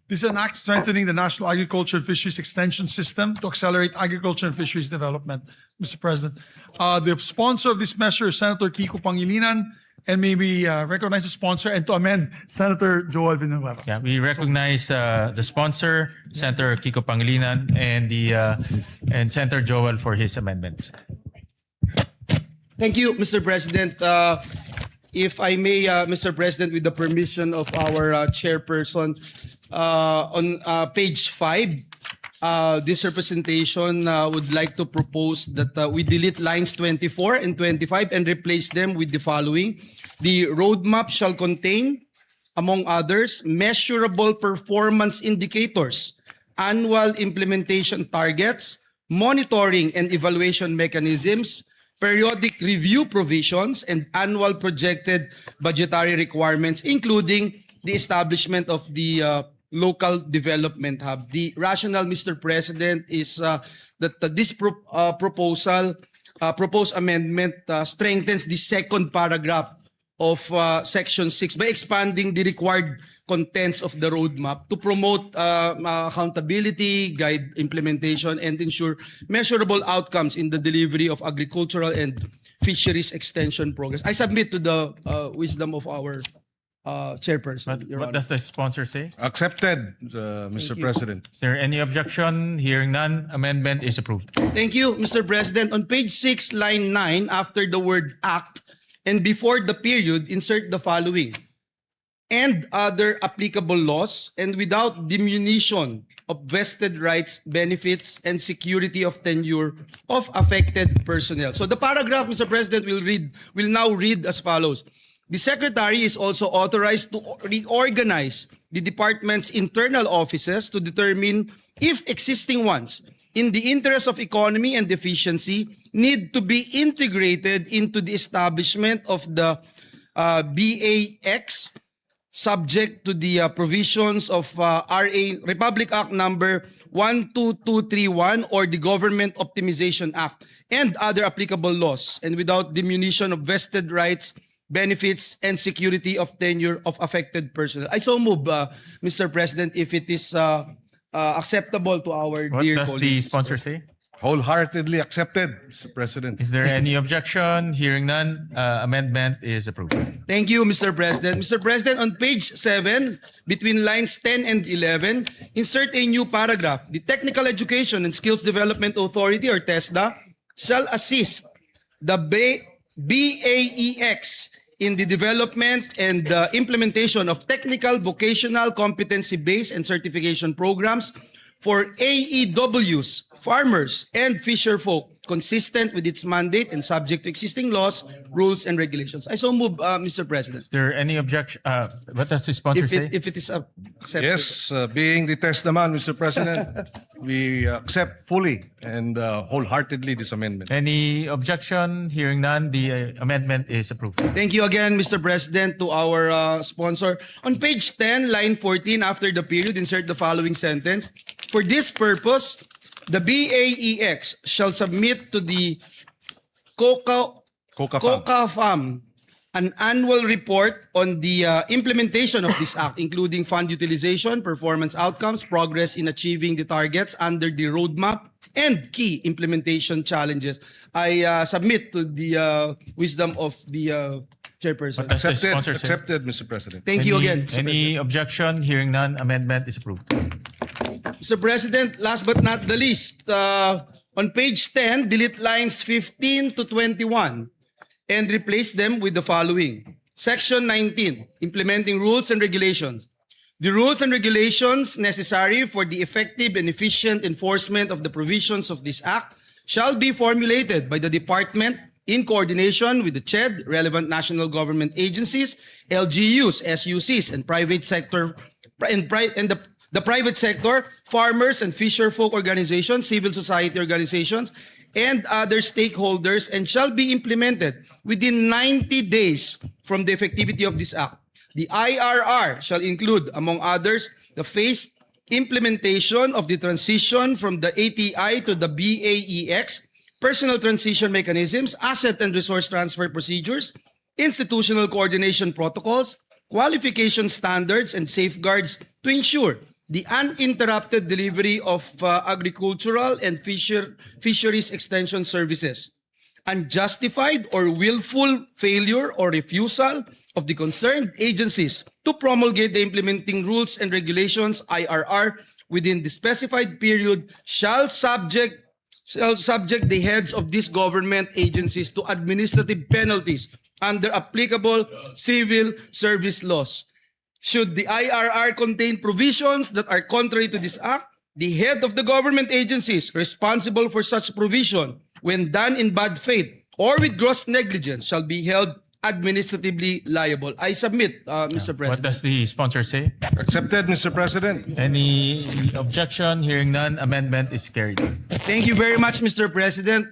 This is an act strengthening the National Agriculture and Fisheries Extension System to accelerate agriculture and fisheries development, Mr. President. The sponsor of this measure is Senator Kiko Pangilinan, and may we recognize the sponsor and to amend Senator Joel Villanueva. Yeah, we recognize the sponsor, Senator Kiko Pangilinan, and Senator Joel for his amendments. Thank you, Mr. President. if I may, Mr. President, with the permission of our chairperson, on page 5, this representation would like to propose that we delete lines 24 and 25 and replace them with the following. The roadmap shall contain, among others, measurable performance indicators, annual implementation targets, monitoring and evaluation mechanisms, periodic review provisions, and annual projected budgetary requirements, including the establishment of the local development hub. The rationale, Mr. President, is that this proposed amendment strengthens the second paragraph of Section 6 by expanding the required contents of the roadmap to promote accountability, guide implementation, and ensure measurable outcomes in the delivery of agricultural and fisheries extension progress. I submit to the wisdom of our chairperson, Your What Honor. does the sponsor say? Accepted, Mr. President. Is there any objection? Hearing none, amendment is approved. Thank you, Mr. President. On page 6, line 9, after the word act and before the period, insert the following. And other applicable laws, and without diminution of vested rights, benefits, and security of tenure of affected personnel. So the paragraph, Mr. President, will now read as follows. The Secretary is also authorized to reorganize the department's internal offices to determine if existing ones, in the interest of economy and efficiency, need to be integrated into the establishment of the BAX, subject to the provisions of Republic Act number 12231 or the Government Optimization Act and other applicable laws, and without diminution of vested rights, benefits, and security of tenure of affected personnel. I so move, Mr. President, if it is acceptable to our What dear does the colleagues. sponsor say? Wholeheartedly accepted, Mr. President. Is there any objection? Hearing none, amendment is approved. Thank you, Mr. President. Mr. President, on page 7, between lines 10 and 11, insert a new paragraph. The Technical Education and Skills Development Authority, or TESDA, shall assist the BAEX in the development and implementation of technical, vocational, competency-based, and certification programs for AEWs, farmers, and fisherfolk, consistent with its mandate and subject to existing laws, rules, and regulations. I so move, Mr. President. Is there any objection? What does the sponsor say? If it is accepted. Yes, being the test naman, Mr. President, we accept fully and wholeheartedly this amendment. Any objection? Hearing none, the amendment is approved. Thank you again, Mr. President, to our sponsor. On page 10, line 14, after the period, insert the following sentence. For this purpose, the BAEX shall submit to the COCAFAM an annual report on the implementation of this act, including fund utilization, performance outcomes, progress in achieving the targets under the roadmap, and key implementation challenges. I submit to the wisdom of the chairperson. What does the Accepted, sponsor say? accepted, Mr. President. Thank you again, Mr. Any objection? Hearing none, amendment is approved. Mr. President, last but not the least, on page 10, delete lines 15 to 21 and replace them with the following. Section 19, implementing rules and regulations. The rules and regulations necessary for the effective and efficient enforcement of the provisions of this act shall be formulated by the department in coordination with the CHED, relevant national government agencies, LGUs, SUCs, and private sector, the private sector, farmers and fisherfolk organizations, civil society organizations, and other stakeholders, and shall be implemented within 90 days from the effectivity of this act. The IRR shall include, among others, the phased implementation of the transition from the ATI to the BAEX, personal transition mechanisms, asset and resource transfer procedures, institutional coordination protocols, qualification standards, and safeguards to ensure the uninterrupted delivery of agricultural and fisheries extension services. Unjustified or willful failure or refusal of the concerned agencies to promulgate the implementing rules and regulations, IRR, within the specified period shall subject the heads of these government agencies to administrative penalties under applicable civil service laws. Should the IRR contain provisions that are contrary to this act, the head of the government agencies responsible for such provision, when done in bad faith or with gross negligence, shall be held administratively liable. I submit, Mr. What President. does the sponsor say? Accepted, Mr. President. Any objection? Hearing none, amendment is carried. Thank you very much, Mr. President.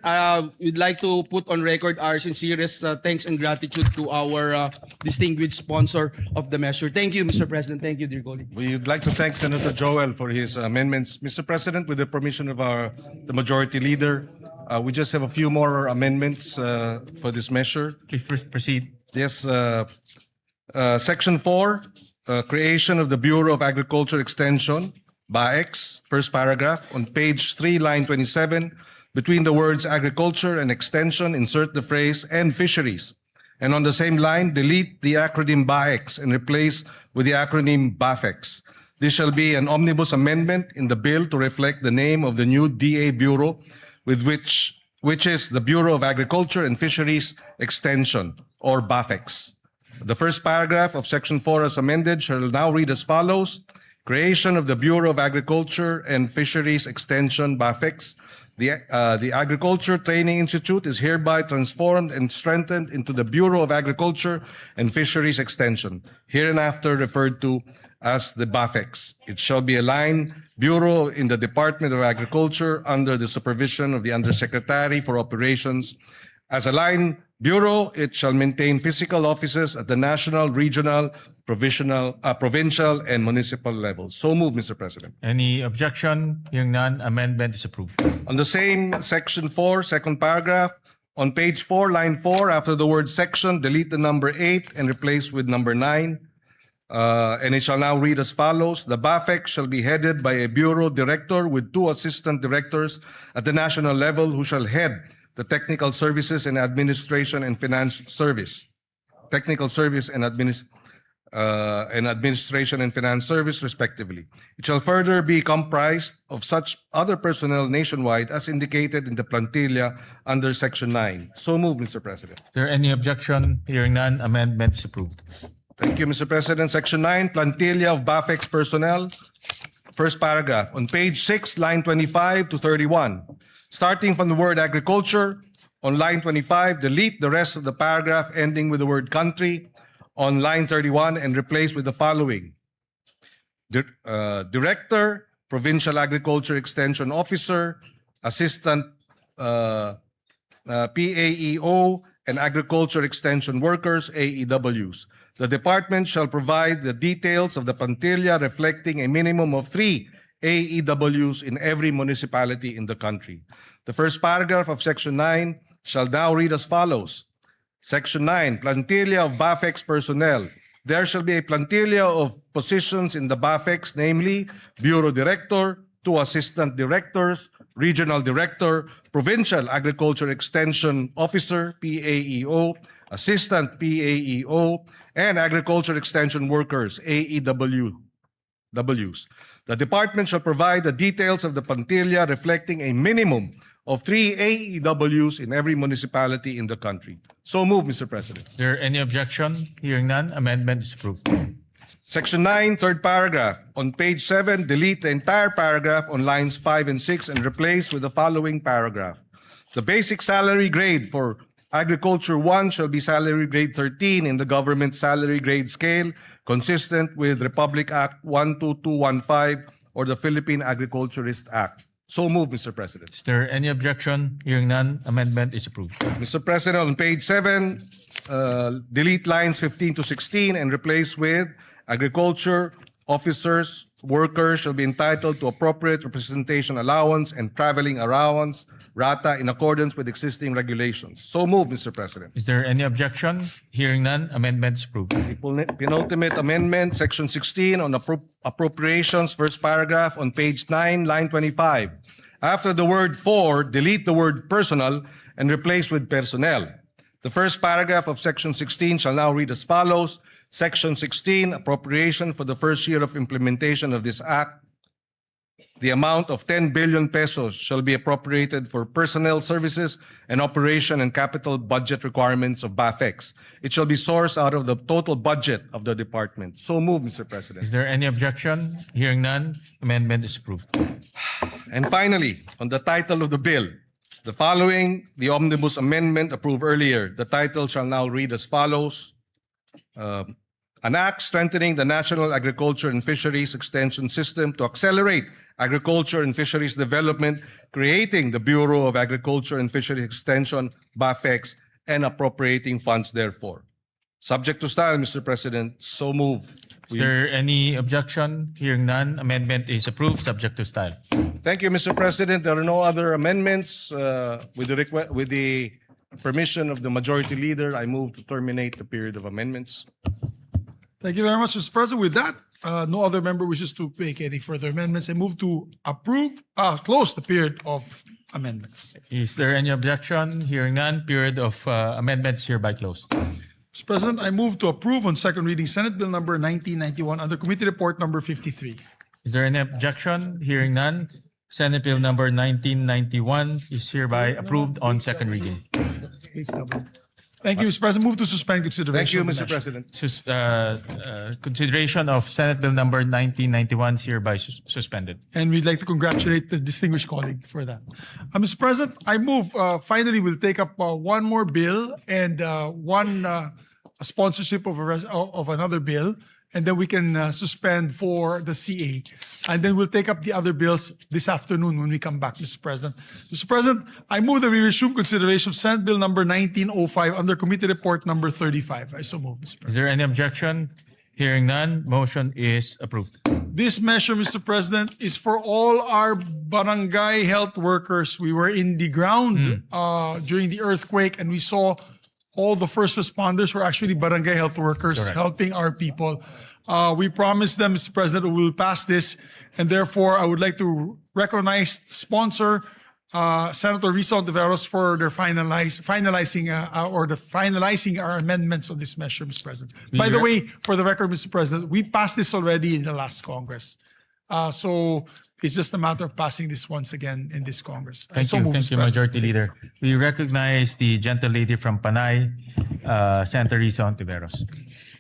We'd like to put on record our sincerest thanks and gratitude to our distinguished sponsor of the measure. Thank you, Mr. President. Thank you, dear colleague. We'd like to thank Senator Joel for his amendments. Mr. President, with the permission of the majority leader, we just have a few more amendments for this measure. Please proceed. Yes, Section 4, creation of the Bureau of Agriculture Extension, BAEX, first paragraph, on page 3, line 27, between the words agriculture and extension, insert the phrase and fisheries. And on the same line, delete the acronym BAEX and replace with the acronym BAFEX. This shall be an omnibus amendment in the bill to reflect the name of the new DA Bureau, which is the Bureau of Agriculture and Fisheries Extension, or BAFEX. The first paragraph of Section 4 as amended shall now read as follows. Creation of the Bureau of Agriculture and Fisheries Extension, BAFEX. The Agriculture Training Institute is hereby transformed and strengthened into the Bureau of Agriculture and Fisheries Extension, hereinafter referred to as the BAFEX. It shall be a line bureau in the Department of Agriculture under the supervision of the Undersecretary for Operations. As a line bureau, it shall maintain physical offices at the national, regional, provincial, and municipal levels. So move, Mr. President. Any objection? Hearing none, amendment is approved. On the same Section 4, second paragraph, on page 4, line 4, after the word section, delete the number 8 and replace with number 9. And it shall now read as follows. The BAFEX shall be headed by a bureau director with 2 assistant directors at the national level who shall head the Technical Services and Administration and Finance Service. Technical Service and Administration and Finance Service, respectively. It shall further be comprised of such other personnel nationwide as indicated in the plantilla under Section 9. So move, Mr. President. Is there any objection? Hearing none, amendment is approved. Thank you, Mr. President. Section 9, plantilla of BAFEX personnel. First paragraph. On page 6, line 25 to 31. Starting from the word agriculture, on line 25, delete the rest of the paragraph ending with the word country on line 31 and replace with the following. Director, Provincial Agriculture Extension Officer, Assistant PAEO, and Agriculture Extension Workers, AEWs. The department shall provide the details of the plantilla reflecting a minimum of 3 AEWs in every municipality in the country. The first paragraph of Section 9 shall now read as follows. Section 9, plantilla of BAFEX personnel. There shall be a plantilla of positions in the BAFEX, namely Bureau Director, 2 Assistant Directors, Regional Director, Provincial Agriculture Extension Officer, PAEO, Assistant PAEO, and Agriculture Extension Workers, AEWs. The department shall provide the details of the plantilla reflecting a minimum of 3 AEWs in every municipality in the country. So move, Mr. President. Is there any objection? Hearing none, amendment is approved. Section 9, third paragraph. On page 7, delete the entire paragraph on lines 5 and 6 and replace with the following paragraph. The basic salary grade for Agriculture 1 shall be salary grade 13 in the government salary grade scale, consistent with Republic Act 12215 or the Philippine Agriculturist Act. So move, Mr. President. Is there any objection? Hearing none, amendment is approved. Mr. President, on page 7, delete lines 15 to 16 and replace with agriculture officers, workers shall be entitled to appropriate representation allowance and traveling allowance, RATA, in accordance with existing regulations. So move, Mr. President. Is there any objection? Hearing none, amendment is approved. Penultimate amendment, Section 16 on appropriations, first paragraph on page 9, line 25. After the word for, delete the word personal and replace with personnel. The first paragraph of Section 16 shall now read as follows. Section 16, appropriation for the first year of implementation of this act the amount of 10 billion pesos shall be appropriated for personnel services and operation and capital budget requirements of BAFEX. It shall be sourced out of the total budget of the department. So move, Mr. President. Is there any objection? Hearing none, amendment is approved. And finally, on the title of the bill, the following, the omnibus amendment approved earlier, the title shall now read as follows. An act strengthening the National Agriculture and Fisheries Extension System to accelerate agriculture and fisheries development, creating the Bureau of Agriculture and Fisheries Extension, BAFEX, and appropriating funds therefore. Subject to style, Mr. President, so move. Is there any objection? Hearing none, amendment is approved, subject to style. Thank you, Mr. President. There are no other amendments. With the permission of the Majority Leader, I move to terminate the period of amendments. Thank you very much, Mr. President. With that, no other member wishes to make any further amendments. I move to close the period of amendments. Is there any objection? Hearing none, period of amendments hereby closed. Mr. President, I move to approve on second reading Senate Bill number 1991 under Committee Report number 53. Is there any objection? Hearing none, Senate Bill number 1991 is hereby approved on second reading. Please double. Thank you, Mr. President. Move to suspend Thank consideration. you, of the Mr. measure. President. Consideration of Senate Bill number 1991 is hereby suspended. And we'd like to congratulate the distinguished colleague for that. Mr. President, I move, finally, we'll take up one more bill and one sponsorship of another bill, and then we can suspend for the CA. And then we'll take up the other bills this afternoon when we come back, Mr. President. Mr. President, I move that we resume consideration of Senate Bill number 1905 under Committee Report number 35. I so move, Mr. President. Is there any objection? Hearing none, motion is approved. This measure, Mr. President, is for all our barangay health workers. We were in the ground during the earthquake, and we saw all the first responders were actually barangay health workers Correct. helping our people. We promised them, Mr. President, we will pass this, and therefore I would like to recognize, sponsor Senator Risa Ontiveros for their finalizing our amendments on this measure, Mr. President. By the way, for the record, Mr. President, we passed this already in the last Congress. So it's just a matter of passing this once again in this Congress. Thank So you, move, thank Mr. you, President. Majority Leader. We recognize the gentle lady from Panay, Senator Risa Ontiveros.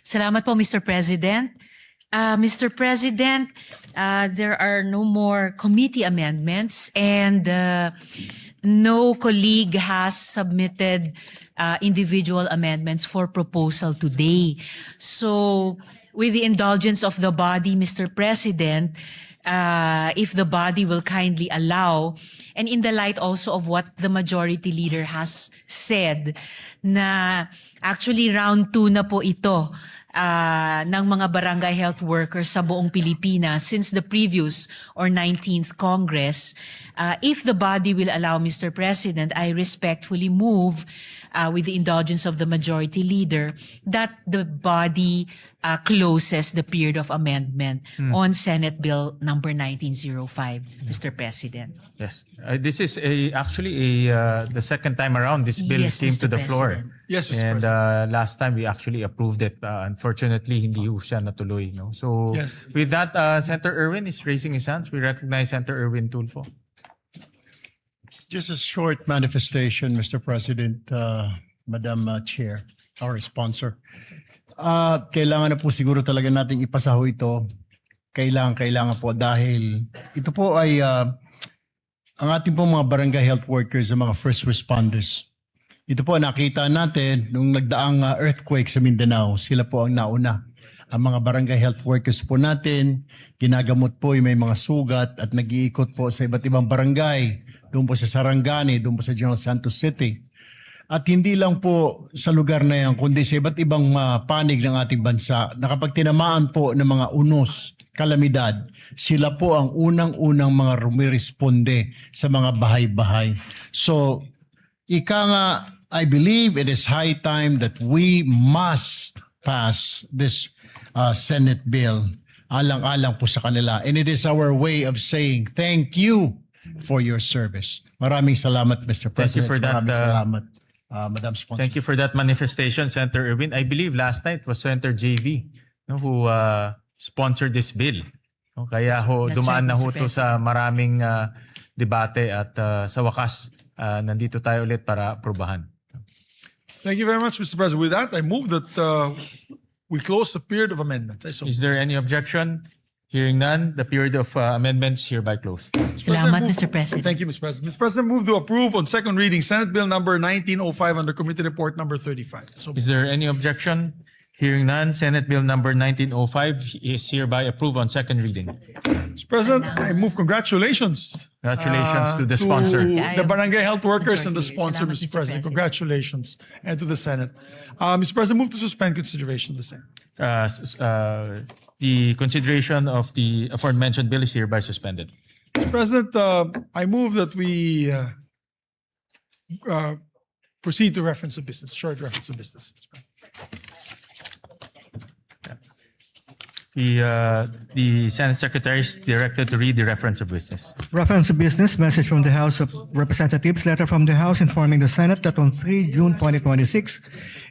Salamat po, Mr. President. Mr. President, there are no more committee amendments and no colleague has submitted individual amendments for proposal today. So, with the indulgence of the body, Mr. President, if the body will kindly allow, and in the light also of what the Majority Leader has said, na actually round 2 na po ito ng mga barangay health workers sa buong Pilipinas since the previous or 19th Congress. If the body will allow, Mr. President, I respectfully move with the indulgence of the Majority Leader that the body closes the period of amendment on Senate Bill number 1905, Mr. President. Yes, this is actually the second time around this bill Yes, came to Mr. the floor. President. Yes, Mr. And President. last time we actually approved it. Unfortunately, hindi ho siya natuloy. No? So Yes. with that, Senator Erwin is raising his hands. We recognize Senator Erwin Tulfo. Just a short manifestation, Mr. President, Madam Chair, our sponsor. Kailangan na po siguro talaga nating ipasaho ito. Kailangan po dahil ito po ay ang ating pong mga barangay health workers, ang mga first responders. Ito po nakita natin nung nagdaang earthquake sa Mindanao, sila po ang nauna. Ang mga barangay health workers po natin, ginagamot po yung may mga sugat at nag-iikot po sa iba't ibang barangay. Doon po sa Sarangani, doon po sa General Santos City. At hindi lang po sa lugar na yan, kundi sa iba't ibang panig ng ating bansa na kapag tinamaan po ng mga unos, kalamidad, sila po ang unang-unang mga rumiresponde sa mga bahay-bahay. So, ika nga, I believe it is high time that we must pass this Senate bill alang-alang po sa kanila. And it is our way of saying thank you for your service. Maraming salamat, Mr. Thank you President. for that, Maraming salamat, Madam Sponsor. Thank you for that manifestation, Senator Erwin. I believe last night was Senator JV who sponsored this bill. No, kaya ho, That's dumaan right, na ho Mr. to sa maraming debate at sa wakas, nandito tayo ulit para aprubahan. Thank you very much, Mr. President. With that, I move that we close the period of amendments. Is there any objection? Hearing none, the period of amendments hereby closed. Salamat, move- Mr. President. Thank you, Mr. President. Mr. President, move to approve on second reading Senate Bill number 1905 under Committee Report number 35. So Is there any objection? Hearing none, Senate Bill number 1905 is hereby approved on second reading. Mr. President, I move congratulations. Congratulations to the sponsor. To the barangay health workers and the Majority. sponsor, Salamat, Mr. Mr. President. President. Congratulations. And to the Senate. Mr. President, move to suspend consideration of the same. The consideration of the aforementioned bill is hereby suspended. Mr. President, I move that we proceed to reference of business, short reference of business. The Senate Secretary is directed to read the reference of business. Reference to business, message from the House of Representatives, letter from the House informing the Senate that on 3 June 2026,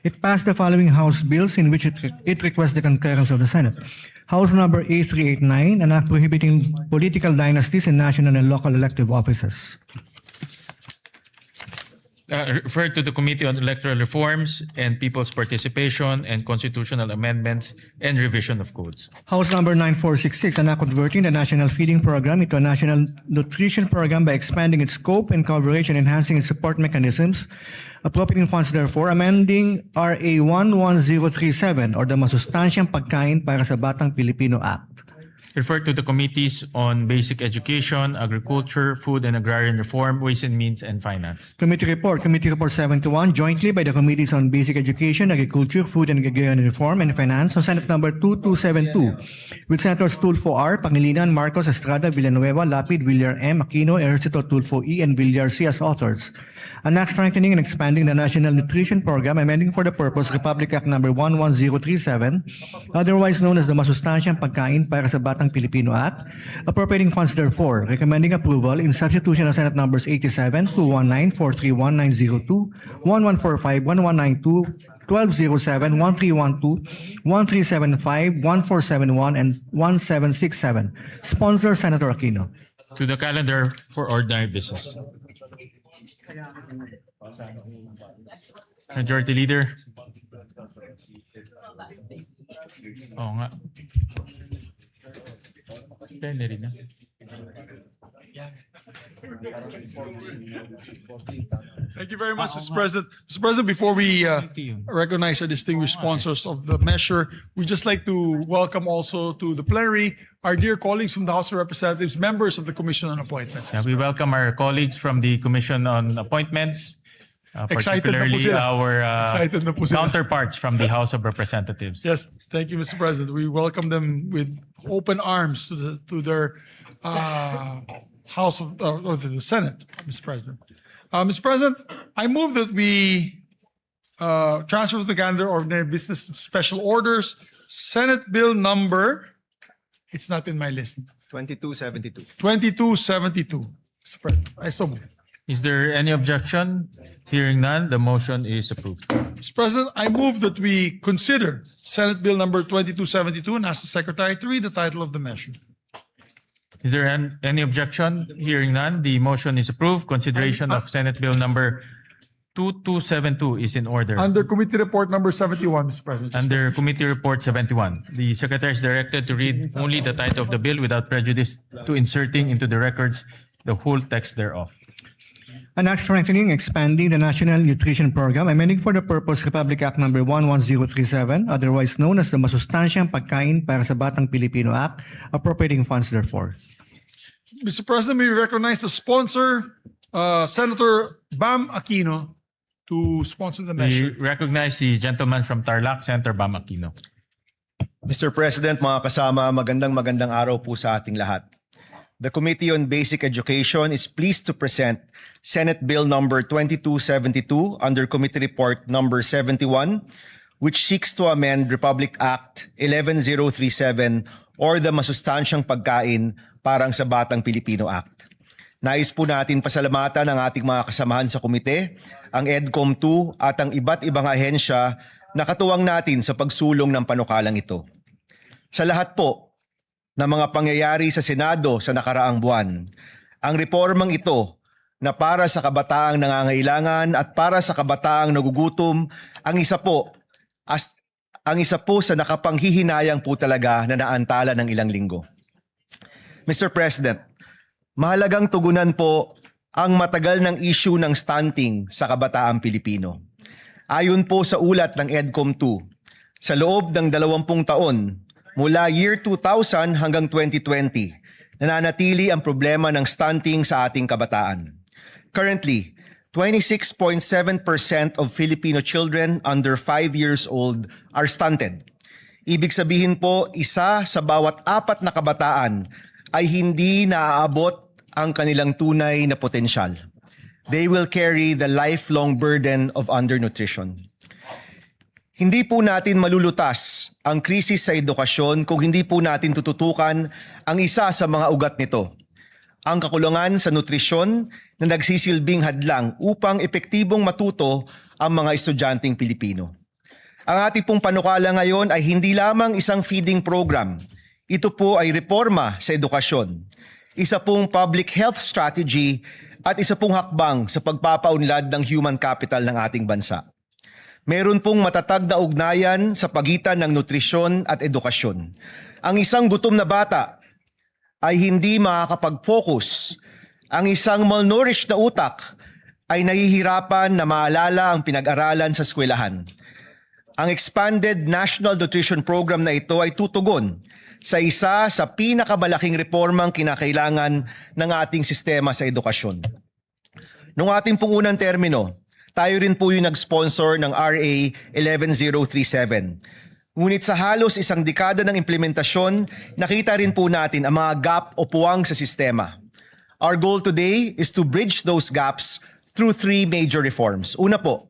it passed the following House bills in which it requests the concurrence of the Senate. House number A389, an act prohibiting political dynasties in national and local elective offices. Referred to the Committee on Electoral Reforms and People's Participation and Constitutional Amendments and Revision of Codes. House number 9466, an act converting the National Feeding Program into a National Nutrition Program by expanding its scope and coverage and enhancing its support mechanisms, appropriating funds therefore, amending RA 11037 or the Masustansyang Pagkain para sa Batang Pilipino Act. Referred to the Committees on Basic Education, Agriculture, Food and Agrarian Reform, Ways and Means, and Finance. Committee Report 71, jointly by the Committees on Basic Education, Agriculture, Food and Agrarian Reform, and Finance on Senate number 2272, with Senators Tulfo R, Pangilinan, Marcos, Estrada, Villanueva, Lapid, Villar M, Aquino, Ejercito, Tulfo E, and Villar C as authors. An act strengthening and expanding the National Nutrition Program, amending for the purpose Republic Act number 11037, otherwise known as the Masustansyang Pagkain para sa Batang Pilipino Act, appropriating funds therefore, recommending approval in substitution of Senate numbers 87, 219, 431, 902, 1145, 1192, 1207, 1312, 1375, 1471, and 1767. Sponsor, Senator Aquino. To the calendar for ordinary business. Majority Leader. Oo nga. Plenary na. Thank you very much, Mr. President. Mr. President, before we recognize our distinguished sponsors of the measure, we'd just like to welcome also to the plenary our dear colleagues from the House of Representatives, members of the Commission on Appointments. We welcome our colleagues from the Commission on Appointments, Excited na po particularly sila. our Excited na po sila. counterparts from the House of Representatives. Yes, thank you, Mr. President. We welcome them with open arms to their House of or to the Senate, Mr. President. Mr. President, I move that we transfer to the calendar ordinary business special orders Senate Bill number. It's not in my list. 2272. 2272, Mr. President. I so move. Is there any objection? Hearing none, the motion is approved. Mr. President, I move that we consider Senate Bill number 2272 and ask the Secretary to read the title of the measure. Is there any objection? Hearing none, the motion is approved. Consideration of Senate Bill number 2272 is in order. Under Committee Report number 71, Mr. President. Under Committee Report 71, the Secretary is directed to read only the title of the bill without prejudice to inserting into the records the whole text thereof. An act strengthening, expanding the National Nutrition Program, amending for the purpose Republic Act number 11037, otherwise known as the Masustansyang Pagkain para sa Batang Pilipino Act, appropriating funds therefore. Mr. President, we recognize the sponsor, Senator Bam Aquino, to sponsor the We measure. recognize the gentleman from Tarlac, Senator Bam Aquino. Mr. President, mga kasama, magandang araw po sa ating lahat. The Committee on Basic Education is pleased to present Senate Bill number 2272 under Committee Report number 71, which seeks to amend Republic Act 11037 or the Masustansyang Pagkain parang sa Batang Pilipino Act. Nais po natin pasalamatan ang ating mga kasamahan sa komite, ang EDCOM2 at ang iba't ibang ahensya na katuwang natin sa pagsulong ng panukalang ito. Sa lahat po, ng mga pangyayari sa Senado sa nakaraang buwan. Ang reformang ito na para sa kabataang nangangailangan at para sa kabataang nagugutom ang isa po sa nakapanghihinayang po talaga na naantala ng ilang linggo. Mr. President, mahalagang tugunan po ang matagal ng issue ng stunting sa kabataang Pilipino. Ayon po sa ulat ng EDCOM 2, sa loob ng 20 taon mula year 2000 hanggang 2020, nananatili ang problema ng stunting sa ating kabataan. Currently, 26.7% of Filipino children under 5 years old are stunted. Ibig sabihin po, isa sa bawat 4 na kabataan ay hindi naaabot ang kanilang tunay na potensyal. They will carry the lifelong burden of undernutrition. Hindi po natin malulutas ang krisis sa edukasyon kung hindi po natin tututukan ang isa sa mga ugat nito, ang kakulangan sa nutrisyon na nagsisilbing hadlang upang epektibong matuto ang mga estudyanteng Pilipino. Ang ating pong panukala ngayon ay hindi lamang isang feeding program. Ito po ay reforma sa edukasyon, isa pong public health strategy at isa pong hakbang sa pagpapaunlad ng human capital ng ating bansa. Meron pong matatag na ugnayan sa pagitan ng nutrisyon at edukasyon. Ang isang gutom na bata ay hindi makakapag-focus. Ang isang malnourished na utak ay nahihirapan na maalala ang pinag-aralan sa eskwelahan. Ang expanded National Nutrition Program na ito ay tutugon sa isa sa pinakamalaking reformang kinakailangan ng ating sistema sa edukasyon. Noong ating pong unang termino, tayo rin po yung nag-sponsor ng RA 11037. Ngunit sa halos isang dekada ng implementasyon, nakita rin po natin ang mga gap o puwang sa sistema. Our goal today is to bridge those gaps through 3 major reforms. Una po,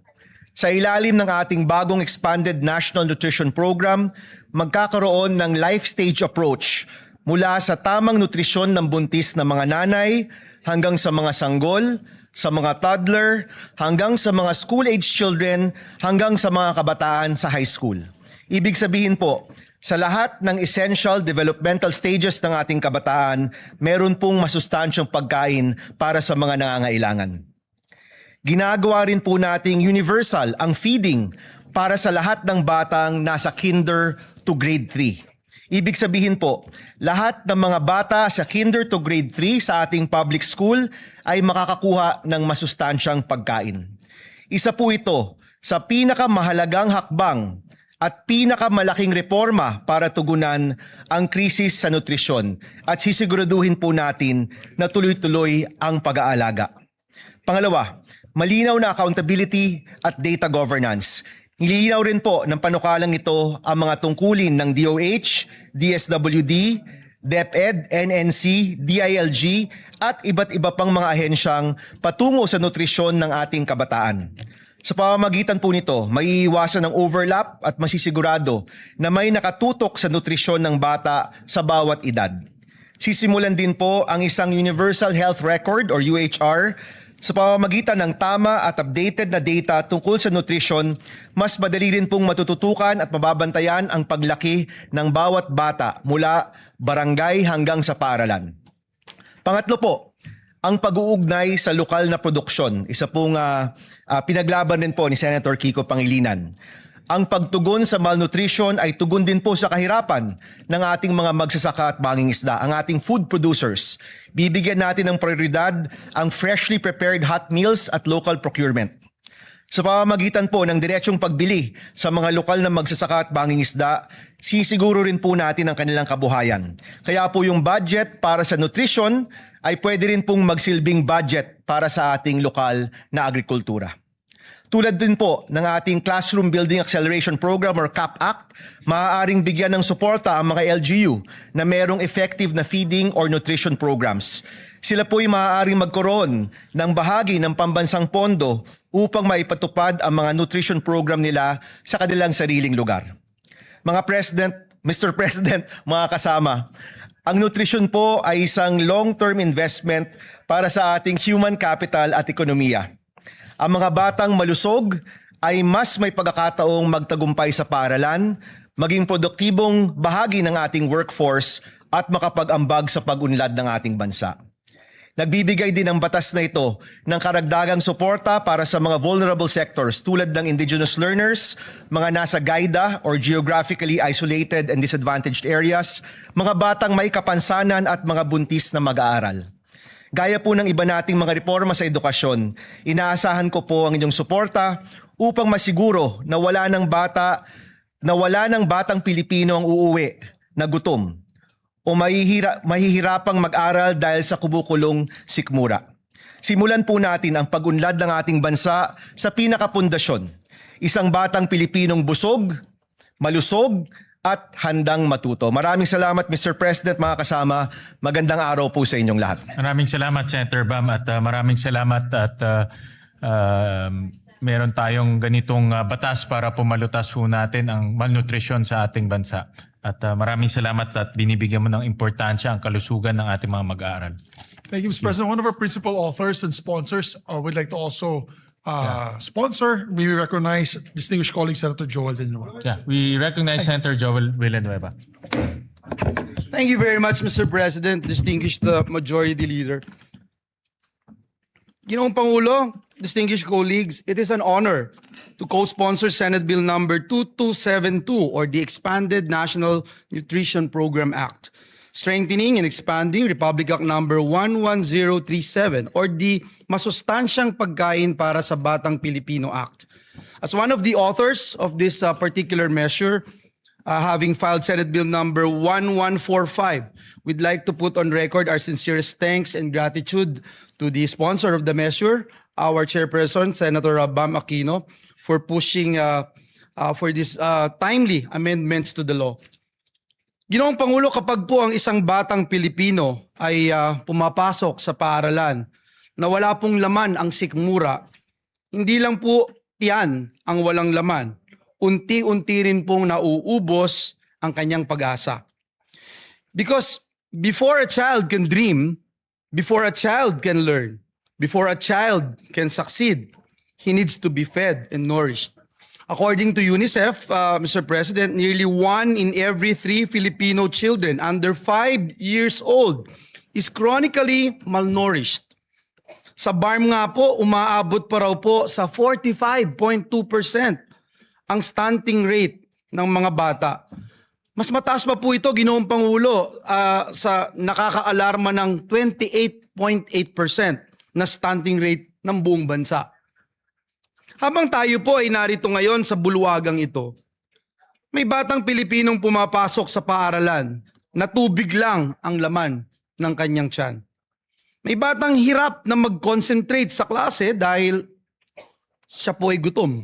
sa ilalim ng ating bagong expanded National Nutrition Program, magkakaroon ng life stage approach mula sa tamang nutrisyon ng buntis na mga nanay hanggang sa mga sanggol, sa mga toddler, hanggang sa mga school-age children, hanggang sa mga kabataan sa high school. Ibig sabihin po, sa lahat ng essential developmental stages ng ating kabataan, meron pong masustansyang pagkain para sa mga nangangailangan. Ginagawa rin po nating universal ang feeding para sa lahat ng batang nasa kinder to grade 3. Ibig sabihin po, lahat ng mga bata sa kinder to grade 3 sa ating public school ay makakakuha ng masustansyang pagkain. Isa po ito sa pinakamahalagang hakbang at pinakamalaking reforma para tugunan ang krisis sa nutrisyon at sisiguraduhin po natin na tuloy-tuloy ang pag-aalaga. Pangalawa, malinaw na accountability at data governance. Nililinaw rin po ng panukalang ito ang mga tungkulin ng DOH, DSWD, DepEd, NNC, DILG at iba't iba pang mga ahensyang patungo sa nutrisyon ng ating kabataan. Sa pamamagitan po nito, maiiwasan ang overlap at masisigurado na may nakatutok sa nutrisyon ng bata sa bawat edad. Sisimulan din po ang isang Universal Health Record or UHR. Sa pamamagitan ng tama at updated na data tungkol sa nutrisyon, mas madali rin pong matututukan at mababantayan ang paglaki ng bawat bata mula barangay hanggang sa paaralan. Pangatlo po, ang pag-uugnay sa lokal na produksyon. Isa pong pinaglaban din po ni Senator Kiko Pangilinan. Ang pagtugon sa malnutrition ay tugon din po sa kahirapan ng ating mga magsasaka at mangingisda, ang ating food producers. Bibigyan natin ng prioridad ang freshly prepared hot meals at local procurement. Sa pamamagitan po ng diretsong pagbili sa mga lokal na magsasaka at mangingisda, sisiguro rin po natin ang kanilang kabuhayan. Kaya po yung budget para sa nutrition ay pwede rin pong magsilbing budget para sa ating lokal na agrikultura. Tulad din po ng ating Classroom Building Acceleration Program or CAP-ACT, maaaring bigyan ng suporta ang mga LGU na merong effective na feeding or nutrition programs. Sila po ay maaaring magkaroon ng bahagi ng pambansang pondo upang maipatupad ang mga nutrition program nila sa kanilang sariling lugar. Mga President, Mr. President, mga kasama, ang nutrition po ay isang long-term investment para sa ating human capital at ekonomiya. Ang mga batang malusog ay mas may pagkakataong magtagumpay sa paaralan, maging produktibong bahagi ng ating workforce at makapag-ambag sa pag-unlad ng ating bansa. Nagbibigay din ang batas na ito ng karagdagang suporta para sa mga vulnerable sectors tulad ng indigenous learners, mga nasa GAIDA or geographically isolated and disadvantaged areas, mga batang may kapansanan at mga buntis na mag-aaral. Gaya po ng iba nating mga reforma sa edukasyon, inaasahan ko po ang inyong suporta upang masiguro na wala ng batang Pilipino ang uuwi na gutom o mahihirapang mag-aral dahil sa kumukulong sikmura. Simulan po natin ang pag-unlad ng ating bansa sa pinakapundasyon, isang batang Pilipinong busog, malusog, at handang matuto. Maraming salamat, Mr. President, mga kasama. Magandang araw po sa inyong lahat. Maraming salamat, Senator Bam, at maraming salamat at meron tayong ganitong batas para pumalutas po natin ang malnutrisyon sa ating bansa. At maraming salamat at binibigyan mo ng importansya ang kalusugan ng ating mga mag-aaral. Thank you, Mr. President. One of our principal authors and sponsors would like to also sponsor. We recognize distinguished colleague Senator Joel Villanueva. Yeah, we recognize Senator Joel Villanueva. Thank you very much, Mr. President, distinguished Majority Leader. Ginoong Pangulo, distinguished colleagues, it is an honor to co-sponsor Senate Bill number 2272 or the Expanded National Nutrition Program Act, strengthening and expanding Republic Act number 11037 or the Masustansyang Pagkain para sa Batang Pilipino Act. As one of the authors of this particular measure, having filed Senate Bill number 1145, we'd like to put on record our sincerest thanks and gratitude to the sponsor of the measure, our chairperson, Senator Bam Aquino, for pushing for this timely amendments to the law. Ginoong Pangulo, kapag po ang isang batang Pilipino ay pumapasok sa paaralan na wala pong laman ang sikmura, hindi lang po yan ang walang laman. Unti-unti rin pong nauubos ang kanyang pag-asa. Because before a child can dream, before a child can learn, before a child can succeed, he needs to be fed and nourished. According to UNICEF, Mr. President, nearly 1 in every 3 Filipino children under 5 years old is chronically malnourished. Sa BARM nga po, umaabot pa raw po sa 45.2% ang stunting rate ng mga bata. Mas mataas pa po ito, Ginoong Pangulo, sa nakakaalarma ng 28.8% na stunting rate ng buong bansa. Habang tayo po ay narito ngayon sa bulwagang ito, may batang Pilipinong pumapasok sa paaralan na tubig lang ang laman ng kanyang tiyan. May batang hirap na mag-concentrate sa klase dahil siya po ay gutom.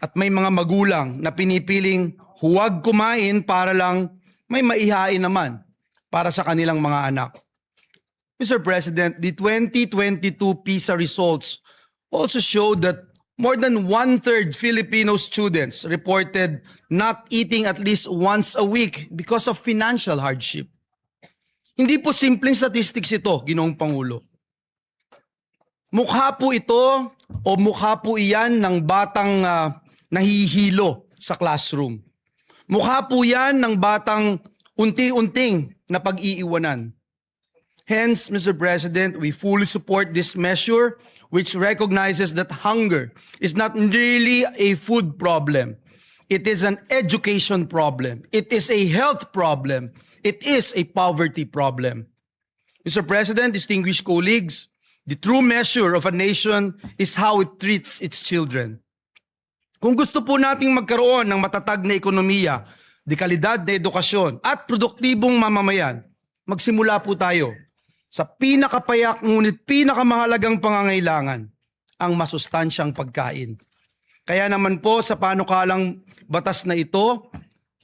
At may mga magulang na pinipiling huwag kumain para lang may maihain naman para sa kanilang mga anak. Mr. President, the 2022 PISA results also showed that more than 1/3 Filipino students reported not eating at least once a week because of financial hardship. Hindi po simpleng statistics ito, Ginoong Pangulo. Mukha po ito o mukha po iyan ng batang nahihilo sa classroom. Mukha po yan ng batang unti-unting na pag-iiwanan. Hence, Mr. President, we fully support this measure which recognizes that hunger is not really a food problem. It is an education problem. It is a health problem. It is a poverty problem. Mr. President, distinguished colleagues, the true measure of a nation is how it treats its children. Kung gusto po nating magkaroon ng matatag na ekonomiya, dekalidad na edukasyon at produktibong mamamayan, magsimula po tayo sa pinakapayak ngunit pinakamahalagang pangangailangan, ang masustansyang pagkain. Kaya naman po sa panukalang batas na ito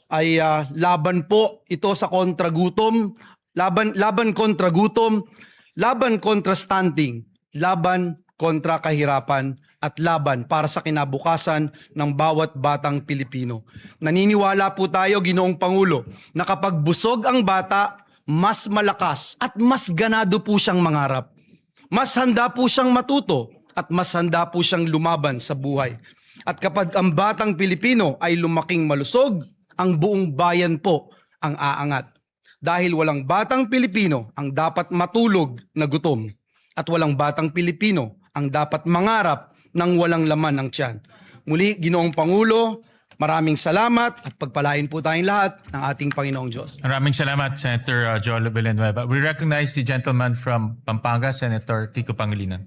ay laban po ito sa kontragutom, laban kontra gutom, laban kontra stunting, laban kontra kahirapan at laban para sa kinabukasan ng bawat batang Pilipino. Naniniwala po tayo, Ginoong Pangulo, na kapag busog ang bata, mas malakas at mas ganado po siyang mangarap. Mas handa po siyang matuto at mas handa po siyang lumaban sa buhay. At kapag ang batang Pilipino ay lumaking malusog, ang buong bayan po ang aangat. dahil walang batang Pilipino ang dapat matulog na gutom at walang batang Pilipino ang dapat mangarap ng walang laman ng tiyan. Muli, Ginoong Pangulo, maraming salamat at pagpalain po tayong lahat ng ating Panginoong Diyos. Maraming salamat, Senator Joel Villanueva. We recognize the gentleman from Pampanga, Senator Kiko Pangilinan.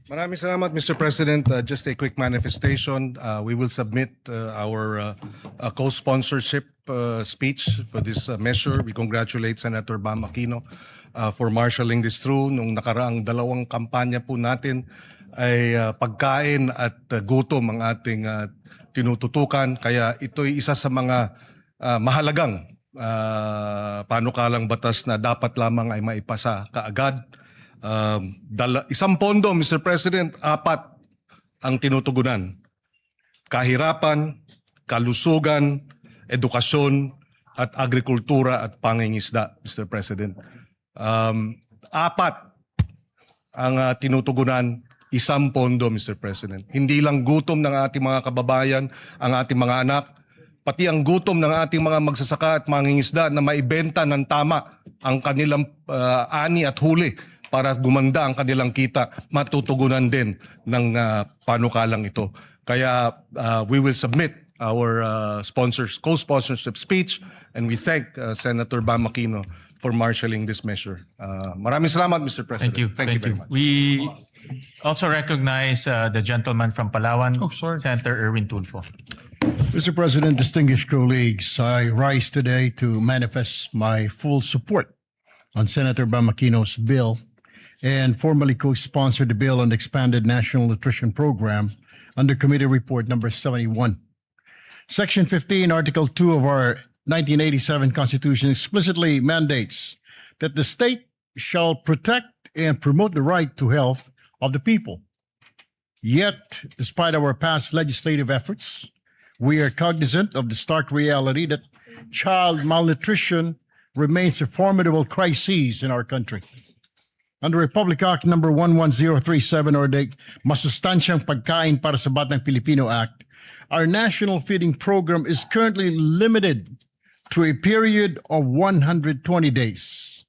Maraming salamat, Mr. President. Just a quick manifestation. We will submit our co-sponsorship speech for this measure. We congratulate Senator Bam Aquino for marshalling this through. Nung nakaraang dalawang kampanya po natin ay pagkain at gutom ang ating tinututukan. Kaya ito'y isa sa mga mahalagang panukalang batas na dapat lamang ay maipasa kaagad. Isang pondo, Mr. President, 4 ang tinutugunan. Kahirapan, kalusugan, edukasyon, at agrikultura at pangingisda, Mr. President. 4 ang tinutugunan, 1 pondo, Mr. President. Hindi lang gutom ng ating mga kababayan, ang ating mga anak, pati ang gutom ng ating mga magsasaka at mangingisda na maibenta ng tama ang kanilang ani at huli para gumanda ang kanilang kita, matutugunan din ng panukalang ito. Kaya we will submit our co-sponsorship speech, and we thank Senator Bam Aquino for marshalling this measure. Maraming salamat, Mr. President. Thank you. very much. We also recognize the gentleman from Palawan, Senator Erwin Tulfo. Mr. President, distinguished colleagues, I rise today to manifest my full support on Senator Bam Aquino's bill and formally co-sponsor the bill on the expanded National Nutrition Program under Committee Report number 71. Section 15, Article 2 of our 1987 Constitution explicitly mandates that the state shall protect and promote the right to health of the people. Yet, despite our past legislative efforts, we are cognizant of the stark reality that child malnutrition remains a formidable crisis in our country. Under Republic Act number 11037 or the Masustansyang Pagkain para sa Batang Pilipino Act, our national feeding program is currently limited to a period of 120 days.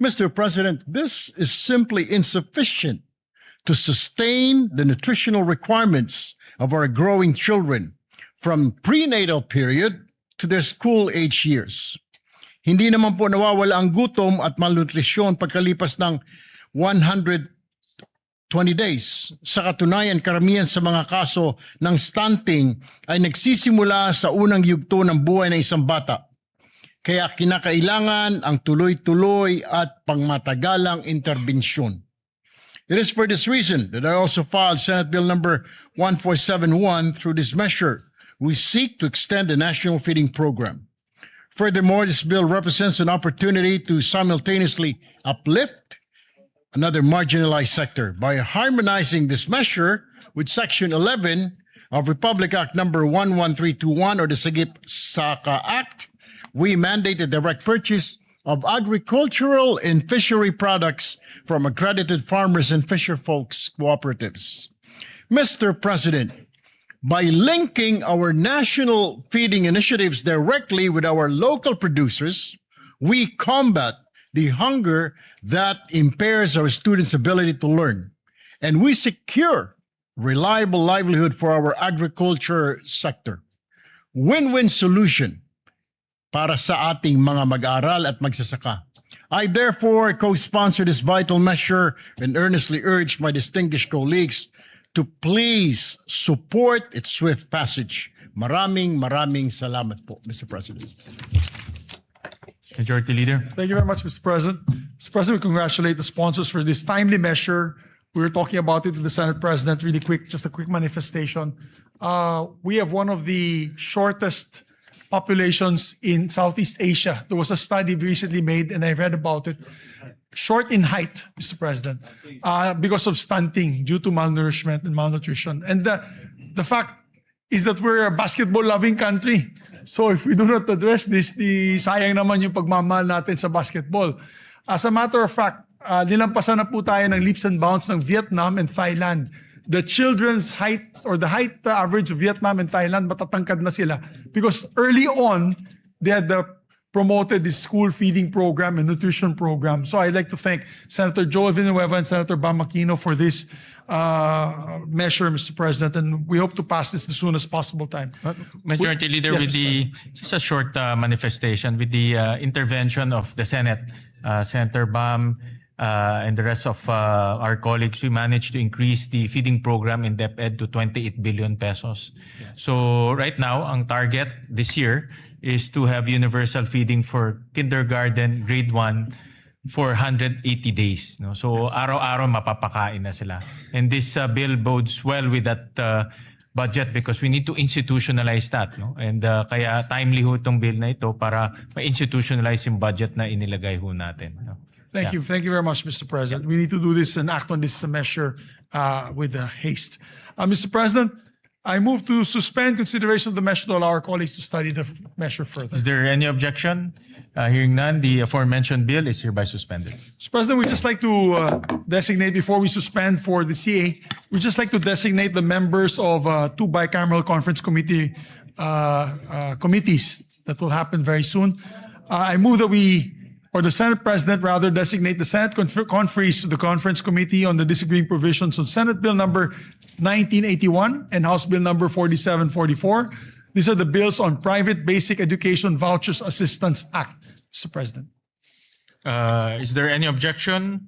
Mr. President, this is simply insufficient to sustain the nutritional requirements of our growing children from prenatal period to their school age years. Hindi naman po nawawala ang gutom at malnutrisyon pagkalipas ng 120 days. Sa katunayan, karamihan sa mga kaso ng stunting ay nagsisimula sa unang yugto ng buhay ng isang bata. Kaya kinakailangan ang tuloy-tuloy at pangmatagalang interbensyon. It is for this reason that I also filed Senate Bill number 1471. Through this measure, we seek to extend the national feeding program. Furthermore, this bill represents an opportunity to simultaneously uplift another marginalized sector by harmonizing this measure with Section 11 of Republic Act number 11321 or the Sagip Saka Act. We mandate the direct purchase of agricultural and fishery products from accredited farmers and fisher folks cooperatives. Mr. President, by linking our national feeding initiatives directly with our local producers, we combat the hunger that impairs our students' ability to learn, and we secure reliable livelihood for our agriculture sector. Win-win solution para sa ating mga mag-aaral at magsasaka. I therefore co-sponsor this vital measure and earnestly urge my distinguished colleagues to please support its swift passage. Maraming salamat po, Mr. President. Majority Leader. Thank you very much, Mr. President. Mr. President, we congratulate the sponsors for this timely measure. We were talking about it with the Senate President really quick, just a quick manifestation. We have one of the shortest populations in Southeast Asia. There was a study recently made, and I read about it. Short in height, Mr. President, because of stunting due to malnourishment and malnutrition. And the fact is that we're a basketball-loving country. So if we do not address this, sayang naman yung pagmamahal natin sa basketball. As a matter of fact, nilampasan na po tayo ng leaps and bounds ng Vietnam and Thailand. The children's height or the height average of Vietnam and Thailand, matatangkad na sila. Because early on, they had the promoted the school feeding program and nutrition program. So I'd like to thank Senator Joel Villanueva and Senator Bam Aquino for this measure, Mr. President, and we hope to pass this as soon as possible time. Majority Leader, Yes, with Mr. just a short manifestation, with the intervention of the Senate, Senator Bam, and the rest of our colleagues, we managed to increase the feeding program in DepEd to 28 billion pesos. So right now, ang target this year is to have universal feeding for kindergarten, grade 1, for 180 days. No? So araw-araw mapapakain na sila. And this bill bodes well with that budget because we need to institutionalize that. No? And kaya timely ho itong bill na ito para ma-institutionalize yung budget na inilagay ho natin. No? Thank you. Thank you very much, Mr. President. We need to do this and act on this measure with haste. Mr. President, I move to suspend consideration of the measure to allow our colleagues to study the measure further. Is there any objection? Hearing none, the aforementioned bill is hereby suspended. Mr. President, we'd just like to designate, before we suspend for the CA, we'd just like to designate the members of two bicameral conference committees that will happen very soon. I move that the Senate President rather designate the Senate conferees to the Conference Committee on the Disagreeing Provisions on Senate Bill number 1981 and House Bill number 4744. These are the bills on Private Basic Education Vouchers Assistance Act, Mr. President. Is there any objection?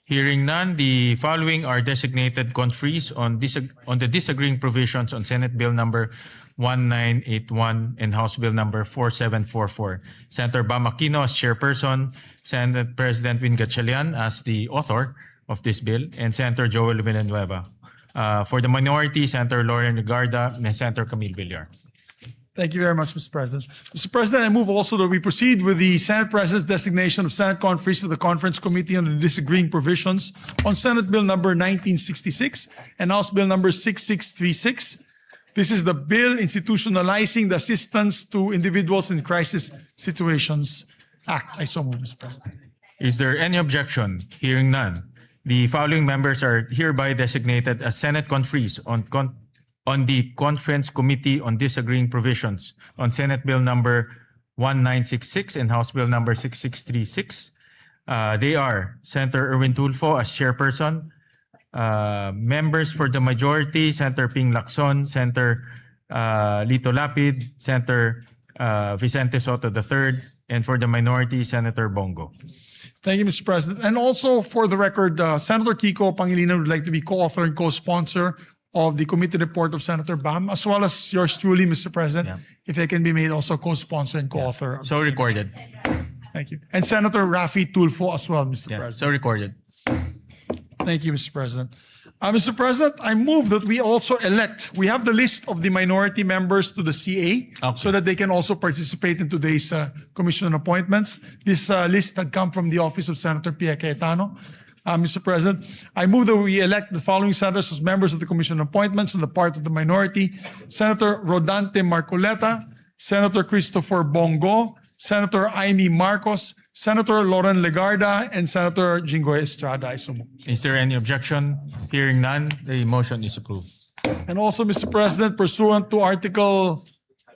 Hearing none, the following are designated conferees on the disagreeing provisions on Senate Bill number 1981 and House Bill number 4744. Senator Bam Aquino as chairperson, Senate President Win Gatchalian as the author of this bill, and Senator Joel Villanueva. For the minority, Senator Lauren Legarda and Senator Camille Villar. Thank you very much, Mr. President. Mr. President, I move also that we proceed with the Senate President's designation of Senate conferees to the Conference Committee on the Disagreeing Provisions on Senate Bill number 1966 and House Bill number 6636. This is the bill institutionalizing the Assistance to Individuals in Crisis Situations Act. I so move, Mr. President. Is there any objection? Hearing none, the following members are hereby designated as Senate conferees on the Conference Committee on Disagreeing Provisions on Senate Bill number 1966 and House Bill number 6636. They are Senator Erwin Tulfo as chairperson, members for the majority, Senator Ping Lacson, Senator Lito Lapid, Senator Vicente Soto III, and for the minority, Senator Bongo. Thank you, Mr. President. And also for the record, Senator Kiko Pangilinan would like to be co-author and co-sponsor of the committee report of Senator Bam, as well as yours truly, Mr. President, if I can be made also co-sponsor and co-author. of So the same. recorded. Thank you. And Senator Rafi Tulfo as well, Mr. Yeah, President. so recorded. Thank you, Mr. President. Mr. President, I move that we also we have the list of the minority members to the CA so that they can also participate in today's commission on appointments. This list had come from the office of Senator Pia Cayetano. Mr. President, I move that we elect the following senators as members of the commission on appointments on the part of the minority: Senator Rodante Marcoleta, Senator Christopher Bongo, Senator Amy Marcos, Senator Lauren Legarda, and Senator Jinggoy Estrada. I so move. Is there any objection? Hearing none, the motion is approved. And also, Mr. President, pursuant to Article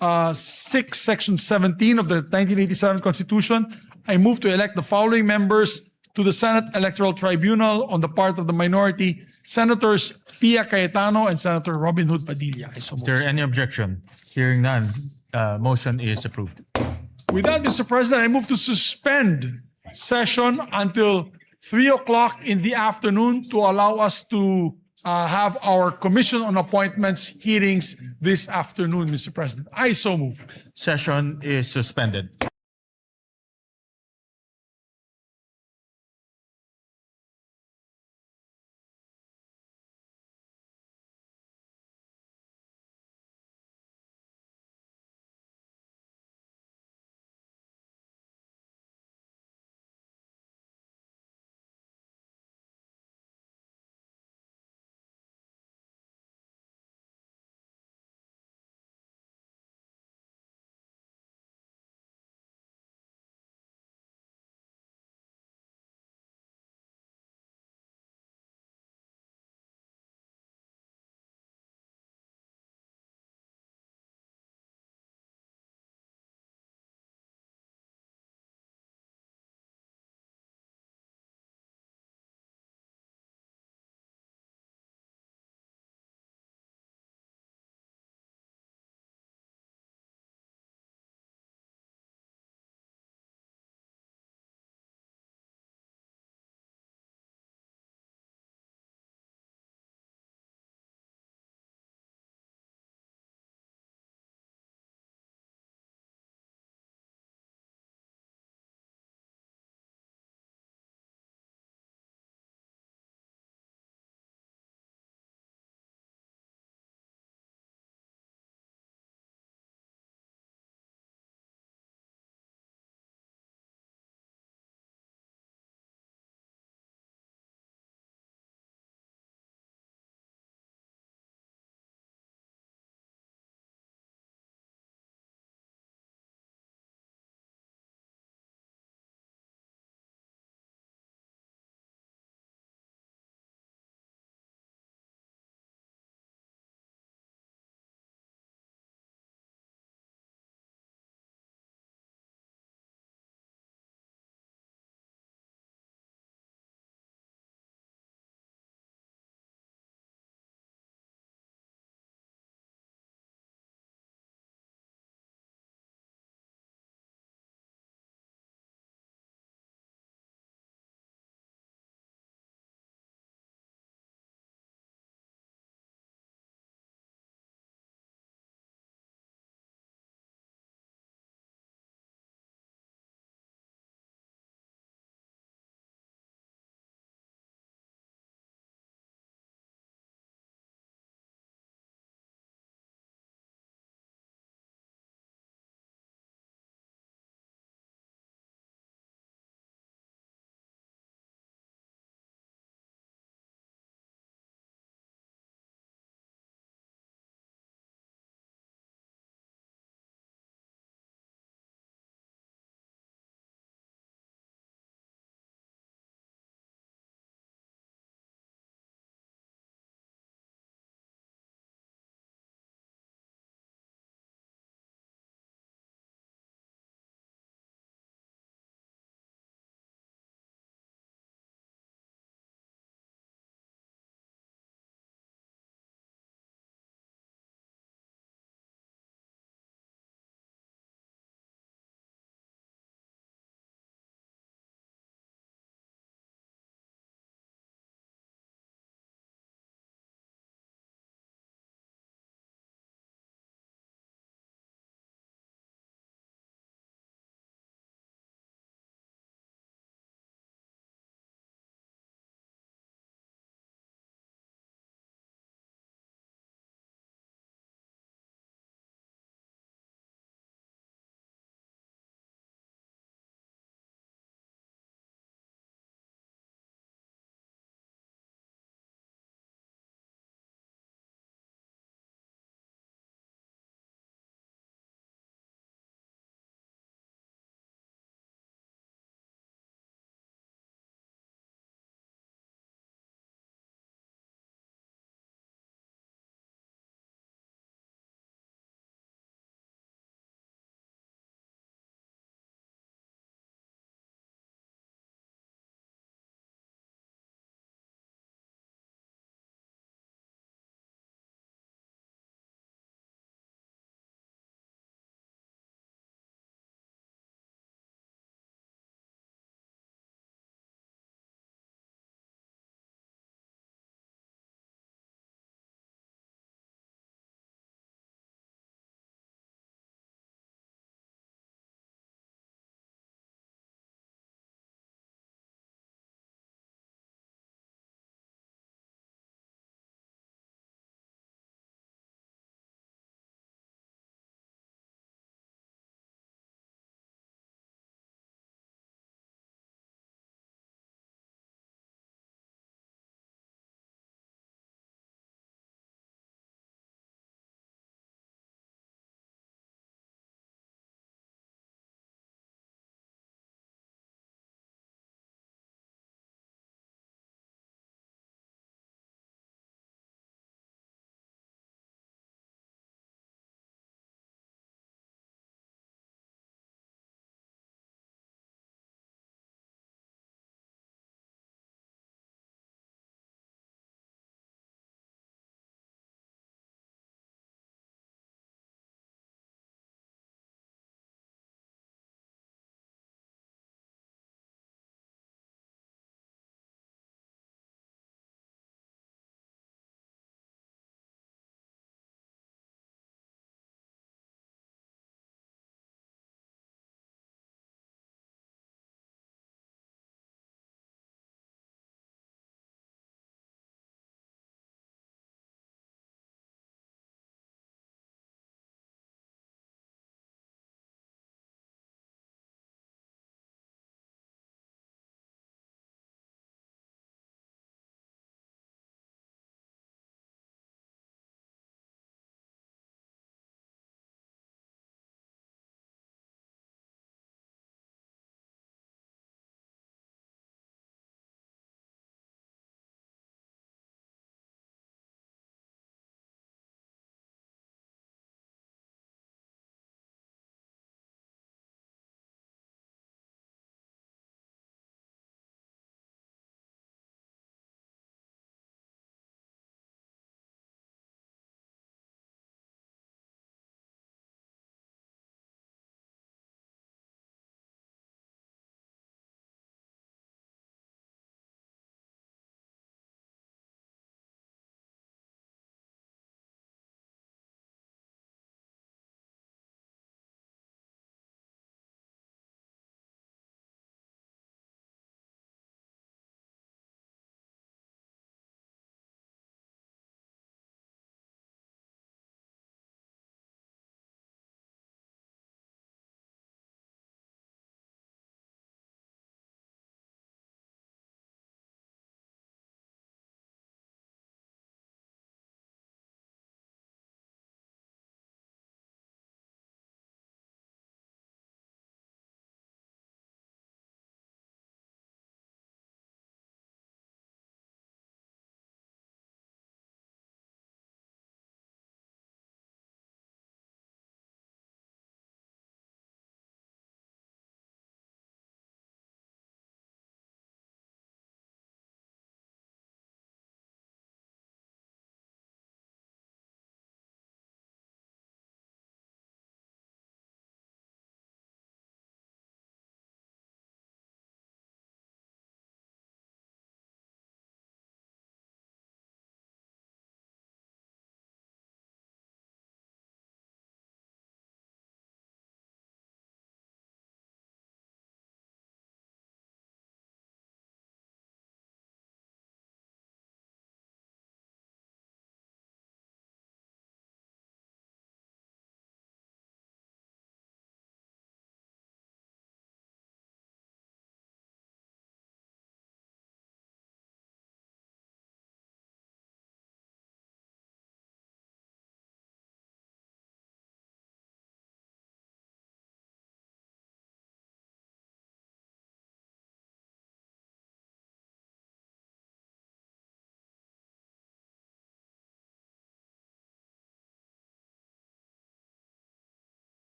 6, Section 17 of the 1987 Constitution, I move to elect the following members to the Senate Electoral Tribunal on the part of the minority: Senators Pia Cayetano and Senator Robin Hood Padilla. I so Is move. there any objection? Hearing none, motion is approved. With that, Mr. President, I move to suspend session until 3 o'clock in the afternoon to allow us to have our Commission on Appointments hearings this afternoon, Mr. President. I so move. Session is suspended.